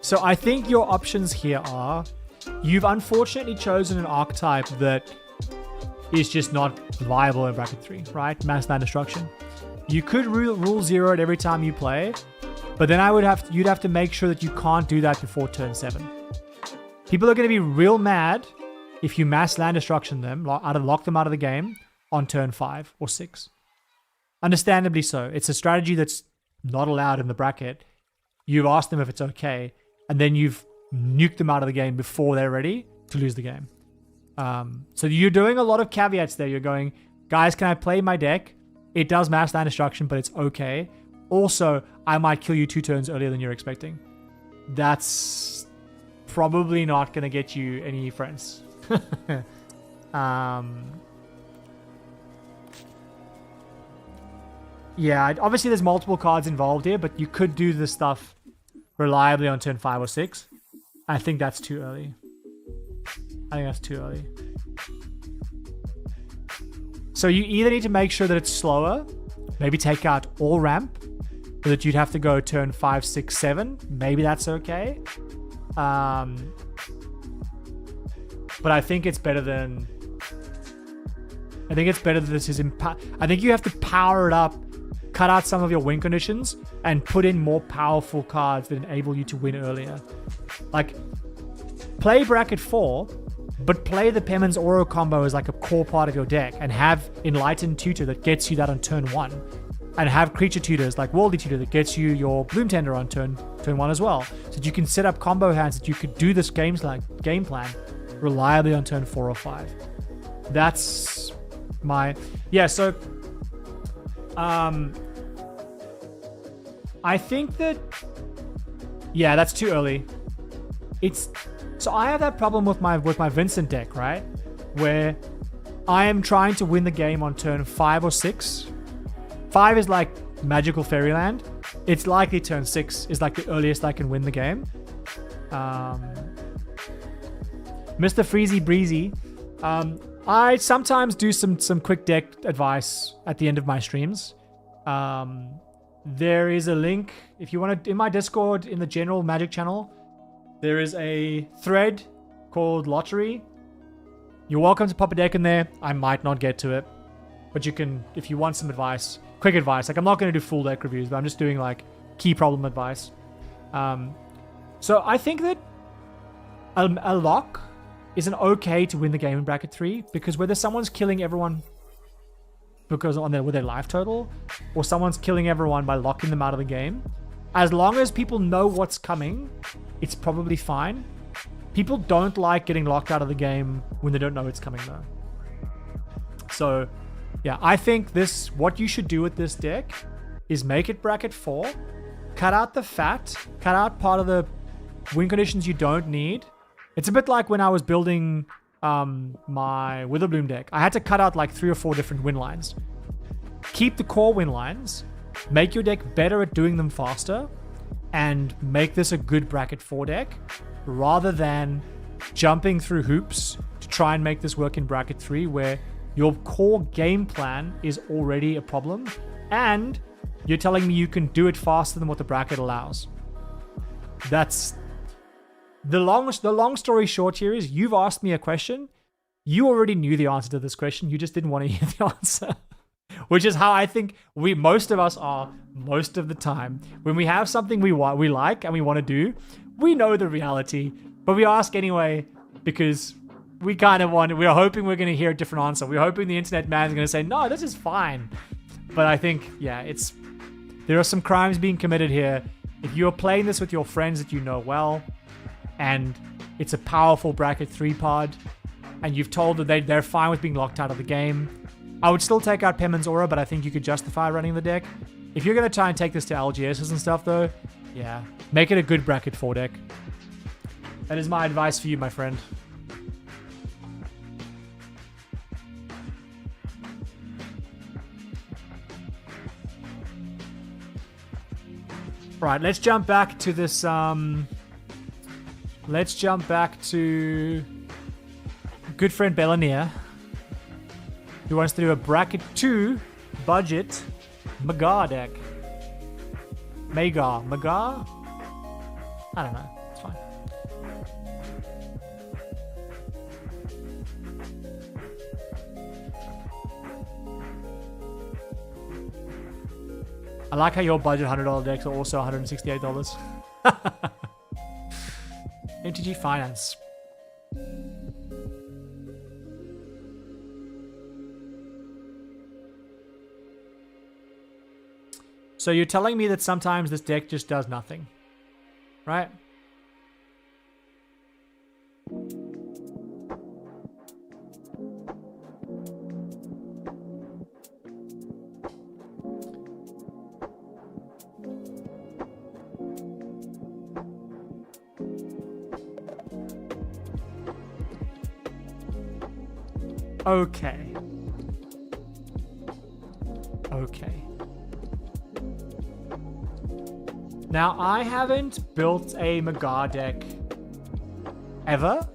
So I think your options here are, you've unfortunately chosen an archetype that is just not viable in bracket 3, right? Mass land destruction. You could rule 0 it every time you play, but then you'd have to make sure that you can't do that before turn 7. People are going to be real mad if you mass land destruction them, lock them out of the game on turn 5 or 6. Understandably so. It's a strategy that's not allowed in the bracket. You've asked them if it's okay, and then you've nuked them out of the game before they're ready to lose the game. So you're doing a lot of caveats there. You're going, guys, can I play my deck? It does mass land destruction, but it's okay. Also, I might kill you 2 turns earlier than you're expecting. That's probably not going to get you any friends. Yeah, obviously there's multiple cards involved here, but you could do this stuff reliably on turn 5 or 6. I think that's too early. So you either need to make sure that it's slower, maybe take out all ramp, so that you'd have to go turn 5, 6, 7. Maybe that's okay. But I think it's better than... I think you have to power it up, cut out some of your win conditions, and put in more powerful cards that enable you to win earlier. Like, play bracket 4, but play the Pemmons Oro combo as like a core part of your deck, and have Enlightened Tutor that gets you that on turn 1. And have Creature Tutors like Worldly Tutor that gets you your Bloom Tender on turn 1 as well. So that you can set up combo hands that you could do this game plan reliably on turn 4 or 5. That's my... Yeah, so... I think that... Yeah, that's too early. So I have that problem with my Vincent deck, right? Where I am trying to win the game on turn 5 or 6. 5 is like Magical Fairyland. It's likely turn 6 is like the earliest I can win the game. Mr. Freezy Breezy. I sometimes do some quick deck advice at the end of my streams. There is a link, if you want to, in my Discord, in the general Magic channel, there is a thread called Lottery. You're welcome to pop a deck in there. I might not get to it, but you can, if you want some advice, quick advice. Like, I'm not going to do full deck reviews, but I'm just doing like key problem advice. So I think that a lock is an okay to win the game in bracket 3, because whether someone's killing everyone because with their life total, or someone's killing everyone by locking them out of the game, as long as people know what's coming, it's probably fine. People don't like getting locked out of the game when they don't know it's coming though. So yeah, I think what you should do with this deck is make it bracket 4, cut out the fat, cut out part of the win conditions you don't need. It's a bit like when I was building my Witherbloom deck. I had to cut out like 3 or 4 different win lines. Keep the core win lines, make your deck better at doing them faster, and make this a good bracket 4 deck, rather than jumping through hoops to try and make this work in bracket 3, where your core game plan is already a problem, and you're telling me you can do it faster than what the bracket allows. That's... The long story short here is, you've asked me a question. You already knew the answer to this question. You just didn't want to hear the answer. Which is how I think most of us are most of the time. When we have something we like and we want to do, we know the reality, but we ask anyway because we're hoping we're going to hear a different answer. We're hoping the internet man's going to say, no, this is fine. But I think, yeah, there are some crimes being committed here. If you're playing this with your friends that you know well, and it's a powerful bracket 3 pod, and you've told that they're fine with being locked out of the game, I would still take out Pemon's Aura, but I think you could justify running the deck. If you're going to try and take this to LGSs and stuff, though, yeah, make it a good bracket 4 deck. That is my advice for you, my friend. Right, let's jump back to this, let's jump back to good friend Belanier, who wants to do a bracket 2 budget Magar deck. Magar? I don't know, it's fine. I like how your budget $100 decks are also $168. MTG Finance. So you're telling me that sometimes this deck just does nothing, right? Okay. Now, I haven't built a Magar deck ever.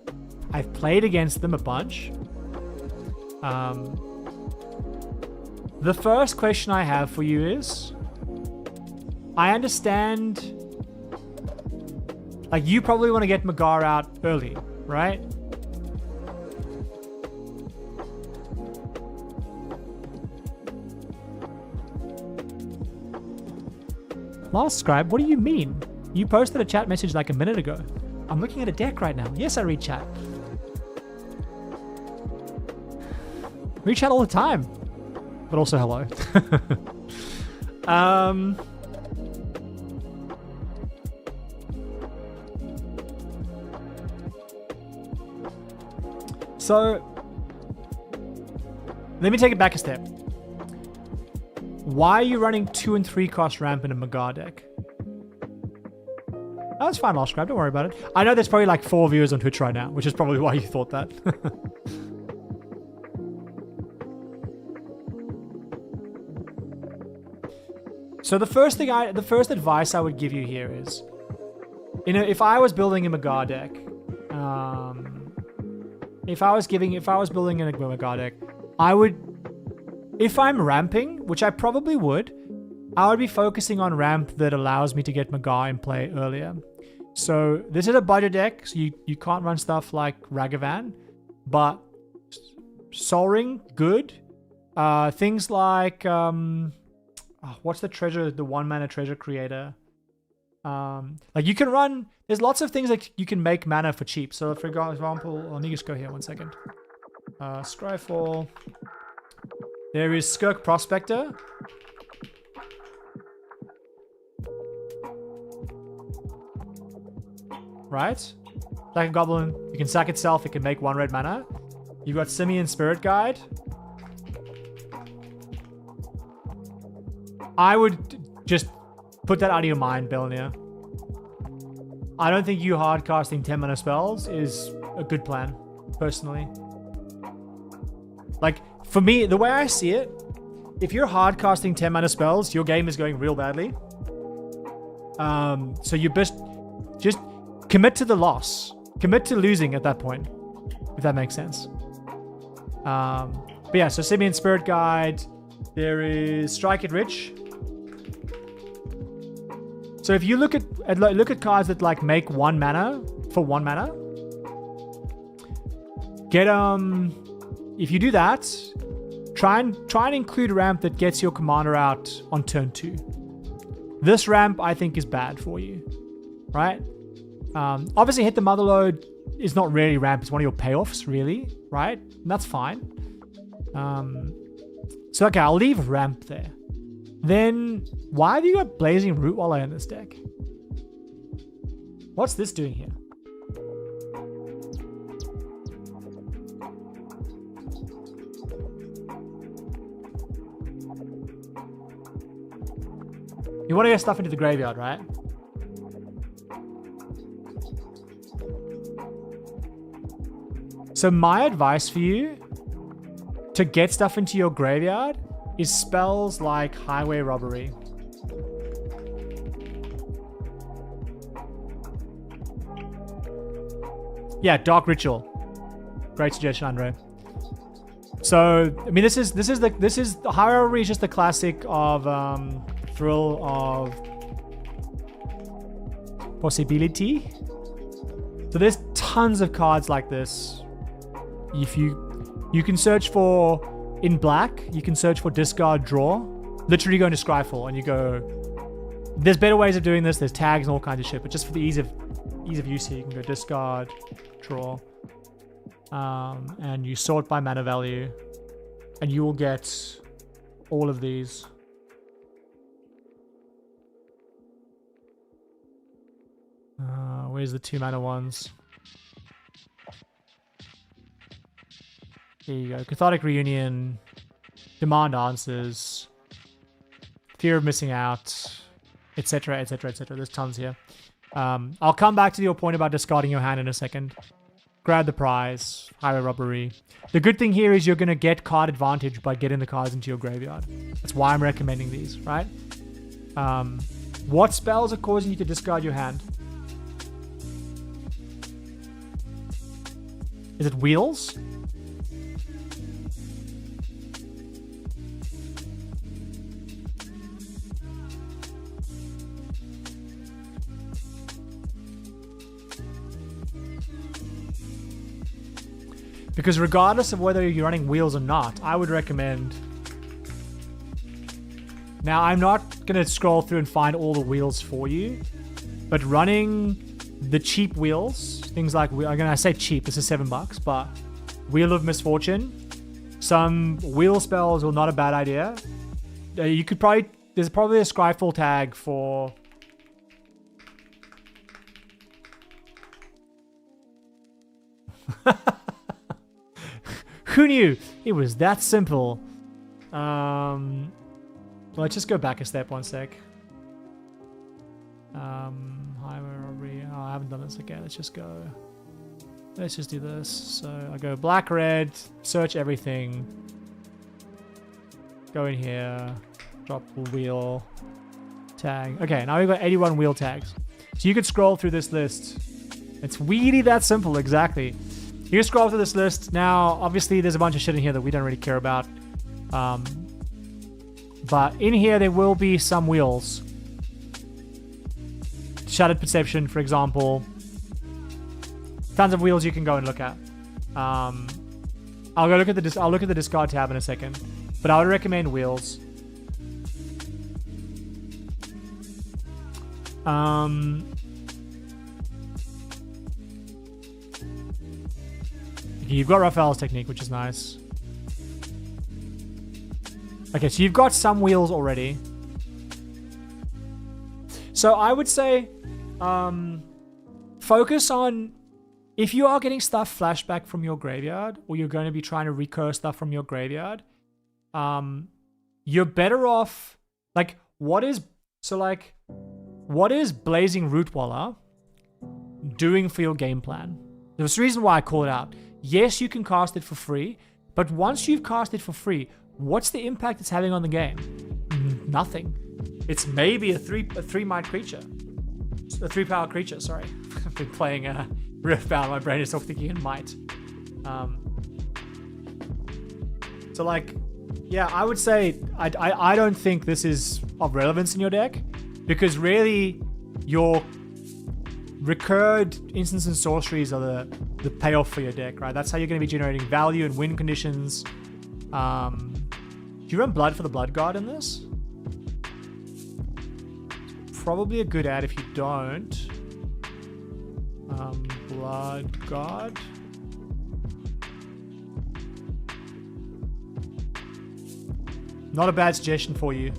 I've played against them a bunch. The first question I have for you is, I understand, like, you probably want to get Magar out early, right? Last Scribe, what do you mean? You posted a chat message like a minute ago. I'm looking at a deck right now. Yes, I read chat. Read chat all the time. But also hello. So, let me take it back a step. Why are you running 2 and 3 cost ramp in a Magar deck? Oh, that's fine, Lost Scribe. Don't worry about it. I know there's probably like 4 viewers on Twitch right now, which is probably why you thought that. So the first advice I would give you here is, you know, if I was building a Magar deck, if I was building a Magar deck, I would, if I'm ramping, which I probably would, I would be focusing on ramp that allows me to get Magar in play earlier. So this is a budget deck, so you can't run stuff like Ragavan, but Sol Ring, good. Things like, what's the treasure, the 1-mana treasure creator? Like you can run, there's lots of things that you can make mana for cheap. So for example, let me just go here 1 second. Scryfall. There is Skirk Prospector. Right? Like a goblin, you can sack itself, it can make 1 red mana. You've got Simian Spirit Guide. I would just put that out of your mind, Belania. I don't think you hard casting 10 mana spells is a good plan, personally. Like, for me, the way I see it, if you're hard casting 10 mana spells, your game is going real badly. So you just commit to the loss. Commit to losing at that point, if that makes sense. But yeah, so Simian Spirit Guide. There is Strike It Rich. So if you look at cards that like make 1 mana for 1 mana, get if you do that, try and include ramp that gets your commander out on turn 2. This ramp I think is bad for you, right? Obviously Hit the Motherlode is not really ramp, it's one of your payoffs, really, right? And that's fine. So okay, I'll leave ramp there. Then, why have you got Blazing Rootwallow in this deck? What's this doing here? You want to get stuff into the graveyard, right? So my advice for you to get stuff into your graveyard is spells like Highway Robbery. Yeah, Dark Ritual. Great suggestion, Andre. So, I mean, this is Highway Robbery is just the classic of thrill of possibility. So there's tons of cards like this. If you can search for in black, you can search for discard draw. Literally go into Scryfall and you go. There's better ways of doing this. There's tags and all kinds of shit, but just for the ease of use here, you can go discard, draw, and you sort by mana value, and you will get all of these. Where's the 2 mana ones? There you go. Cathartic Reunion, Demand Answers, Fear of Missing Out, etc., etc., etc. There's tons here. I'll come back to your point about discarding your hand in a second. Grab the prize, Highway Robbery. The good thing here is you're going to get card advantage by getting the cards into your graveyard. That's why I'm recommending these, right? What spells are causing you to discard your hand? Is it Wheels? Because regardless of whether you're running Wheels or not, I would recommend... Now, I'm not going to scroll through and find all the wheels for you, but running the cheap wheels, things like... Again, I say cheap, this is $7, but Wheel of Misfortune, some wheel spells are not a bad idea. You could probably... There's probably a Scryfall tag for... Who knew? It was that simple. Let's just go back a step, one sec. Highway Robbery. Oh, I haven't done this again. Let's just go. Let's just do this. So I go black, red, search everything. Go in here, drop the wheel, tag. Okay, now we've got 81 wheel tags. So you could scroll through this list. It's really that simple, exactly. You can scroll through this list. Now, obviously, there's a bunch of shit in here that we don't really care about. But in here, there will be some wheels. Shattered Perception, for example. Tons of wheels you can go and look at. I'll look at the discard tab in a second. But I would recommend wheels. You've got Raphael's technique, which is nice. Okay, so you've got some wheels already. So I would say focus on... If you are getting stuff flashback from your graveyard, or you're going to be trying to recur stuff from your graveyard, you're better off... what is Blazing Rootwaller doing for your game plan? There's a reason why I call it out. Yes, you can cast it for free, but once you've cast it for free, what's the impact it's having on the game? Nothing. It's maybe a 3-might creature. A 3-power creature, sorry. I've been playing Riftbound, my brain is still thinking in might. Yeah, I would say I don't think this is of relevance in your deck, because really your recurred instants and sorceries are the payoff for your deck, right? That's how you're going to be generating value and win conditions. Do you run Blood for the Blood Guard in this? Probably a good ad if you don't. Blood Guard. Not a bad suggestion for you.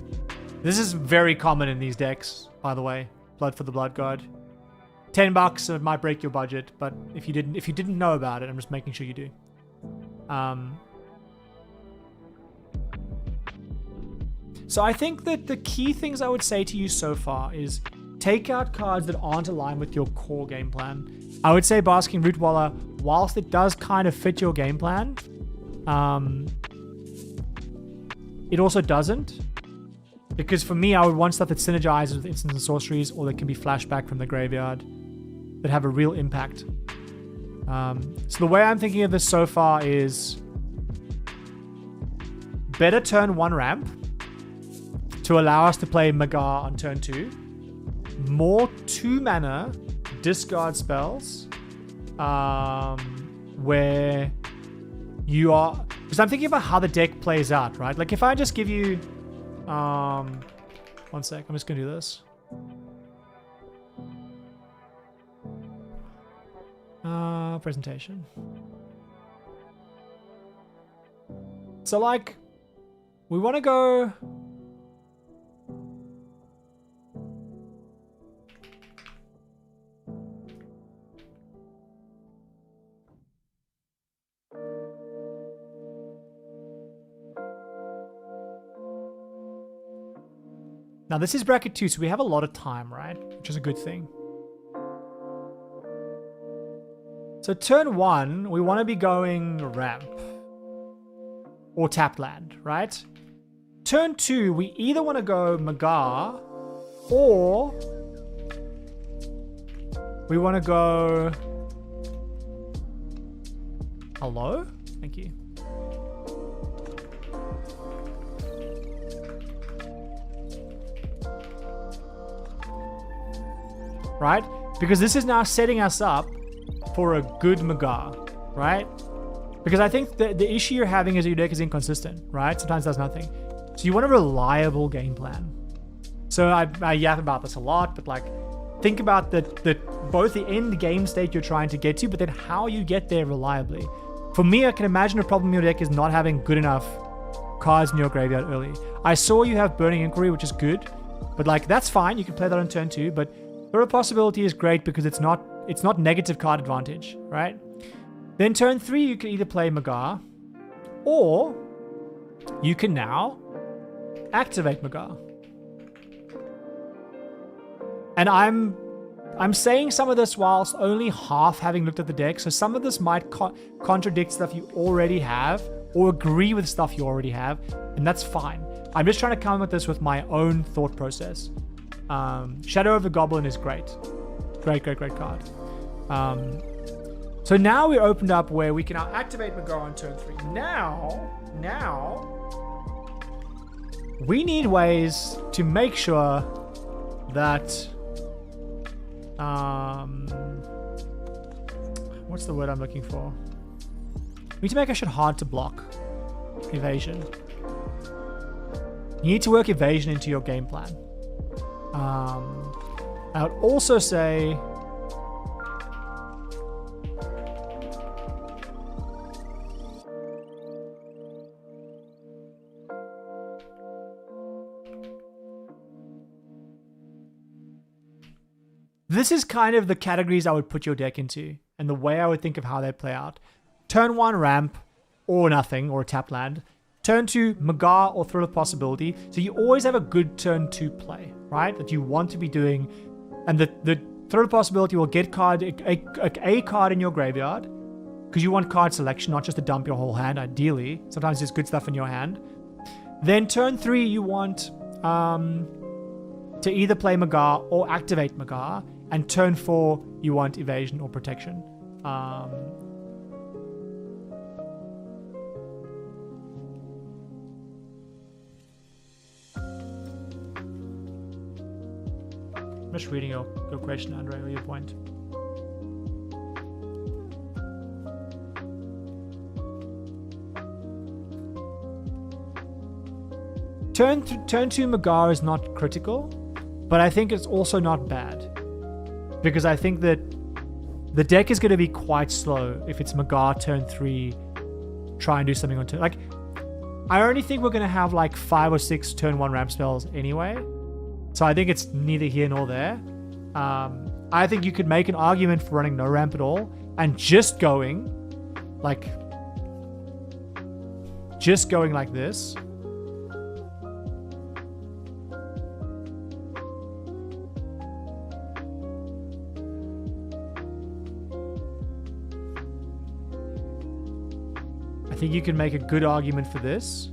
This is very common in these decks, by the way. Blood for the Blood Guard. $10, it might break your budget, but if you didn't know about it, I'm just making sure you do. So I think that the key things I would say to you so far is take out cards that aren't aligned with your core game plan. I would say Basking Rootwaller, whilst it does kind of fit your game plan, it also doesn't. Because for me, I would want stuff that synergizes with instants and sorceries, or that can be flashback from the graveyard, that have a real impact. So the way I'm thinking of this so far is better turn 1 ramp to allow us to play Magar on turn 2. More 2 mana discard spells where you are... Because I'm thinking about how the deck plays out, right? Like if I just give you... one sec, I'm just going to do this. Presentation. So like, we want to go... Now this is bracket 2, so we have a lot of time, right? Which is a good thing. So turn 1, we want to be going ramp. Or tap land, right? Turn 2, we either want to go Magar, or we want to go... Hello? Thank you. Right? Because this is now setting us up for a good Magar, right? Because I think the issue you're having is your deck is inconsistent, right? Sometimes it does nothing. So you want a reliable game plan. So I yap about this a lot, but like, think about both the end game state you're trying to get to, but then how you get there reliably. For me, I can imagine a problem in your deck is not having good enough cards in your graveyard early. I saw you have Burning Inquiry, which is good, but like, that's fine. You can play that on turn 2, but Throw Possibility is great because it's not negative card advantage, right? Then turn 3, you can either play Magar, or you can now activate Magar. And I'm saying some of this whilst only half having looked at the deck, so some of this might contradict stuff you already have, or agree with stuff you already have, and that's fine. I'm just trying to come at this with my own thought process. Shadow of the Goblin is great. Great card. So now we're opened up where we can now activate Magar on turn 3. Now, we need ways to make sure that, what's the word I'm looking for? We need to make our shit hard to block. Evasion. You need to work evasion into your game plan. I would also say... This is kind of the categories I would put your deck into, and the way I would think of how they play out. Turn 1, ramp, or nothing, or a tap land. Turn 2, Magar or Thrill of Possibility. So you always have a good turn 2 play, right? That you want to be doing. And the Thrill of Possibility will get a card in your graveyard, because you want card selection, not just to dump your whole hand, ideally. Sometimes there's good stuff in your hand. Then turn 3, you want to either play Magar or activate Magar. And turn 4, you want evasion or protection. I'm just reading your question, Andre, or your point. Turn 2 Magar is not critical, but I think it's also not bad. Because I think that the deck is going to be quite slow if it's Magar turn 3, try and do something on turn... Like, I only think we're going to have like 5 or 6 turn 1 ramp spells anyway. So I think it's neither here nor there. I think you could make an argument for running no ramp at all and just going like this. think you can make a good argument for this.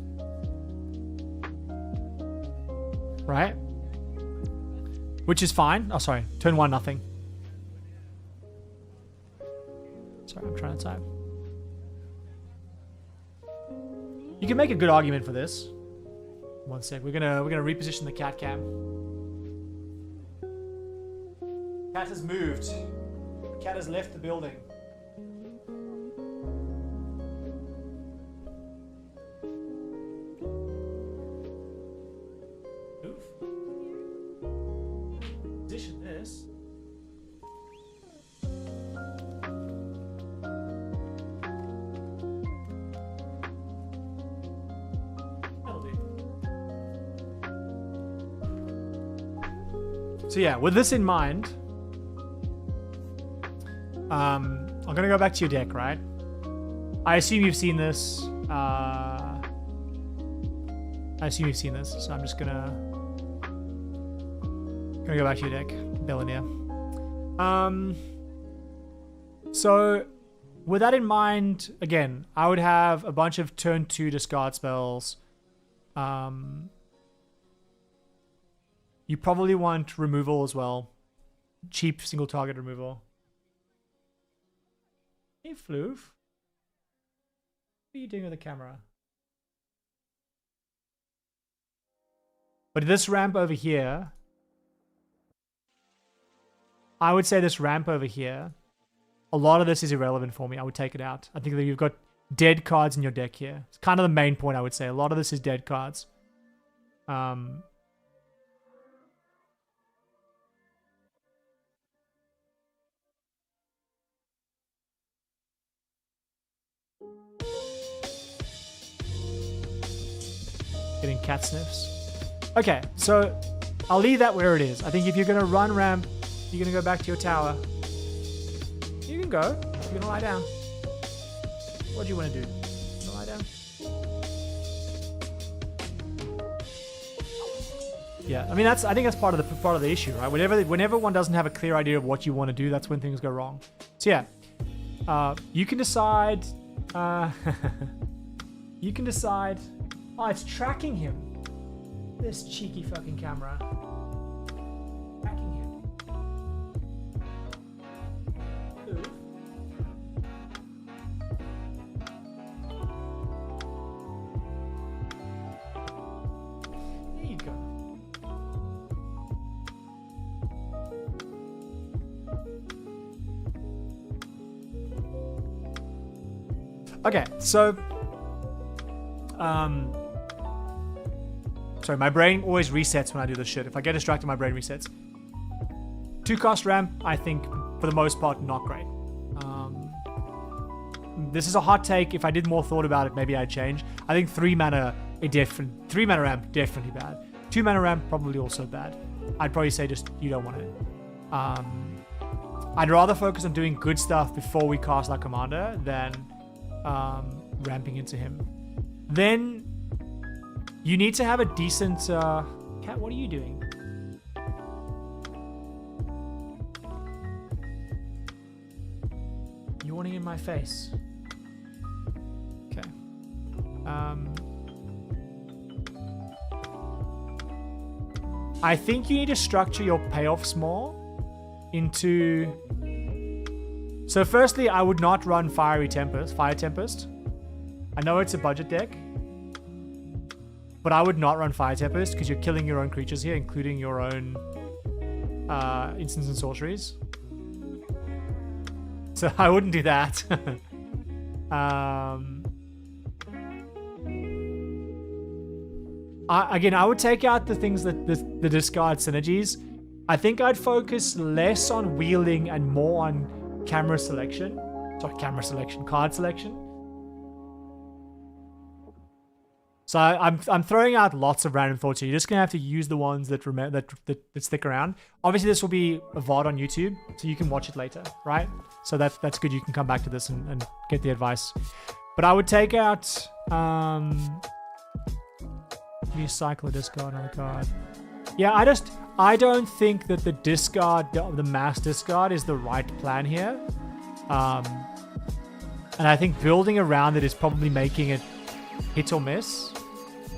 Right? Which is fine. Oh, sorry. Turn 1, nothing. Sorry, I'm trying to type. You can make a good argument for this. One sec. We're gonna reposition the cat cam. Cat has moved. Cat has left the building. Move. Position this. That'll do. So yeah, with this in mind, I'm gonna go back to your deck, right? I assume you've seen this. So I'm just gonna go back to your deck, Bellineer. So with that in mind, again, I would have a bunch of turn 2 discard spells. You probably want removal as well. Cheap single target removal. Hey, Floof. What are you doing with the camera? But this ramp over here, I would say this ramp over here, a lot of this is irrelevant for me. I would take it out. I think that you've got dead cards in your deck here. It's kind of the main point, I would say. A lot of this is dead cards. Getting cat sniffs. Okay, so I'll leave that where it is. I think if you're going to run ramp, you're going to go back to your tower. You can go. You're going to lie down. What do you want to do? You want to lie down? Yeah, I mean I think that's part of the issue, right? Whenever one doesn't have a clear idea of what you want to do, that's when things go wrong. So yeah, you can decide. You can decide. Oh, it's tracking him. This cheeky fucking camera. Tracking him. Ooh. There you go. Okay, so sorry, my brain always resets when I do this shit. If I get distracted, my brain resets. 2-cost ramp, I think, for the most part, not great. This is a hot take. If I did more thought about it, maybe I'd change. I think 3-mana ramp, definitely bad. 2-mana ramp, probably also bad. I'd probably say just, you don't want it. I'd rather focus on doing good stuff before we cast our commander than ramping into him. Then you need to have a decent... Cat, what are you doing? Yawning in my face. Okay. I think you need to structure your payoffs more into... So firstly, I would not run Fire Tempest. I know it's a budget deck, but I would not run Fire Tempest because you're killing your own creatures here, including your own instants and sorceries. So I wouldn't do that. Again, I would take out the things that the discard synergies. I think I'd focus less on wheeling and more on card selection. So I'm throwing out lots of random thoughts here. You're just gonna have to use the ones that stick around. Obviously, this will be a VOD on YouTube, so you can watch it later, right? So that's good. You can come back to this and get the advice. But I would take out recycle a discard on a card. Yeah, I don't think that the mass discard is the right plan here. And I think building around it is probably making it hit or miss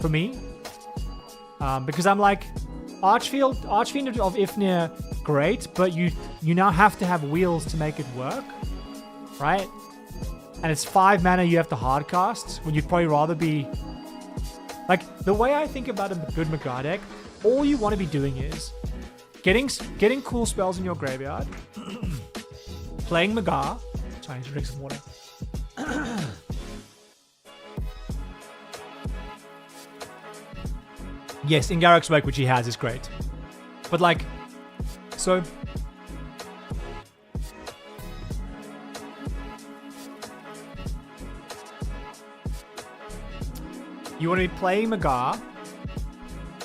for me. Because I'm like, Archfiend of Ifnir, great, but you now have to have wheels to make it work, right? And it's 5 mana you have to hardcast, when you'd probably rather be... Like, the way I think about a good Magar deck, all you want to be doing is getting cool spells in your graveyard, playing Magar. Sorry, I need to drink some water. Yes, in Garruk's Wake, which he has, is great. But like, so... You want to be playing Magar.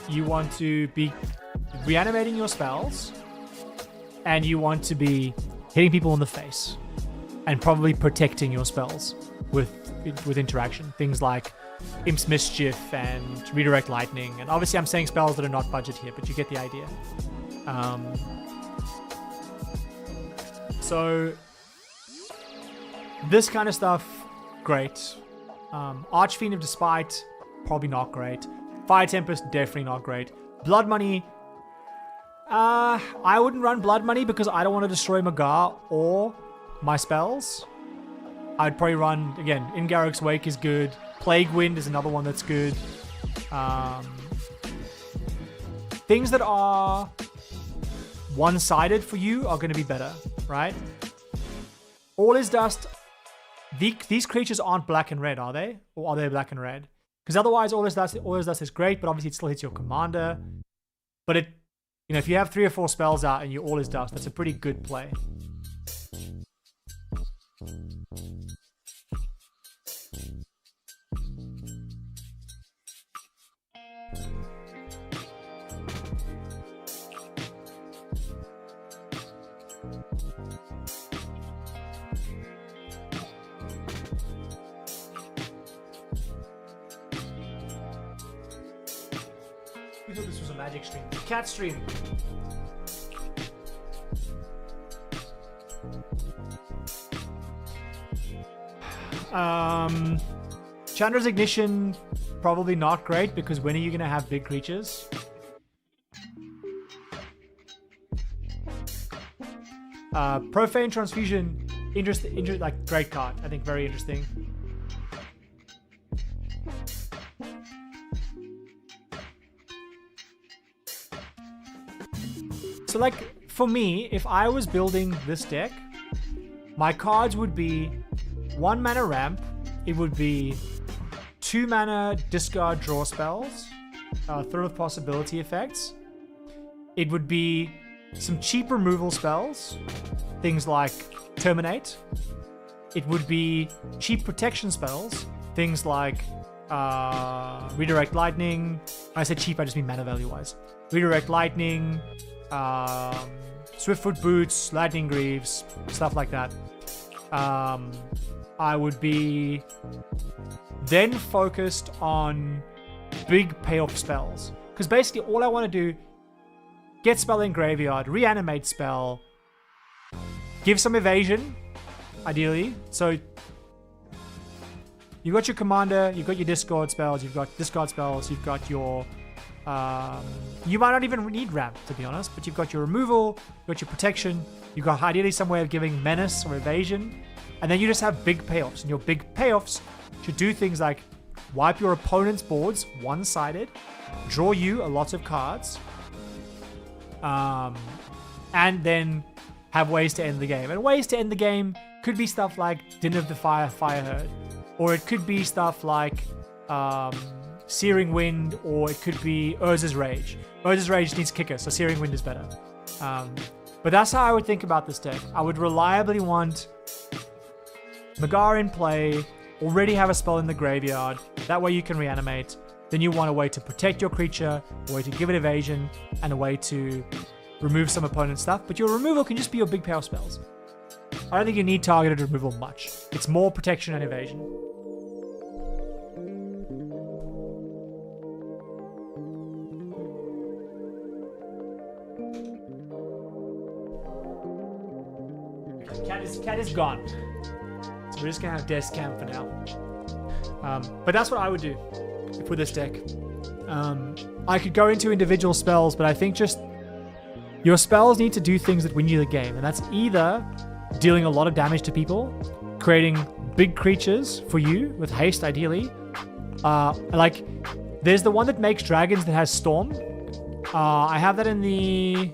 You want to be reanimating your spells. And you want to be hitting people in the face. And probably protecting your spells with interaction. Things like Imp's Mischief and Redirect Lightning. And obviously I'm saying spells that are not budget here, but you get the idea. So this kind of stuff, great. Archfiend of Despite, probably not great. Fire Tempest, definitely not great. Blood Money, I wouldn't run Blood Money because I don't want to destroy Magar or my spells. I'd probably run, again, In Garruk's Wake is good. Plague Wind is another one that's good. Things that are one-sided for you are going to be better, right? All is Dust. These creatures aren't black and red, are they? Or are they black and red? Because otherwise, All is Dust is great, but obviously it still hits your commander. But it, you know, if you have 3 or 4 spells out and you All is Dust, that's a pretty good play. We thought this was a Magic stream. Cat stream. Chandra's Ignition, probably not great because when are you going to have big creatures? Profane Transfusion, like great card. I think very interesting. So like, for me, if I was building this deck, my cards would be 1 mana ramp, it would be 2 mana discard draw spells, Thrill of Possibility effects. It would be some cheap removal spells, things like Terminate. It would be cheap protection spells, things like Redirect Lightning. When I say cheap, I just mean mana value wise. Redirect Lightning, Swiftfoot Boots, Lightning Greaves, stuff like that. I would be then focused on big payoff spells. Because basically all I want to do, get spell in graveyard, reanimate spell, give some evasion, ideally. So you've got your commander, you've got your discard spells, you've got your... you might not even need ramp, to be honest, but you've got your removal, you've got your protection, you've got ideally some way of giving menace or evasion, and then you just have big payoffs. And your big payoffs should do things like wipe your opponent's boards one-sided, draw you a lot of cards, and then have ways to end the game. And ways to end the game could be stuff like Din of the Fire Herd, or it could be stuff like Searing Wind, or it could be Urza's Rage. Urza's Rage needs kicker, so Searing Wind is better. But that's how I would think about this deck. I would reliably want Magar in play, already have a spell in the graveyard, that way you can reanimate. Then you want a way to protect your creature, a way to give it evasion, and a way to remove some opponent's stuff. But your removal can just be your big power spells. I don't think you need targeted removal much. It's more protection and evasion. Cat is gone. So we're just gonna have Death Cam for now. But that's what I would do for this deck. I could go into individual spells, but I think just your spells need to do things that win you the game, and that's either dealing a lot of damage to people, creating big creatures for you with haste, ideally. Like, there's the one that makes dragons that has storm. I have that in the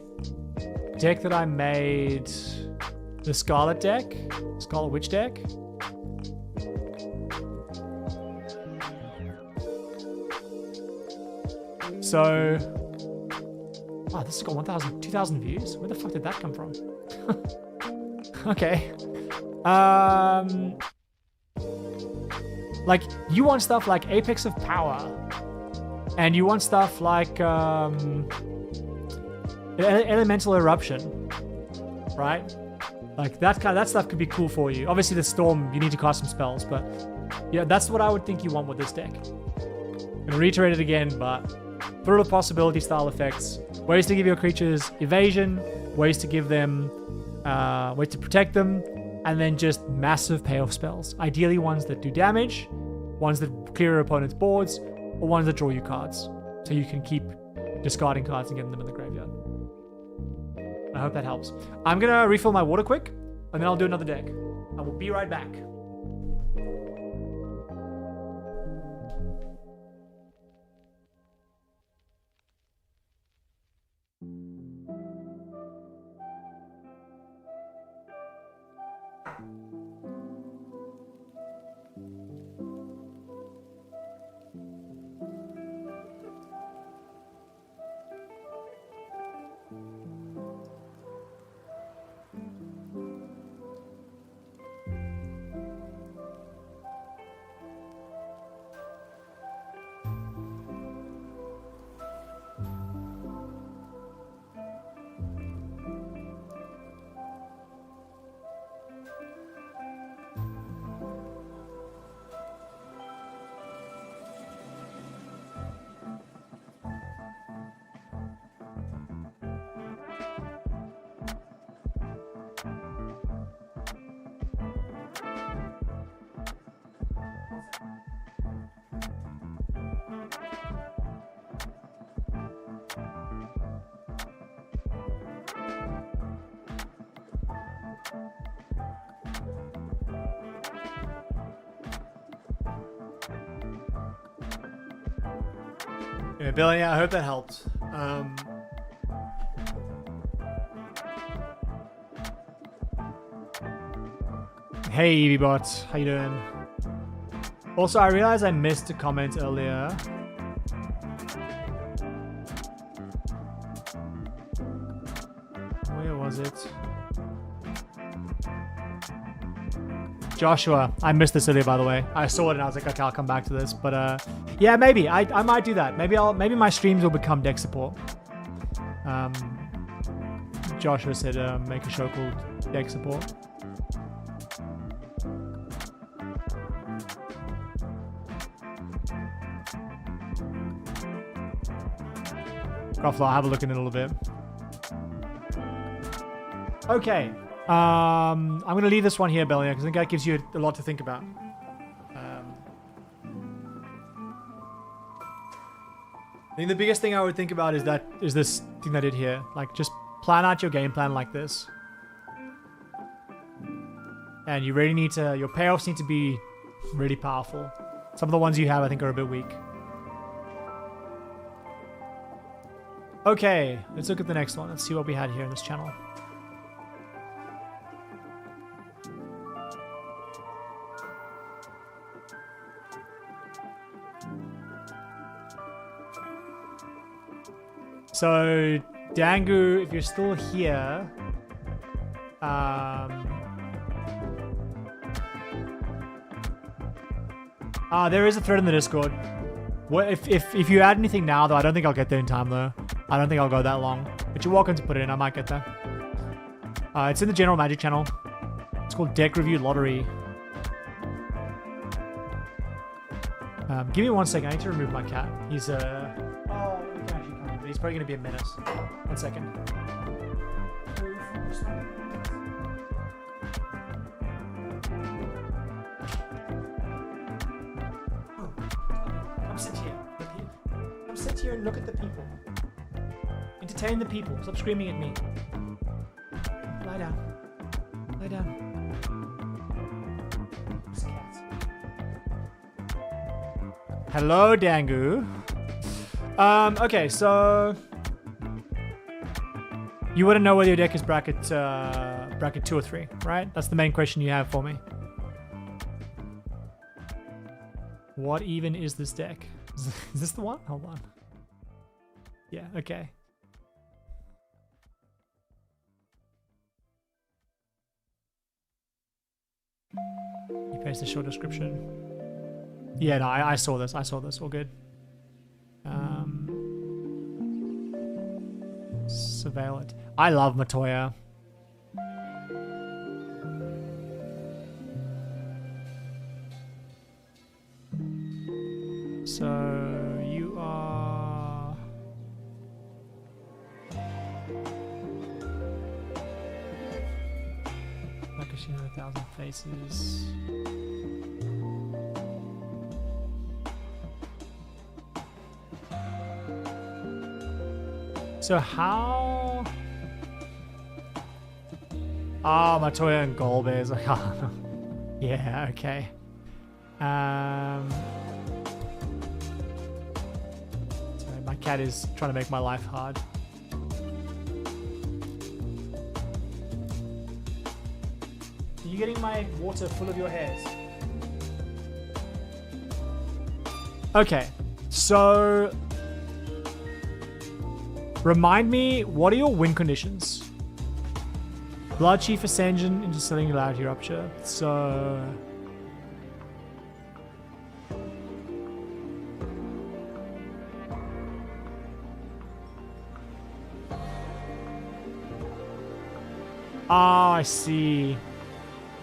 deck that I made, the Scarlet deck, Scarlet Witch deck. So, wow, this has got 2,000 views. Where the fuck did that come from? Okay. Like, you want stuff like Apex of Power, and you want stuff like Elemental Eruption, right? Like that stuff could be cool for you. Obviously, the Storm, you need to cast some spells, but yeah, that's what I would think you want with this deck. I'm gonna reiterate it again, but through the possibility style effects, ways to give your creatures evasion, ways to give them, ways to protect them, and then just massive payoff spells. Ideally ones that do damage, ones that clear your opponent's boards, or ones that draw you cards. So you can keep discarding cards and getting them in the graveyard. I hope that helps. I'm gonna refill my water quick, and then I'll do another deck. I will be right back. Yeah, Billy, yeah, I hope that helped. Hey, EVBot, how you doing? Also, I realized I missed a comment earlier. Where was it? Joshua, I missed this earlier, by the way. I saw it and I was like, okay, I'll come back to this. But yeah, maybe I might do that. Maybe my streams will become deck support. Joshua said make a show called deck support. Gruffalo, I'll have a look in a little bit. Okay. I'm going to leave this one here, Belia, because I think that gives you a lot to think about. I think the biggest thing I would think about is this thing I did here. Like, just plan out your game plan like this. And you really need to, your payoffs need to be really powerful. Some of the ones you have, I think, are a bit weak. Okay, let's look at the next one. Let's see what we had here in this channel. So, Dangu, if you're still here, there is a thread in the Discord. What if you add anything now, though, I don't think I'll get there in time, though. I don't think I'll go that long. But you're welcome to put it in. I might get there. It's in the General Magic channel. It's called Deck Review Lottery. Give me 1 second. I need to remove my cat. He's oh, he can actually come in, but he's probably going to be a menace. 1 second. Come sit here. Come sit here and look at the people. Entertain the people. Stop screaming at me. Lie down. Lie down. Hello, Dangu. Okay, so you wouldn't know whether your deck is bracket 2 or 3, right? That's the main question you have for me. What even is this deck? Is this the one? Hold on. Yeah, okay. You paste a short description. Yeah, no, I saw this. I saw this. All good. Surveil it. I love Matoya. So you are like a sheen of 1,000 faces. So how? Oh, Matoya and Golbez. Yeah, okay. Sorry, my cat is trying to make my life hard. Are you getting my water full of your hairs? Okay, so remind me, what are your win conditions? Blood Chief Ascension into Singularity Rupture. So I see.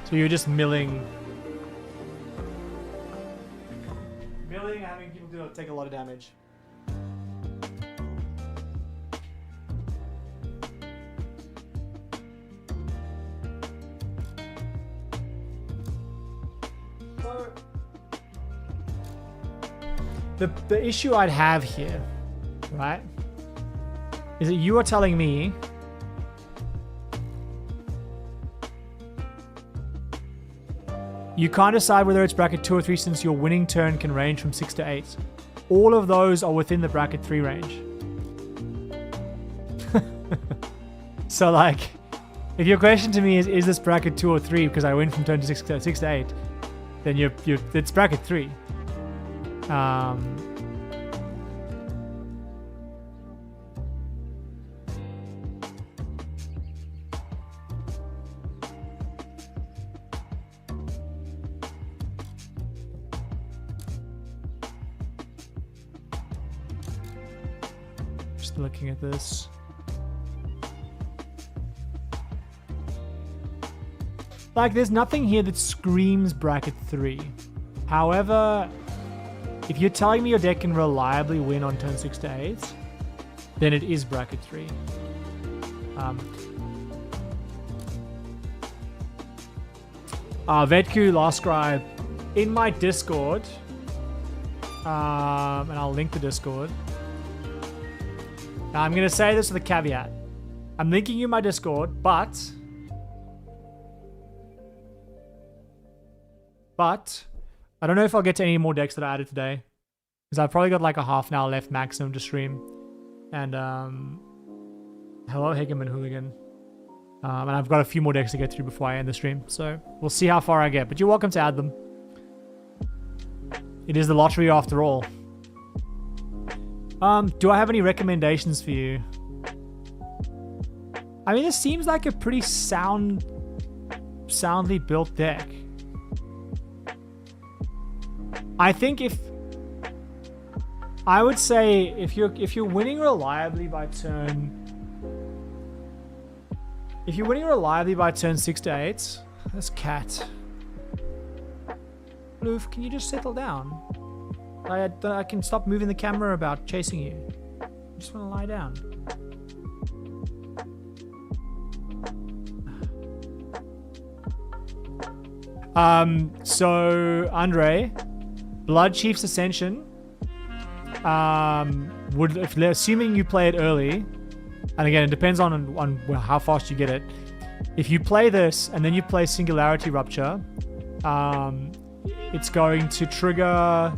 So you're just milling and having people take a lot of damage. The issue I'd have here, right, is that you are telling me you can't decide whether it's bracket 2 or 3 since your winning turn can range from 6 to 8. All of those are within the bracket 3 range. So like, if your question to me is this bracket 2 or 3 because I win from turn to 6 to 8, then it's bracket 3. Just looking at this. Like, there's nothing here that screams bracket 3. However, if you're telling me your deck can reliably win on turn 6 to 8, then it is bracket 3. Vedku, Last Scribe, in my Discord, and I'll link the Discord. Now, I'm going to say this with a caveat. I'm linking you in my Discord, but I don't know if I'll get to any more decks that I added today, because I've probably got like a half an hour left maximum to stream. And hello Hegeman Hooligan. And I've got a few more decks to get through before I end the stream, so we'll see how far I get, but you're welcome to add them. It is the lottery after all. Do I have any recommendations for you? I mean, this seems like a pretty soundly built deck. I think I would say if you're winning reliably by turn, if you're winning reliably by turn 6 to 8, that's cat. Loof, can you just settle down? I can stop moving the camera about chasing you. I just want to lie down. So Andre, Blood Chief's Ascension assuming you play it early, and again, it depends on how fast you get it. If you play this and then you play Singularity Rupture, it's going to trigger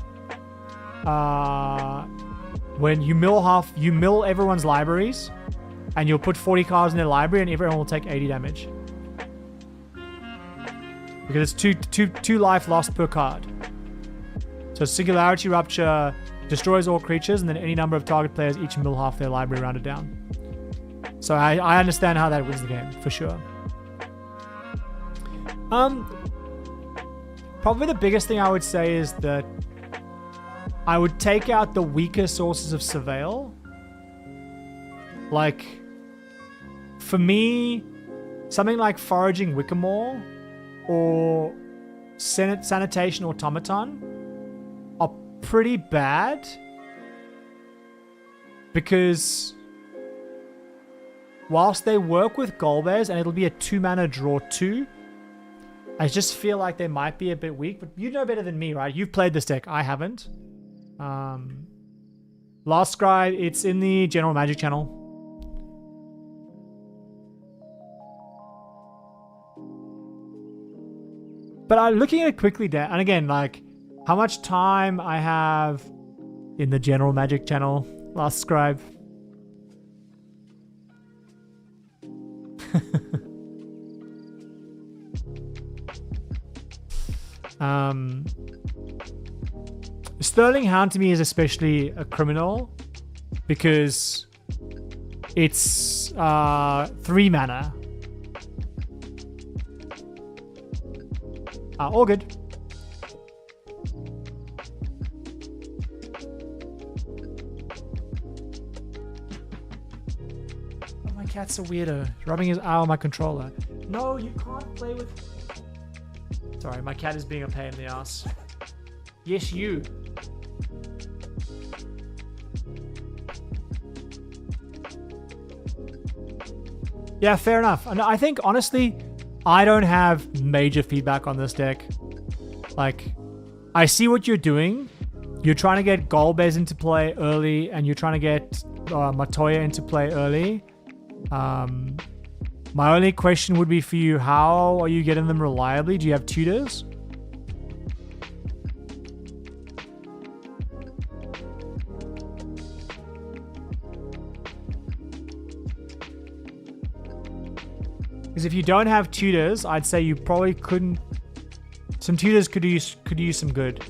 when you mill everyone's libraries, and you'll put 40 cards in their library, and everyone will take 80 damage. Because it's two life lost per card. So Singularity Rupture destroys all creatures, and then any number of target players each mill half their library rounded down. So I understand how that wins the game, for sure. Probably the biggest thing I would say is that I would take out the weaker sources of Surveil. Like, for me, something like Foraging Wickamore or Sanitation Automaton are pretty bad because whilst they work with Golbez and it'll be a 2-mana draw 2, I just feel like they might be a bit weak, but you know better than me, right? You've played this deck. I haven't. Last Scribe, it's in the General Magic channel. But looking at it quickly, and again, like, how much time I have in the General Magic channel, Last Scribe. Sterling Hound to me is especially a criminal because it's 3 mana. All good. Oh, my cat's a weirdo. Rubbing his eye on my controller. No, you can't play with... Sorry, my cat is being a pain in the ass. Yes, you. Yeah, fair enough. And I think, honestly, I don't have major feedback on this deck. Like, I see what you're doing. You're trying to get Golbez into play early, and you're trying to get Matoya into play early. My only question would be for you, how are you getting them reliably? Do you have tutors? Because if you don't have tutors, I'd say you probably couldn't... Some tutors could use some good.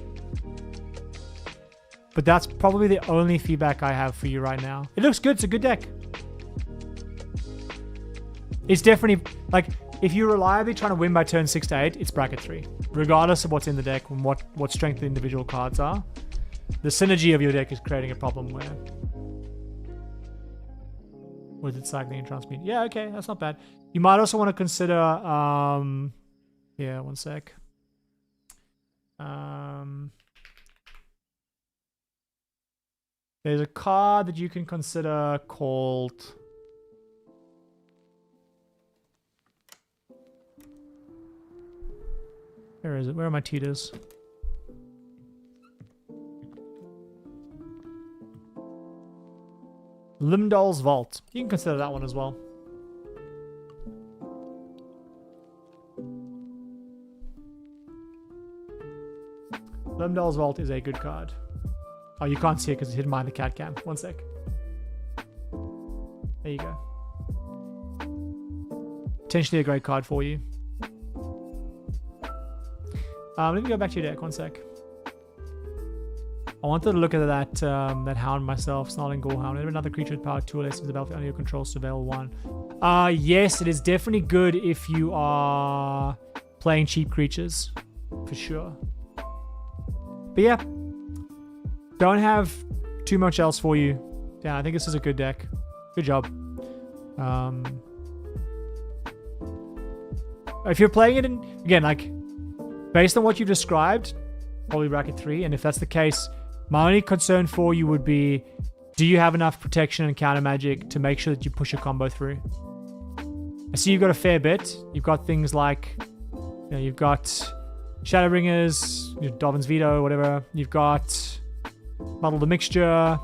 But that's probably the only feedback I have for you right now. It looks good. It's a good deck. It's definitely... Like, if you're reliably trying to win by turn 6 to 8, it's bracket 3. Regardless of what's in the deck and what strength the individual cards are. The synergy of your deck is creating a problem where... With it cycling and transmute. Yeah, okay, that's not bad. You might also want to consider... yeah, one sec. There's a card that you can consider called... Where is it? Where are my tutors? Limdol's Vault. You can consider that one as well. Limdol's Vault is a good card. Oh, you can't see it because it's hidden behind the cat cam. One sec. There you go. Potentially a great card for you. Let me go back to your deck. One sec. I wanted to look at that that hound myself, Snarling Gorehound. Another creature with power 2 or less is about under your control, Surveil 1. Yes, it is definitely good if you are playing cheap creatures. For sure. But yeah. Don't have too much else for you. Yeah, I think this is a good deck. Good job. If you're playing it in... Again, like... Based on what you described, probably bracket 3. And if that's the case, my only concern for you would be, do you have enough protection and counter magic to make sure that you push a combo through? I see you've got a fair bit. You've got things like, you know, you've got Shadowbringers, Dovin's Veto, whatever. You've got Muddle the Mixture.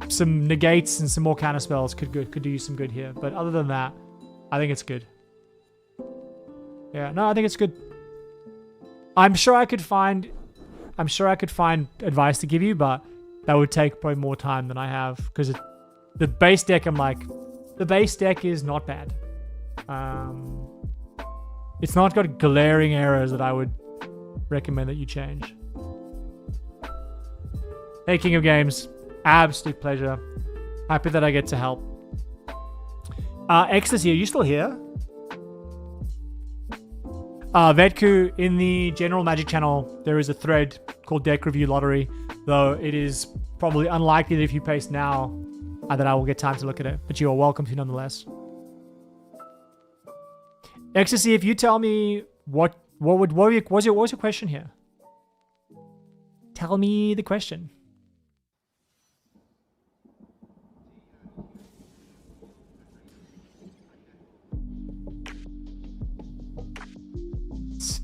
Some negates and some more counter spells could do you some good here. But other than that, I think it's good. Yeah, no, I think it's good. I'm sure I could find advice to give you, but that would take probably more time than I have because the base deck. I'm like, the base deck is not bad. It's not got glaring errors that I would recommend that you change. Hey, King of Games, absolute pleasure. Happy that I get to help. Ecstasy, are you still here? Vedku, in the general Magic channel, there is a thread called Deck Review Lottery, though it is probably unlikely that if you paste now, that I will get time to look at it, but you are welcome to nonetheless. Ecstasy, if you tell me what was your question here? Tell me the question.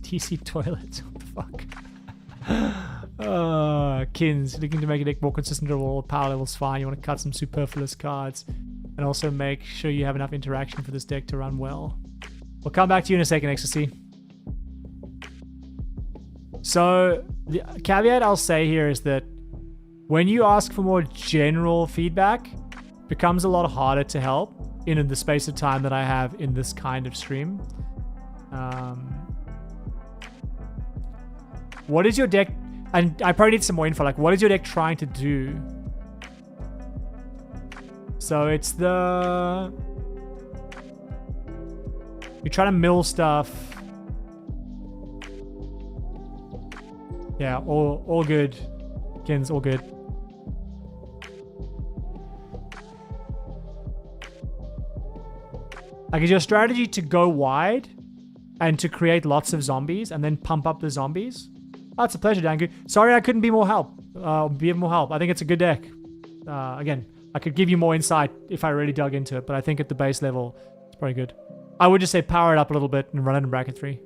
TC toilets. What the fuck? Kins, looking to make a deck more consistent overall. Power level's fine. You want to cut some superfluous cards. And also make sure you have enough interaction for this deck to run well. We'll come back to you in a second, Ecstasy. So, the caveat I'll say here is that when you ask for more general feedback, it becomes a lot harder to help in the space of time that I have in this kind of stream. What is your deck? And I probably need some more info. Like, what is your deck trying to do? So it's the... You're trying to mill stuff. Yeah, all good. Kins, all good. Like, is your strategy to go wide and to create lots of zombies and then pump up the zombies? Oh, it's a pleasure, Dangu. Sorry I couldn't be more help. Be more help. I think it's a good deck. Again, I could give you more insight if I really dug into it, but I think at the base level, it's probably good. I would just say power it up a little bit and run it in bracket 3.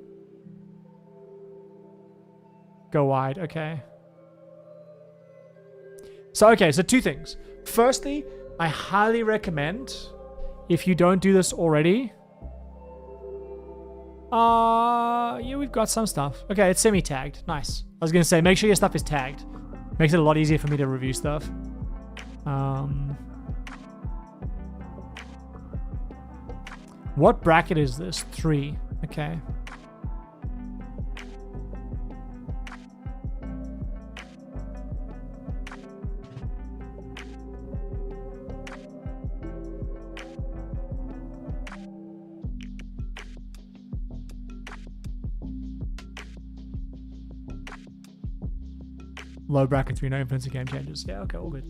Go wide, okay. So two things. Firstly, I highly recommend, if you don't do this already... yeah, we've got some stuff. Okay, it's semi-tagged. Nice. I was going to say, make sure your stuff is tagged. Makes it a lot easier for me to review stuff. What bracket is this? 3. Okay. Low bracket 3, no influence of game changes. Yeah, okay, all good.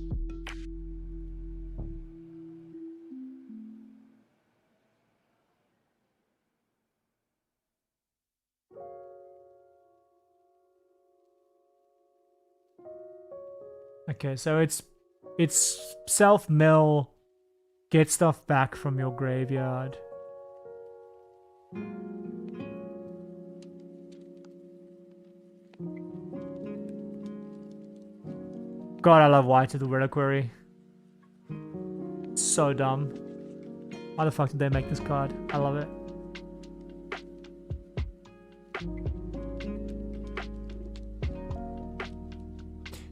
Okay, so it's self-mill, get stuff back from your graveyard. God, I love White to the Reliquary. So dumb. Why the fuck did they make this card? I love it.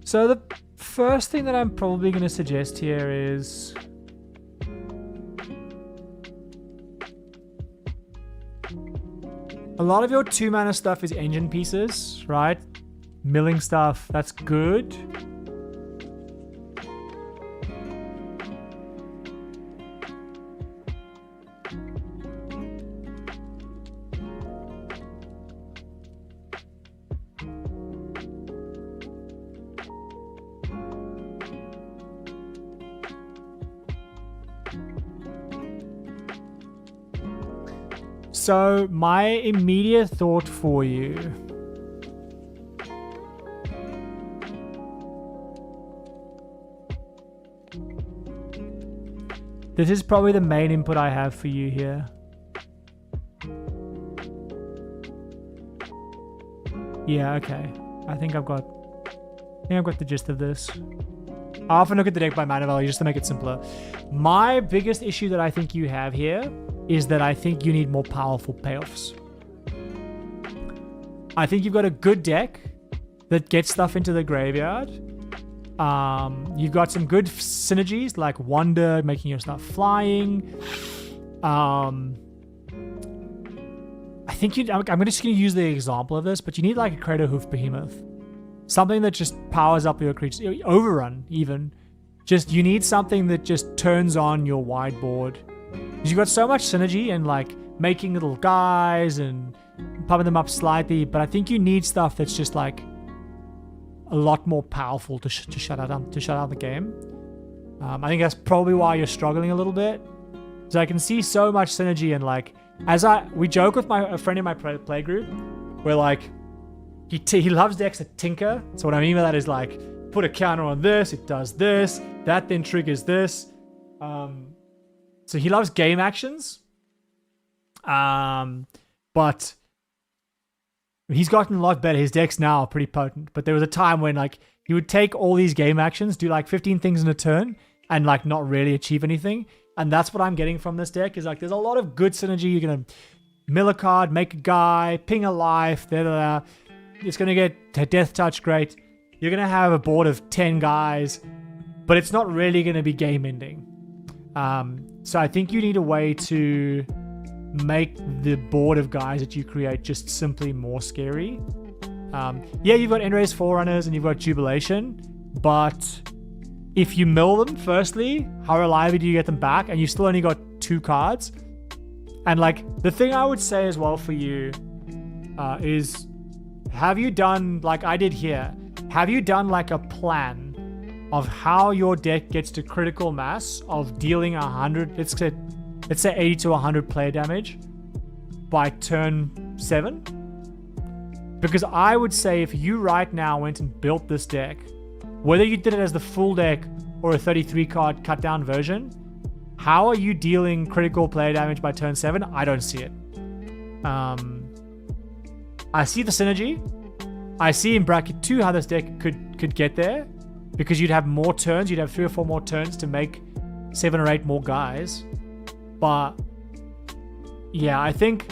So the first thing that I'm probably going to suggest here is... a lot of your 2-mana stuff is engine pieces, right? Milling stuff, that's good. So, my immediate thought for you... this is probably the main input I have for you here. Yeah, okay. I think I've got... think I've got the gist of this. I often look at the deck by mana value just to make it simpler. My biggest issue that I think you have here is that I think you need more powerful payoffs. I think you've got a good deck that gets stuff into the graveyard. You've got some good synergies like Wonder, making your stuff flying. I think I'm just going to use the example of this, but you need like a Crater Hoof Behemoth. Something that just powers up your creatures. Overrun, even. Just, you need something that just turns on your wide board. Because you've got so much synergy and like making little guys and pumping them up slightly, but I think you need stuff that's just like a lot more powerful to shut out the game. I think that's probably why you're struggling a little bit. So I can see so much synergy, and like we joke with a friend in my play group, where like he loves decks that tinker. So what I mean by that is like put a counter on this, it does this, that then triggers this. So he loves game actions. But he's gotten a lot better. His decks now are pretty potent. But there was a time when like he would take all these game actions, do like 15 things in a turn, and like not really achieve anything. And that's what I'm getting from this deck, is like there's a lot of good synergy. You're gonna mill a card, make a guy, ping a life, it's gonna get death touch, great. You're gonna have a board of 10 guys, but it's not really gonna be game ending. So I think you need a way to make the board of guys that you create just simply more scary. Yeah, you've got Enrace Forerunners and you've got Jubilation, but if you mill them, firstly, how reliably do you get them back? And you still only got 2 cards. And like, the thing I would say as well for you is, have you done, like I did here, have you done like a plan of how your deck gets to critical mass of dealing 100, let's say 80 to 100 player damage by turn 7? Because I would say if you right now went and built this deck, whether you did it as the full deck or a 33 card cut down version, how are you dealing critical player damage by turn 7? I don't see it. I see the synergy. I see in bracket 2 how this deck could get there, because you'd have more turns. You'd have 3 or 4 more turns to make 7 or 8 more guys. But yeah, I think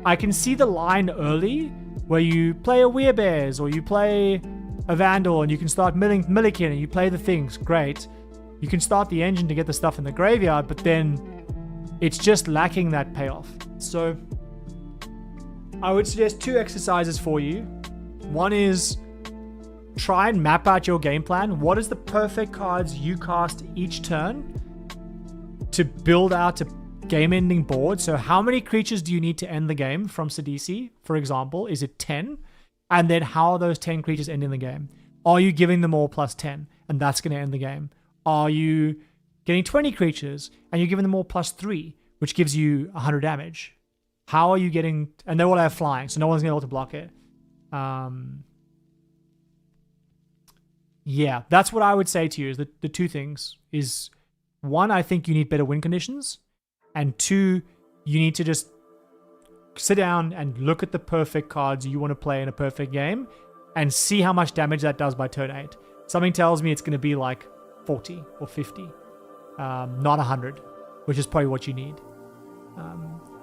I can see the line early where you play a Werebears or you play a Vandal and you can start Millikin and you play the things. Great. You can start the engine to get the stuff in the graveyard, but then it's just lacking that payoff. So I would suggest 2 exercises for you. One is try and map out your game plan. What is the perfect cards you cast each turn to build out a game-ending board? So how many creatures do you need to end the game from Sidisi, for example? Is it 10? And then how are those 10 creatures ending the game? Are you giving them all plus 10? And that's going to end the game. Are you getting 20 creatures and you're giving them all plus 3, which gives you 100 damage? How are you getting... And they all have flying, so no one's going to be able to block it. Yeah, that's what I would say to you, is that the 2 things is... 1, I think you need better win conditions. And 2, you need to just sit down and look at the perfect cards you want to play in a perfect game and see how much damage that does by turn 8. Something tells me it's going to be like 40 or 50, not 100, which is probably what you need.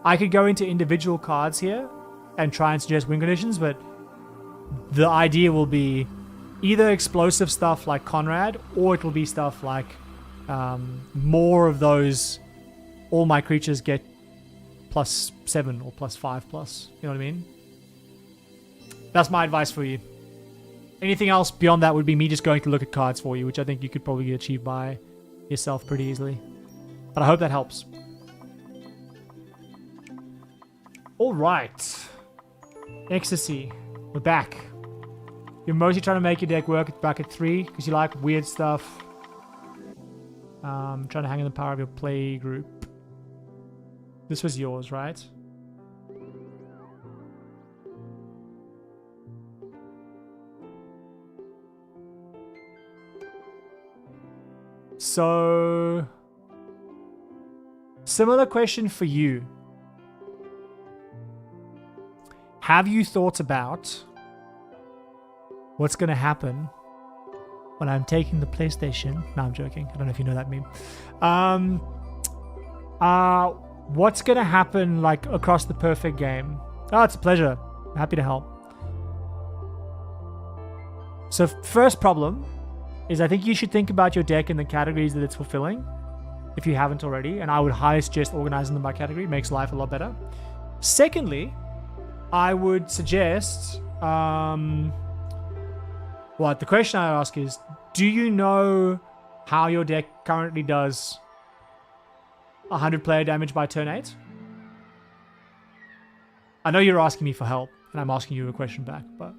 I could go into individual cards here and try and suggest win conditions, but the idea will be either explosive stuff like Conrad, or it will be stuff like more of those, all my creatures get plus 7 or plus 5 plus. You know what I mean? That's my advice for you. Anything else beyond that would be me just going to look at cards for you, which I think you could probably achieve by yourself pretty easily. But I hope that helps. All right. Ecstasy. We're back. You're mostly trying to make your deck work at bracket 3 because you like weird stuff. Trying to hang in the power of your play group. This was yours, right? So, similar question for you. Have you thought about what's going to happen when I'm taking the PlayStation. No, I'm joking. I don't know if you know that meme. What's gonna happen like across the perfect game? Oh, it's a pleasure. I'm happy to help. So first problem is I think you should think about your deck and the categories that it's fulfilling, if you haven't already, and I would highly suggest organizing them by category. It makes life a lot better. Secondly, I would suggest, the question I ask is, do you know how your deck currently does 100 player damage by turn 8? I know you're asking me for help, and I'm asking you a question back, but...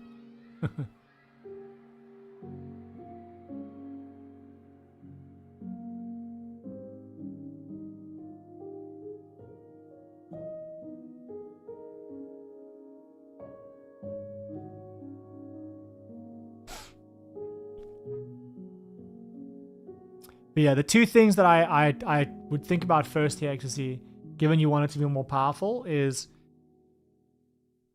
But yeah, the two things that I would think about first here, Ecstasy, given you want it to be more powerful, is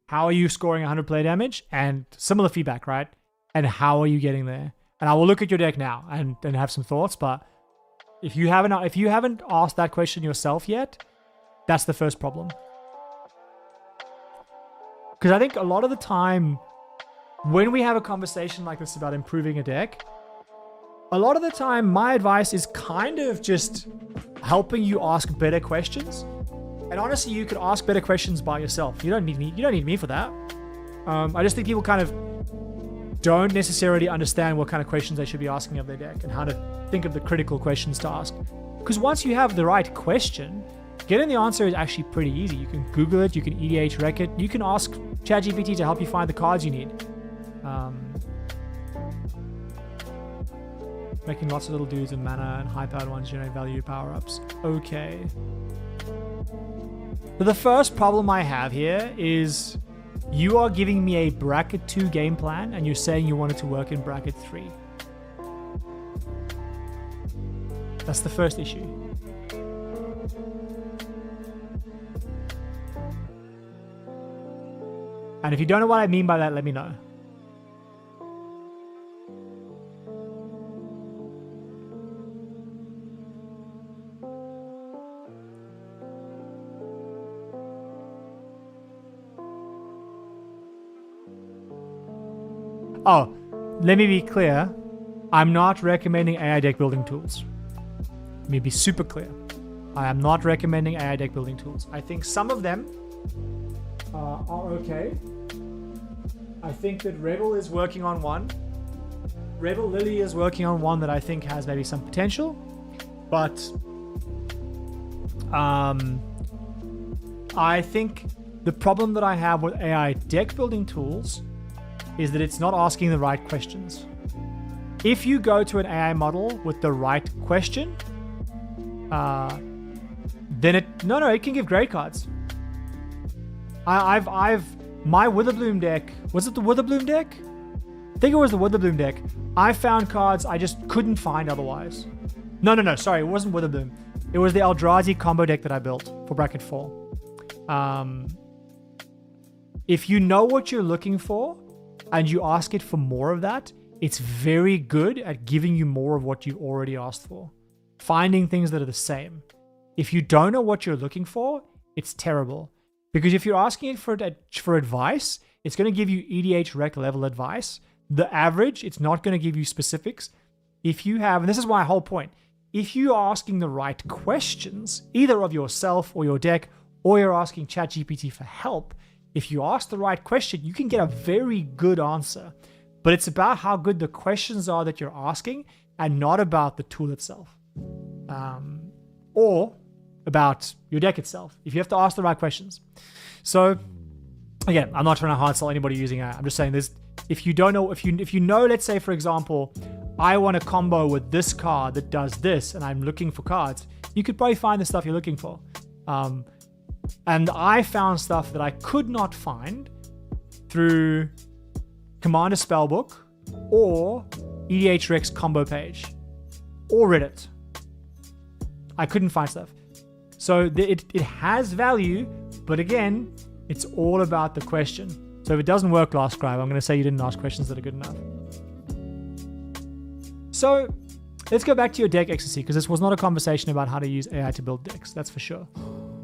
how are you scoring 100 play damage? And similar feedback, right? And how are you getting there? And I will look at your deck now and have some thoughts, but if you haven't asked that question yourself yet, that's the first problem. Because I think a lot of the time, when we have a conversation like this about improving a deck, a lot of the time, my advice is kind of just helping you ask better questions. And honestly, you could ask better questions by yourself. You don't need me. You don't need me for that. I just think people kind of don't necessarily understand what kind of questions they should be asking of their deck and how to think of the critical questions to ask. Because once you have the right question, getting the answer is actually pretty easy. You can Google it. You can EDH rec it. You can ask ChatGPT to help you find the cards you need. Making lots of little dudes and mana and high-powered ones generate value power-ups. Okay. But the first problem I have here is you are giving me a bracket 2 game plan and you're saying you want it to work in bracket 3. That's the first issue. And if you don't know what I mean by that, let me know. Oh, let me be clear. I'm not recommending AI deck building tools. Let me be super clear. I am not recommending AI deck building tools. I think some of them are okay. I think that Rebel is working on one. Rebel Lily is working on one that I think has maybe some potential. But I think the problem that I have with AI deck building tools is that it's not asking the right questions. If you go to an AI model with the right question, then it can give great cards. My Witherbloom deck, was it the Witherbloom deck? I think it was the Witherbloom deck. I found cards I just couldn't find otherwise. No, sorry, it wasn't Witherbloom. It was the Eldrazi combo deck that I built for bracket 4. If you know what you're looking for, and you ask it for more of that, it's very good at giving you more of what you already asked for. Finding things that are the same. If you don't know what you're looking for, it's terrible. Because if you're asking it for advice, it's going to give you EDH rec level advice. The average, it's not going to give you specifics. If you have, and this is my whole point, if you are asking the right questions, either of yourself or your deck, or you're asking ChatGPT for help, if you ask the right question, you can get a very good answer. But it's about how good the questions are that you're asking and not about the tool itself. Or about your deck itself, if you have to ask the right questions. So, again, I'm not trying to hard sell anybody using AI. I'm just saying this. If you don't know, if you know, let's say, for example, I want a combo with this card that does this, and I'm looking for cards, you could probably find the stuff you're looking for. And I found stuff that I could not find through Commander Spellbook or EDH Rec's combo page or Reddit. I couldn't find stuff. So it has value, but again, it's all about the question. So if it doesn't work, Last Scribe, I'm going to say you didn't ask questions that are good enough. So let's go back to your deck ecstasy, because this was not a conversation about how to use AI to build decks. That's for sure.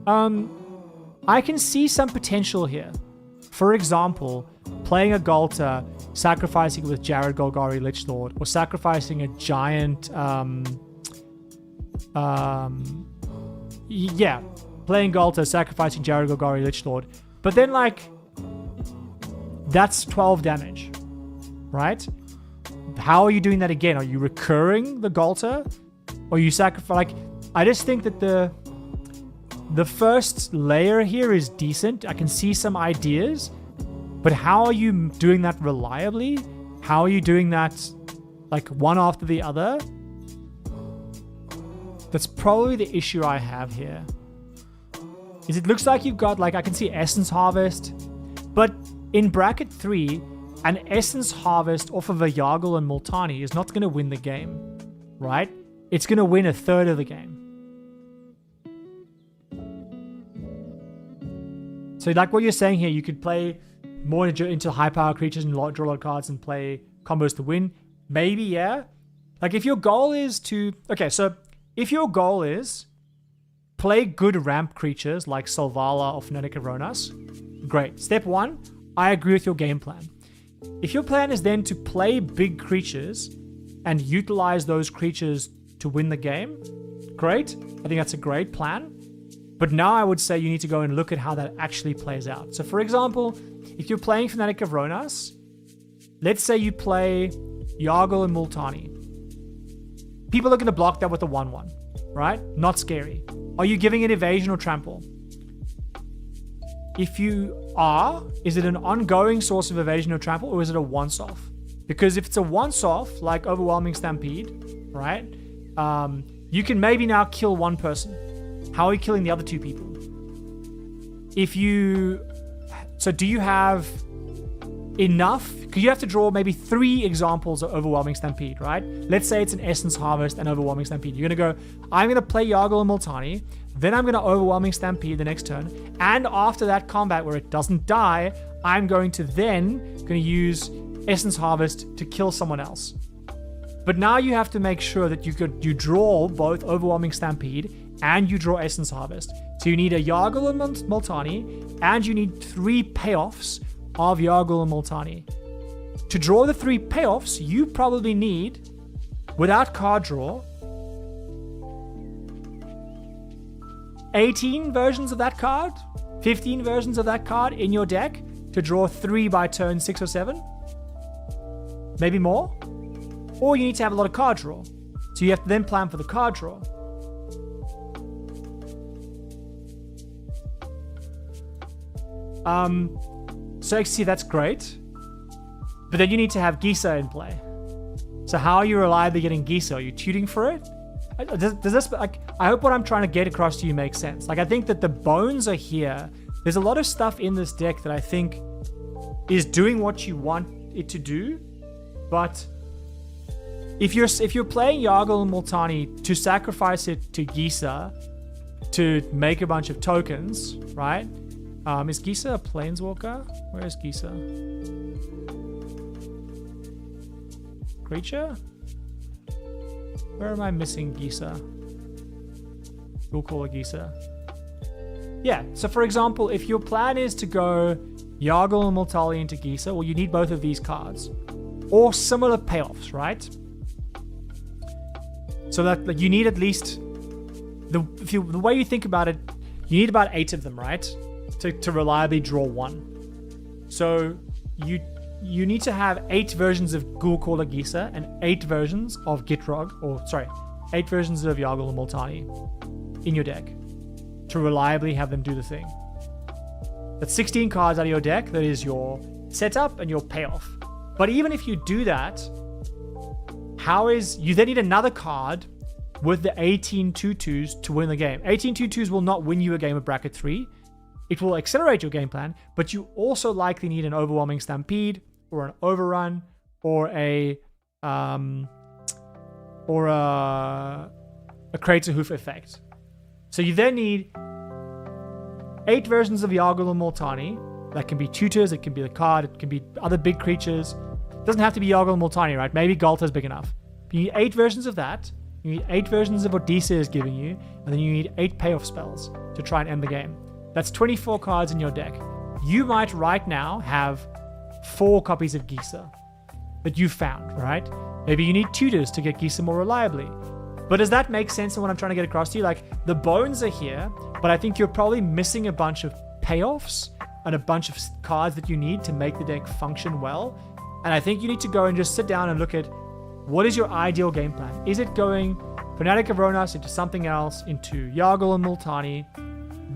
I can see some potential here. For example, playing a Galta, sacrificing with Jared Golgari Lichlord, or sacrificing a giant, playing Galta, sacrificing Jared Golgari Lichlord. But then, like, that's 12 damage, right? How are you doing that again? Are you recurring the Galta? Or you sacrifice, like, I just think that the first layer here is decent. I can see some ideas, but how are you doing that reliably? How are you doing that like one after the other? That's probably the issue I have here. Is it looks like you've got, like, I can see Essence Harvest, but in bracket 3, an Essence Harvest off of a Yargle and Multani is not going to win the game, right? It's going to win a third of the game. So like what you're saying here, you could play more into high power creatures and draw a lot of cards and play combos to win. Maybe, yeah. Like if your goal is to... Okay, so if your goal is play good ramp creatures like Selvala or Phonetic Aronas, great. Step 1, I agree with your game plan. If your plan is then to play big creatures and utilize those creatures to win the game, great. I think that's a great plan. But now I would say you need to go and look at how that actually plays out. So for example, if you're playing Fnatic of Ronas, let's say you play Yargle and Multani. People are going to block that with a 1-1, right? Not scary. Are you giving it evasion or trample? If you are, is it an ongoing source of evasion or trample, or is it a once-off? Because if it's a once-off, like Overwhelming Stampede, right? You can maybe now kill one person. How are you killing the other two people? So do you have enough? Because you have to draw maybe 3 examples of Overwhelming Stampede, right? Let's say it's an Essence Harvest and Overwhelming Stampede. You're going to go, I'm going to play Yargle and Multani, then I'm going to Overwhelming Stampede the next turn, and after that combat where it doesn't die, I'm going to use Essence Harvest to kill someone else. But now you have to make sure that you draw both Overwhelming Stampede and you draw Essence Harvest. So you need a Yargle and Multani, and you need 3 payoffs of Yargle and Multani. To draw the 3 payoffs, you probably need, without card draw, 18 versions of that card, 15 versions of that card in your deck to draw 3 by turn 6 or 7. Maybe more. Or you need to have a lot of card draw. So you have to then plan for the card draw. So XC, that's great. But then you need to have Gisa in play. So how are you reliably getting Gisa? Are you tutoring for it? Does this, like, I hope what I'm trying to get across to you makes sense. Like, I think that the bones are here. There's a lot of stuff in this deck that I think is doing what you want it to do. But if you're playing Yargle and Multani to sacrifice it to Gisa to make a bunch of tokens, right? Is Gisa a Planeswalker? Where is Gisa? Creature? Where am I missing Gisa? We'll call it Gisa. Yeah, so for example, if your plan is to go Yargle and Multali into Gisa, well, you need both of these cards. Or similar payoffs, right? So that, like, you need at least... The way you think about it, you need about 8 of them, right? To reliably draw 1. So you need to have 8 versions of Ghoulcaller Gisa and 8 versions of Gitrog, 8 versions of Yargle and Multani in your deck to reliably have them do the thing. That's 16 cards out of your deck. That is your setup and your payoff. But even if you do that, you then need another card with the 18 2/2s to win the game. 18 2/2s will not win you a game of bracket 3. It will accelerate your game plan, but you also likely need an Overwhelming Stampede or an Overrun or a Crater Hoof effect. So you then need 8 versions of Yargle and Multani. That can be tutors, it can be the card, it can be other big creatures. It doesn't have to be Yargle and Multani, right? Maybe Galta's big enough. You need 8 versions of that. You need 8 versions of what Disa is giving you, and then you need 8 payoff spells to try and end the game. That's 24 cards in your deck. You might right now have 4 copies of Gisa that you found, right? Maybe you need tutors to get Gisa more reliably. But does that make sense in what I'm trying to get across to you? Like, the bones are here, but I think you're probably missing a bunch of payoffs and a bunch of cards that you need to make the deck function well. And I think you need to go and just sit down and look at what is your ideal game plan. Is it going Fanatic of Ronas into something else, into Yargle and Multani?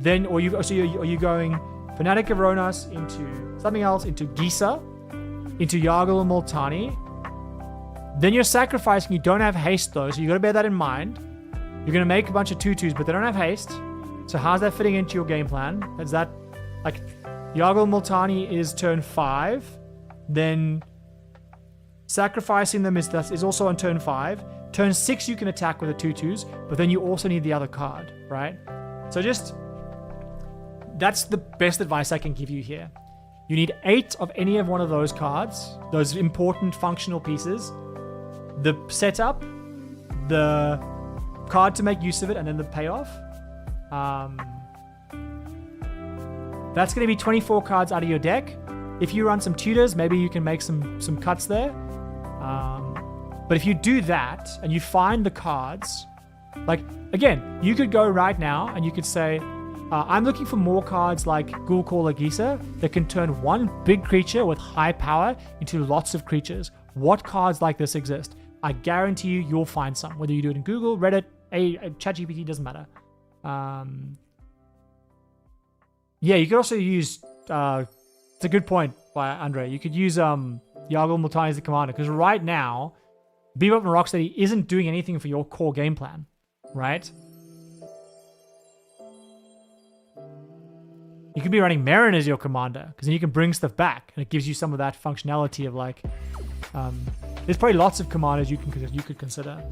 Then, are you going Fanatic of Ronas into something else, into Gisa, into Yargle and Multani? Then you're sacrificing. You don't have haste though, so you got to bear that in mind. You're going to make a bunch of tutus, but they don't have haste. So how's that fitting into your game plan? Is that like Yargle Multani is turn 5, then sacrificing them is also on turn 5. Turn 6 you can attack with the tutus, but then you also need the other card, right? So that's the best advice I can give you here. You need 8 of any of one of those cards, those important functional pieces. The setup, the card to make use of it, and then the payoff. That's going to be 24 cards out of your deck. If you run some tutors, maybe you can make some cuts there. But if you do that and you find the cards, like, again, you could go right now and you could say, I'm looking for more cards like Ghoul-Caller Gisa that can turn one big creature with high power into lots of creatures. What cards like this exist? I guarantee you'll find some. Whether you do it in Google, Reddit, ChatGPT, doesn't matter. Yeah, you could also use... it's a good point by Andre. You could use Yargle Multani as the commander, because right now, Bebop and Rocksteady isn't doing anything for your core game plan, right? You could be running Marin as your commander, because then you can bring stuff back, and it gives you some of that functionality of like... there's probably lots of commanders you could consider.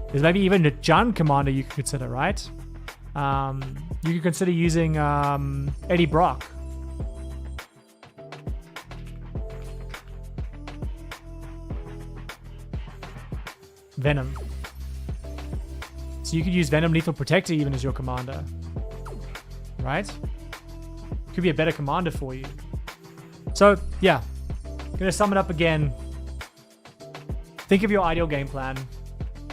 There's maybe even a Jun commander you could consider, right? You could consider using Eddie Brock. Venom. So you could use Venom Lethal Protector even as your commander. Right? Could be a better commander for you. So, yeah. Gonna sum it up again. Think of your ideal game plan.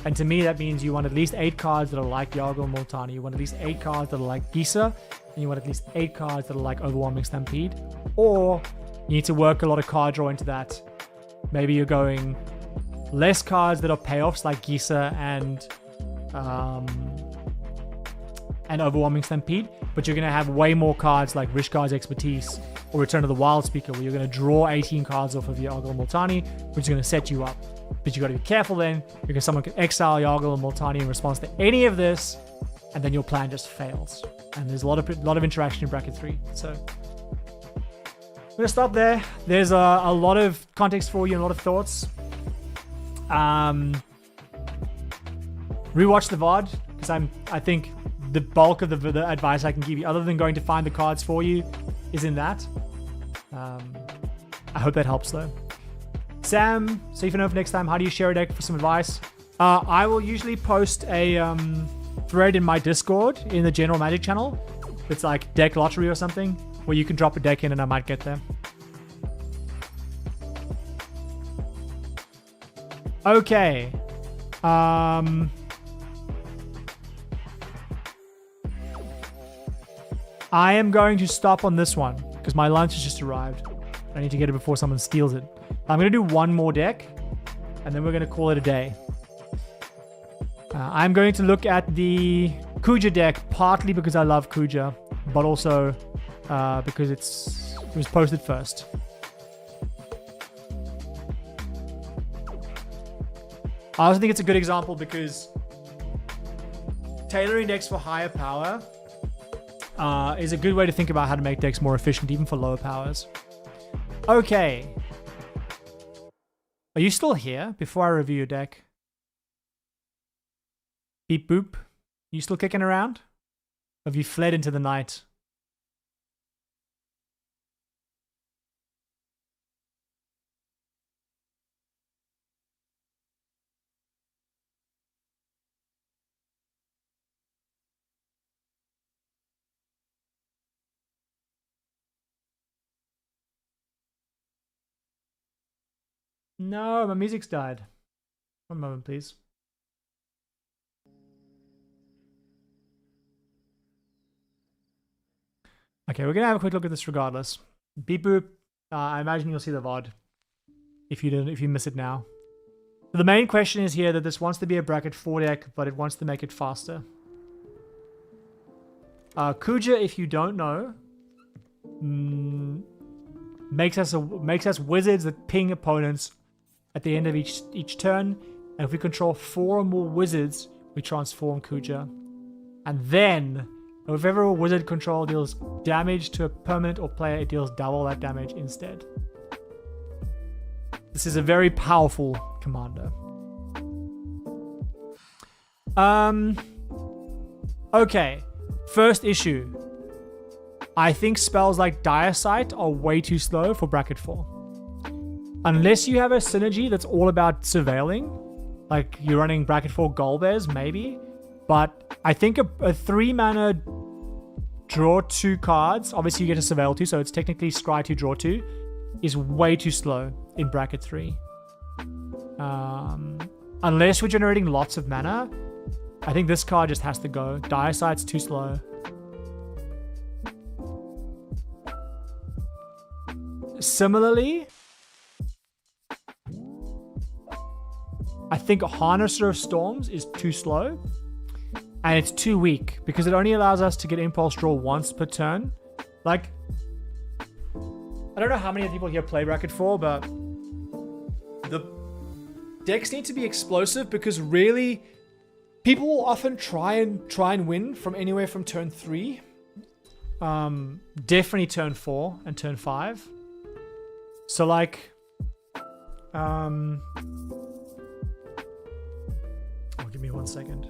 And to me, that means you want at least 8 cards that are like Yargle and Multani. You want at least 8 cards that are like Gisa. And you want at least 8 cards that are like Overwhelming Stampede. Or you need to work a lot of card draw into that. Maybe you're going less cards that are payoffs like Gisa and Overwhelming Stampede, but you're going to have way more cards like Rishkar's Expertise or Return of the Wild Speaker, where you're going to draw 18 cards off of Yargle and Multani, which is going to set you up. But you got to be careful then, because someone can exile Yargle and Multani in response to any of this, and then your plan just fails. And there's a lot of interaction in bracket 3. So I'm going to stop there. There's a lot of context for you and a lot of thoughts. Rewatch the VOD, because I think the bulk of the advice I can give you, other than going to find the cards for you, is in that. I hope that helps though. Sam, so if you know for next time, how do you share a deck for some advice? I will usually post a thread in my Discord in the general Magic channel. It's like deck lottery or something, where you can drop a deck in and I might get there. Okay. I am going to stop on this one because my lunch has just arrived. I need to get it before someone steals it. I'm going to do one more deck and then we're going to call it a day. I'm going to look at the Kuja deck, partly because I love Kuja, but also because it was posted first. I also think it's a good example because tailoring decks for higher power is a good way to think about how to make decks more efficient, even for lower powers. Okay. Are you still here before I review your deck? Beep boop. You still kicking around? Or have you fled into the night? No, my music's died. One moment, please. Okay, we're gonna have a quick look at this regardless. Beep boop. I imagine you'll see the VOD if you miss it now. So the main question is here that this wants to be a bracket 4 deck, but it wants to make it faster. Kuja, if you don't know, makes us wizards that ping opponents at the end of each turn, and if we control 4 or more wizards, we transform Kuja. And then, if ever a wizard control deals damage to a permanent or player, it deals double that damage instead. This is a very powerful commander. Okay. First issue. I think spells like Dire Sight are way too slow for bracket 4. Unless you have a synergy that's all about surveilling, like you're running bracket 4 Golbez, maybe. But I think a 3 mana draw 2 cards, obviously you get to surveil 2, so it's technically scry 2, draw 2, is way too slow in bracket 3. Unless we're generating lots of mana, I think this card just has to go. Dire Sight's too slow. Similarly, I think Harnesser of Storms is too slow. And it's too weak because it only allows us to get impulse draw once per turn. Like, I don't know how many people here play bracket 4, but the decks need to be explosive because really people will often try and win from anywhere from turn 3. Definitely turn 4 and turn 5. So like, oh, give me 1 second.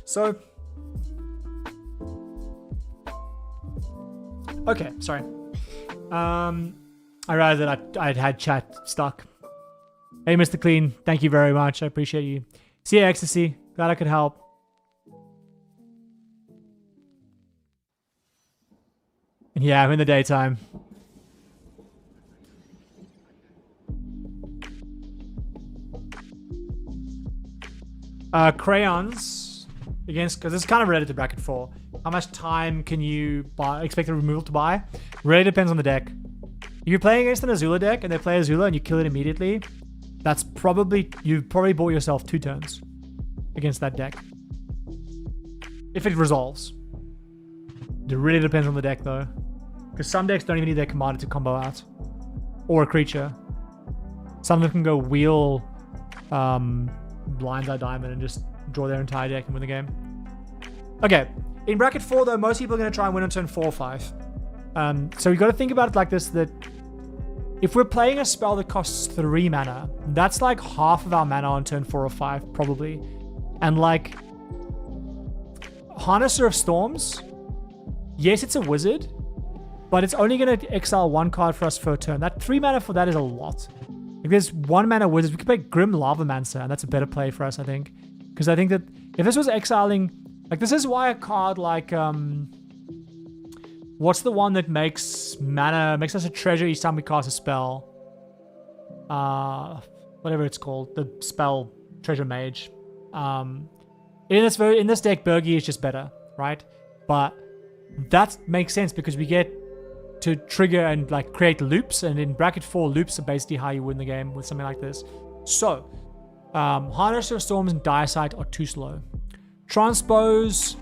So, okay, sorry. I realized that I'd had chat stuck. Hey, Mr. Clean, thank you very much. I appreciate you. See you, Ecstasy. Glad I could help. And yeah, I'm in the daytime. Crayons. Against, because it's kind of related to bracket 4. How much time can you expect a removal to buy? Really depends on the deck. If you're playing against an Azula deck and they play Azula and you kill it immediately, that's probably, you've probably bought yourself 2 turns against that deck. If it resolves. It really depends on the deck though. Because some decks don't even need their commander to combo out. Or a creature. Some of them can go wheel Blind's Eye Diamond and just draw their entire deck and win the game. Okay, in bracket 4 though, most people are going to try and win on turn 4 or 5. So you got to think about it like this, that if we're playing a spell that costs 3 mana, that's like half of our mana on turn 4 or 5 probably. And like Harnesser of Storms, yes, it's a wizard, but it's only going to exile 1 card for us for a turn. That 3 mana for that is a lot. Like there's 1 mana wizards, we could play Grim Lavamancer, and that's a better play for us, I think. Because I think that if this was exiling... Like, this is why a card like... what's the one that makes mana... Makes us a treasure each time we cast a spell? Whatever it's called. The spell Treasure Mage. In this deck, Bergie is just better, right? But that makes sense because we get to trigger and like create loops. And in bracket 4, loops are basically how you win the game with something like this. So... Harnesser of Storms and Dire Sight are too slow. Transpose.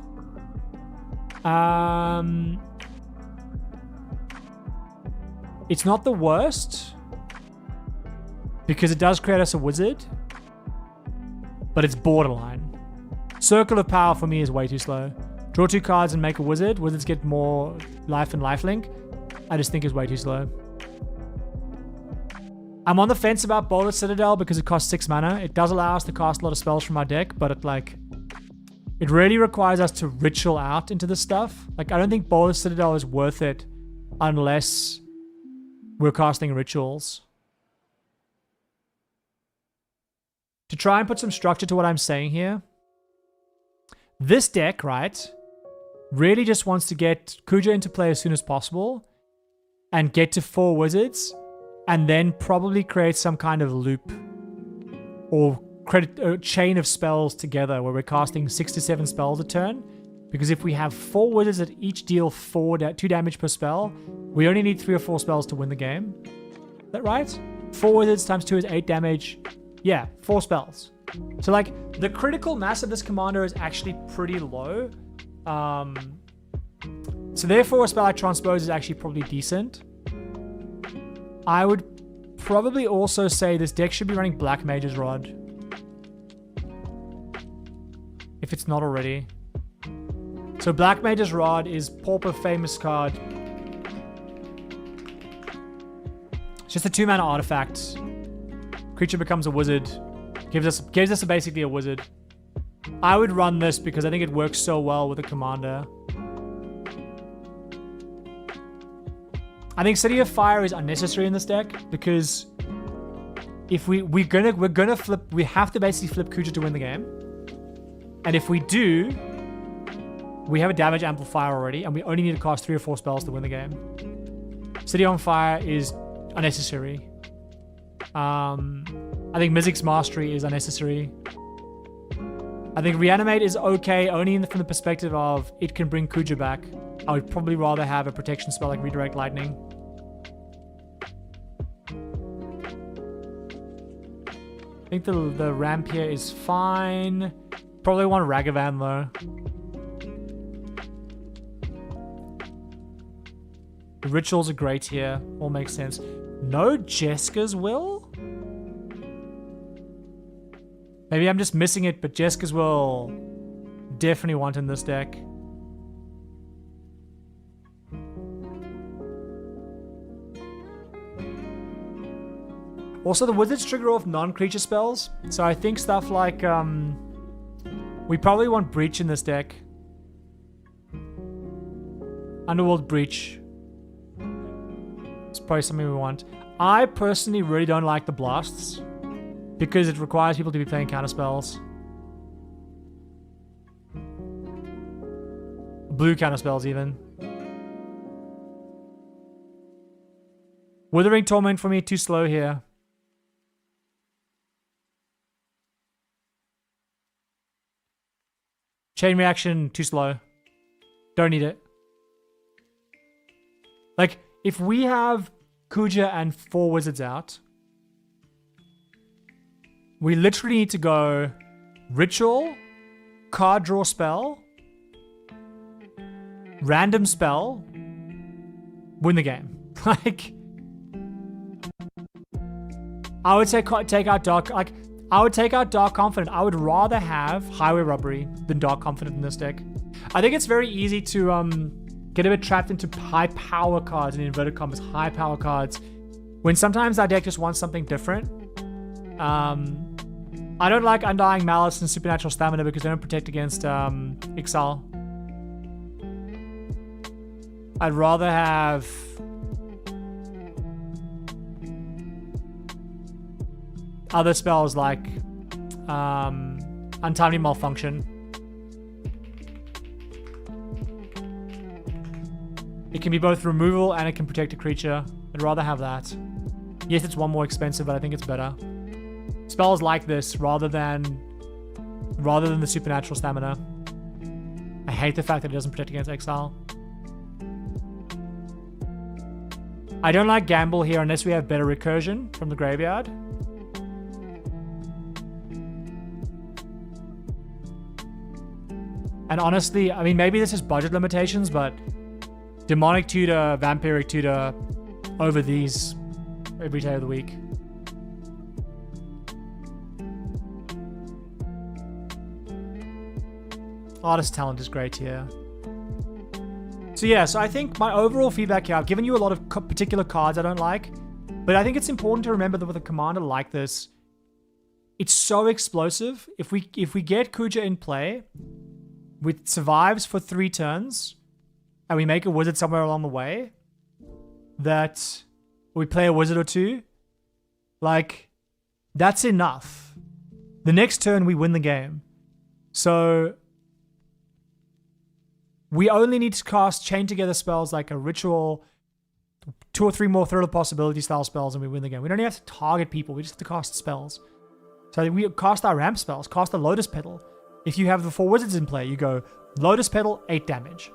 It's not the worst because it does create us a wizard, but it's borderline. Circle of Power for me is way too slow. Draw 2 cards and make a wizard. Wizards get more life and lifelink. I just think is way too slow. I'm on the fence about Boulder Citadel because it costs 6 mana. It does allow us to cast a lot of spells from our deck, but it really requires us to ritual out into this stuff. Like, I don't think Boulder Citadel is worth it unless we're casting rituals. To try and put some structure to what I'm saying here, this deck, right, really just wants to get Kuja into play as soon as possible and get to 4 wizards and then probably create some kind of loop or create a chain of spells together where we're casting 6 to 7 spells a turn. Because if we have 4 wizards that each deal 2 damage per spell, we only need 3 or 4 spells to win the game. Is that right? 4 wizards times 2 is 8 damage. Yeah, 4 spells. So like the critical mass of this commander is actually pretty low. So therefore a spell like Transpose is actually probably decent. I would probably also say this deck should be running Black Mage's Rod. If it's not already. So Black Mage's Rod is Pauper famous card. It's just a 2-mana artifact. Creature becomes a wizard. Gives us basically a wizard. I would run this because I think it works so well with a commander. I think City of Fire is unnecessary in this deck because if we're gonna flip, we have to basically flip Kuja to win the game. And if we do, we have a damage amplifier already, and we only need to cast 3 or 4 spells to win the game. City on Fire is unnecessary. I think Mizik's Mastery is unnecessary. I think Reanimate is okay, only from the perspective of it can bring Kuja back. I would probably rather have a protection spell like Redirect Lightning. I think the ramp here is fine. Probably want Ragavan though. The rituals are great here. All makes sense. No Jeska's Will? Maybe I'm just missing it, but Jeska's Will definitely want in this deck. Also, the wizards trigger off non-creature spells. So I think stuff like, we probably want Breach in this deck. Underworld Breach. It's probably something we want. I personally really don't like the blasts because it requires people to be playing counter spells. Blue counter spells even. Withering Torment for me, too slow here. Chain Reaction, too slow. Don't need it. Like, if we have Kuja and 4 wizards out, we literally need to go Ritual, card draw spell, random spell, win the game. Like, I would say take out Dark, like, I would take out Dark Confident. I would rather have Highway Robbery than Dark Confident in this deck. I think it's very easy to get a bit trapped into high power cards in inverted commas, high power cards, when sometimes our deck just wants something different. I don't like Undying Malice and Supernatural Stamina because they don't protect against Exile. I'd rather have other spells like Untimely Malfunction. It can be both removal and it can protect a creature. I'd rather have that. Yes, it's 1 more expensive, but I think it's better. Spells like this rather than the Supernatural Stamina. I hate the fact that it doesn't protect against Exile. I don't like Gamble here unless we have better Recursion from the graveyard. And honestly, I mean, maybe this is budget limitations, but Demonic Tutor, Vampiric Tutor over these every day of the week. Artist Talent is great here. So yeah, so I think my overall feedback here, I've given you a lot of particular cards I don't like, but I think it's important to remember that with a commander like this, it's so explosive. If we get Kuja in play, with survives for 3 turns, and we make a wizard somewhere along the way, that we play a wizard or two. Like, that's enough. The next turn, we win the game. So, we only need to cast chain together spells like a ritual, 2 or 3 more throw the possibility style spells, and we win the game. We don't even have to target people. We just have to cast spells. So we cast our ramp spells, cast a Lotus Petal. If you have the 4 wizards in play, you go Lotus Petal, 8 damage.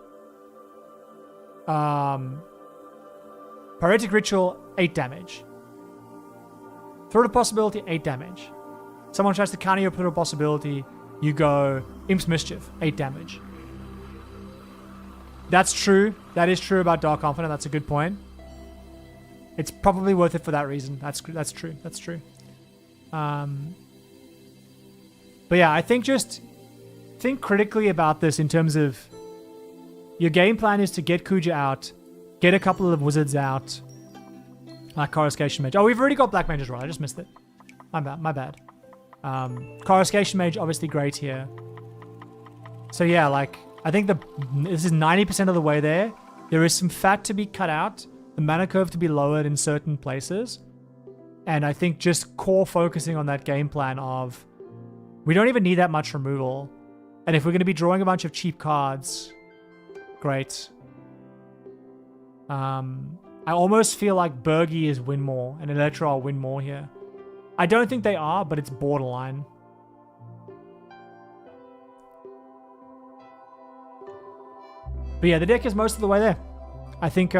Pyretic Ritual, 8 damage. Throw the possibility, 8 damage. Someone tries to counter your throw the possibility, you go Imp's Mischief, 8 damage. That's true. That is true about Dark Confidant. That's a good point. It's probably worth it for that reason. That's true. That's true. But yeah, I think just think critically about this in terms of your game plan is to get Kuja out, get a couple of wizards out, like Coruscation Mage. Oh, we've already got Black Mage as well. I just missed it. My bad. Coruscation Mage, obviously great here. So yeah, like, I think this is 90% of the way there. There is some fat to be cut out, the mana curve to be lowered in certain places. And I think just core focusing on that game plan of, we don't even need that much removal. And if we're going to be drawing a bunch of cheap cards, great. I almost feel like Bergie is win more and Electro are win more here. I don't think they are, but it's borderline. But yeah, the deck is most of the way there. I think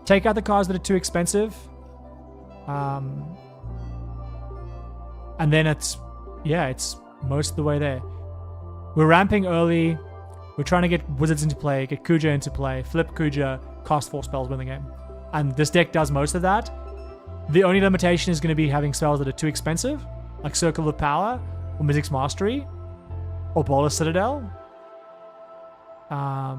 take out the cards that are too expensive. And then it's most of the way there. We're ramping early. We're trying to get wizards into play, get Kuja into play, flip Kuja, cast 4 spells, win the game. And this deck does most of that. The only limitation is going to be having spells that are too expensive, like Circle of Power, or Mythic's Mastery, or Bolas Citadel. I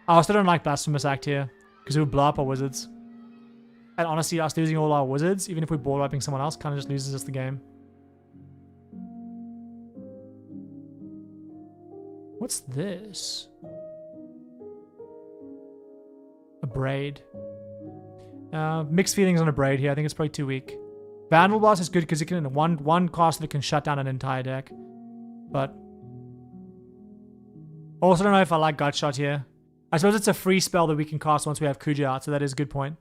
also don't like Blasphemous Act here, because it would blow up our wizards. And honestly, us losing all our wizards, even if we're board wiping someone else, kind of just loses us the game. What's this? A Braid. Mixed feelings on a Braid here. I think it's probably too weak. Vandal Blast is good because it can one cast that can shut down an entire deck. But also don't know if I like Gut Shot here. I suppose it's a free spell that we can cast once we have Kuja out, so that is a good point.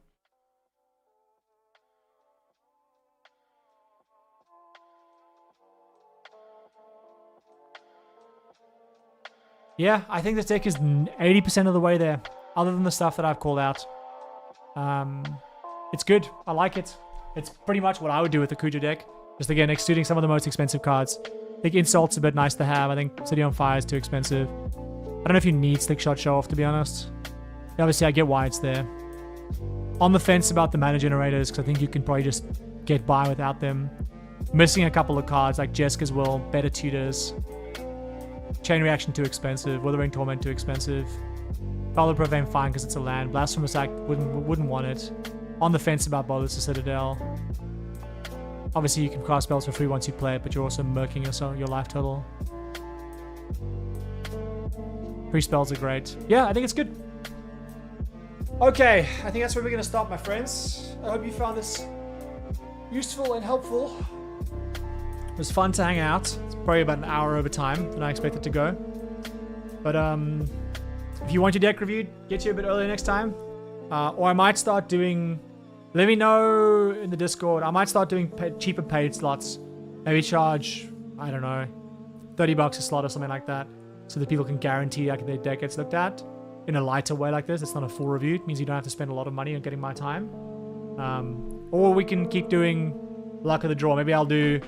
Yeah, I think this deck is 80% of the way there, other than the stuff that I've called out. It's good. I like it. It's pretty much what I would do with the Kuja deck. Just again, excluding some of the most expensive cards. I think Insult's a bit nice to have. I think City on Fire is too expensive. I don't know if you need Slick Shot Show Off, to be honest. Yeah, obviously, I get why it's there. On the fence about the mana generators, because I think you can probably just get by without them. Missing a couple of cards like Jeska's Will, Better Tutors. Chain Reaction too expensive. Withering Torment too expensive. Foul Profane fine because it's a land. Blasphemous Act wouldn't want it. On the fence about Bolas Citadel. Obviously you can cast spells for free once you play it, but you're also murking your life total. Free spells are great. Yeah, I think it's good. Okay, I think that's where we're going to stop, my friends. I hope you found this useful and helpful. It was fun to hang out. It's probably about an hour over time than I expected to go. But if you want your deck reviewed, get you a bit earlier next time. Or I might start doing... Let me know in the Discord. I might start doing cheaper paid slots. Maybe charge, I don't know, $30 a slot or something like that. So that people can guarantee like, their deck gets looked at in a lighter way like this. It's not a full review. It means you don't have to spend a lot of money on getting my time. Or we can keep doing luck of the draw. Maybe I'll do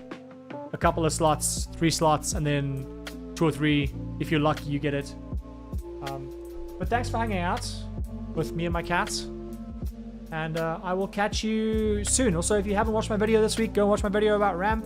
a couple of slots, 3 slots, and then 2 or 3. If you're lucky, you get it. But thanks for hanging out with me and my cat. And I will catch you soon. Also, if you haven't watched my video this week, go watch my video about Ramp.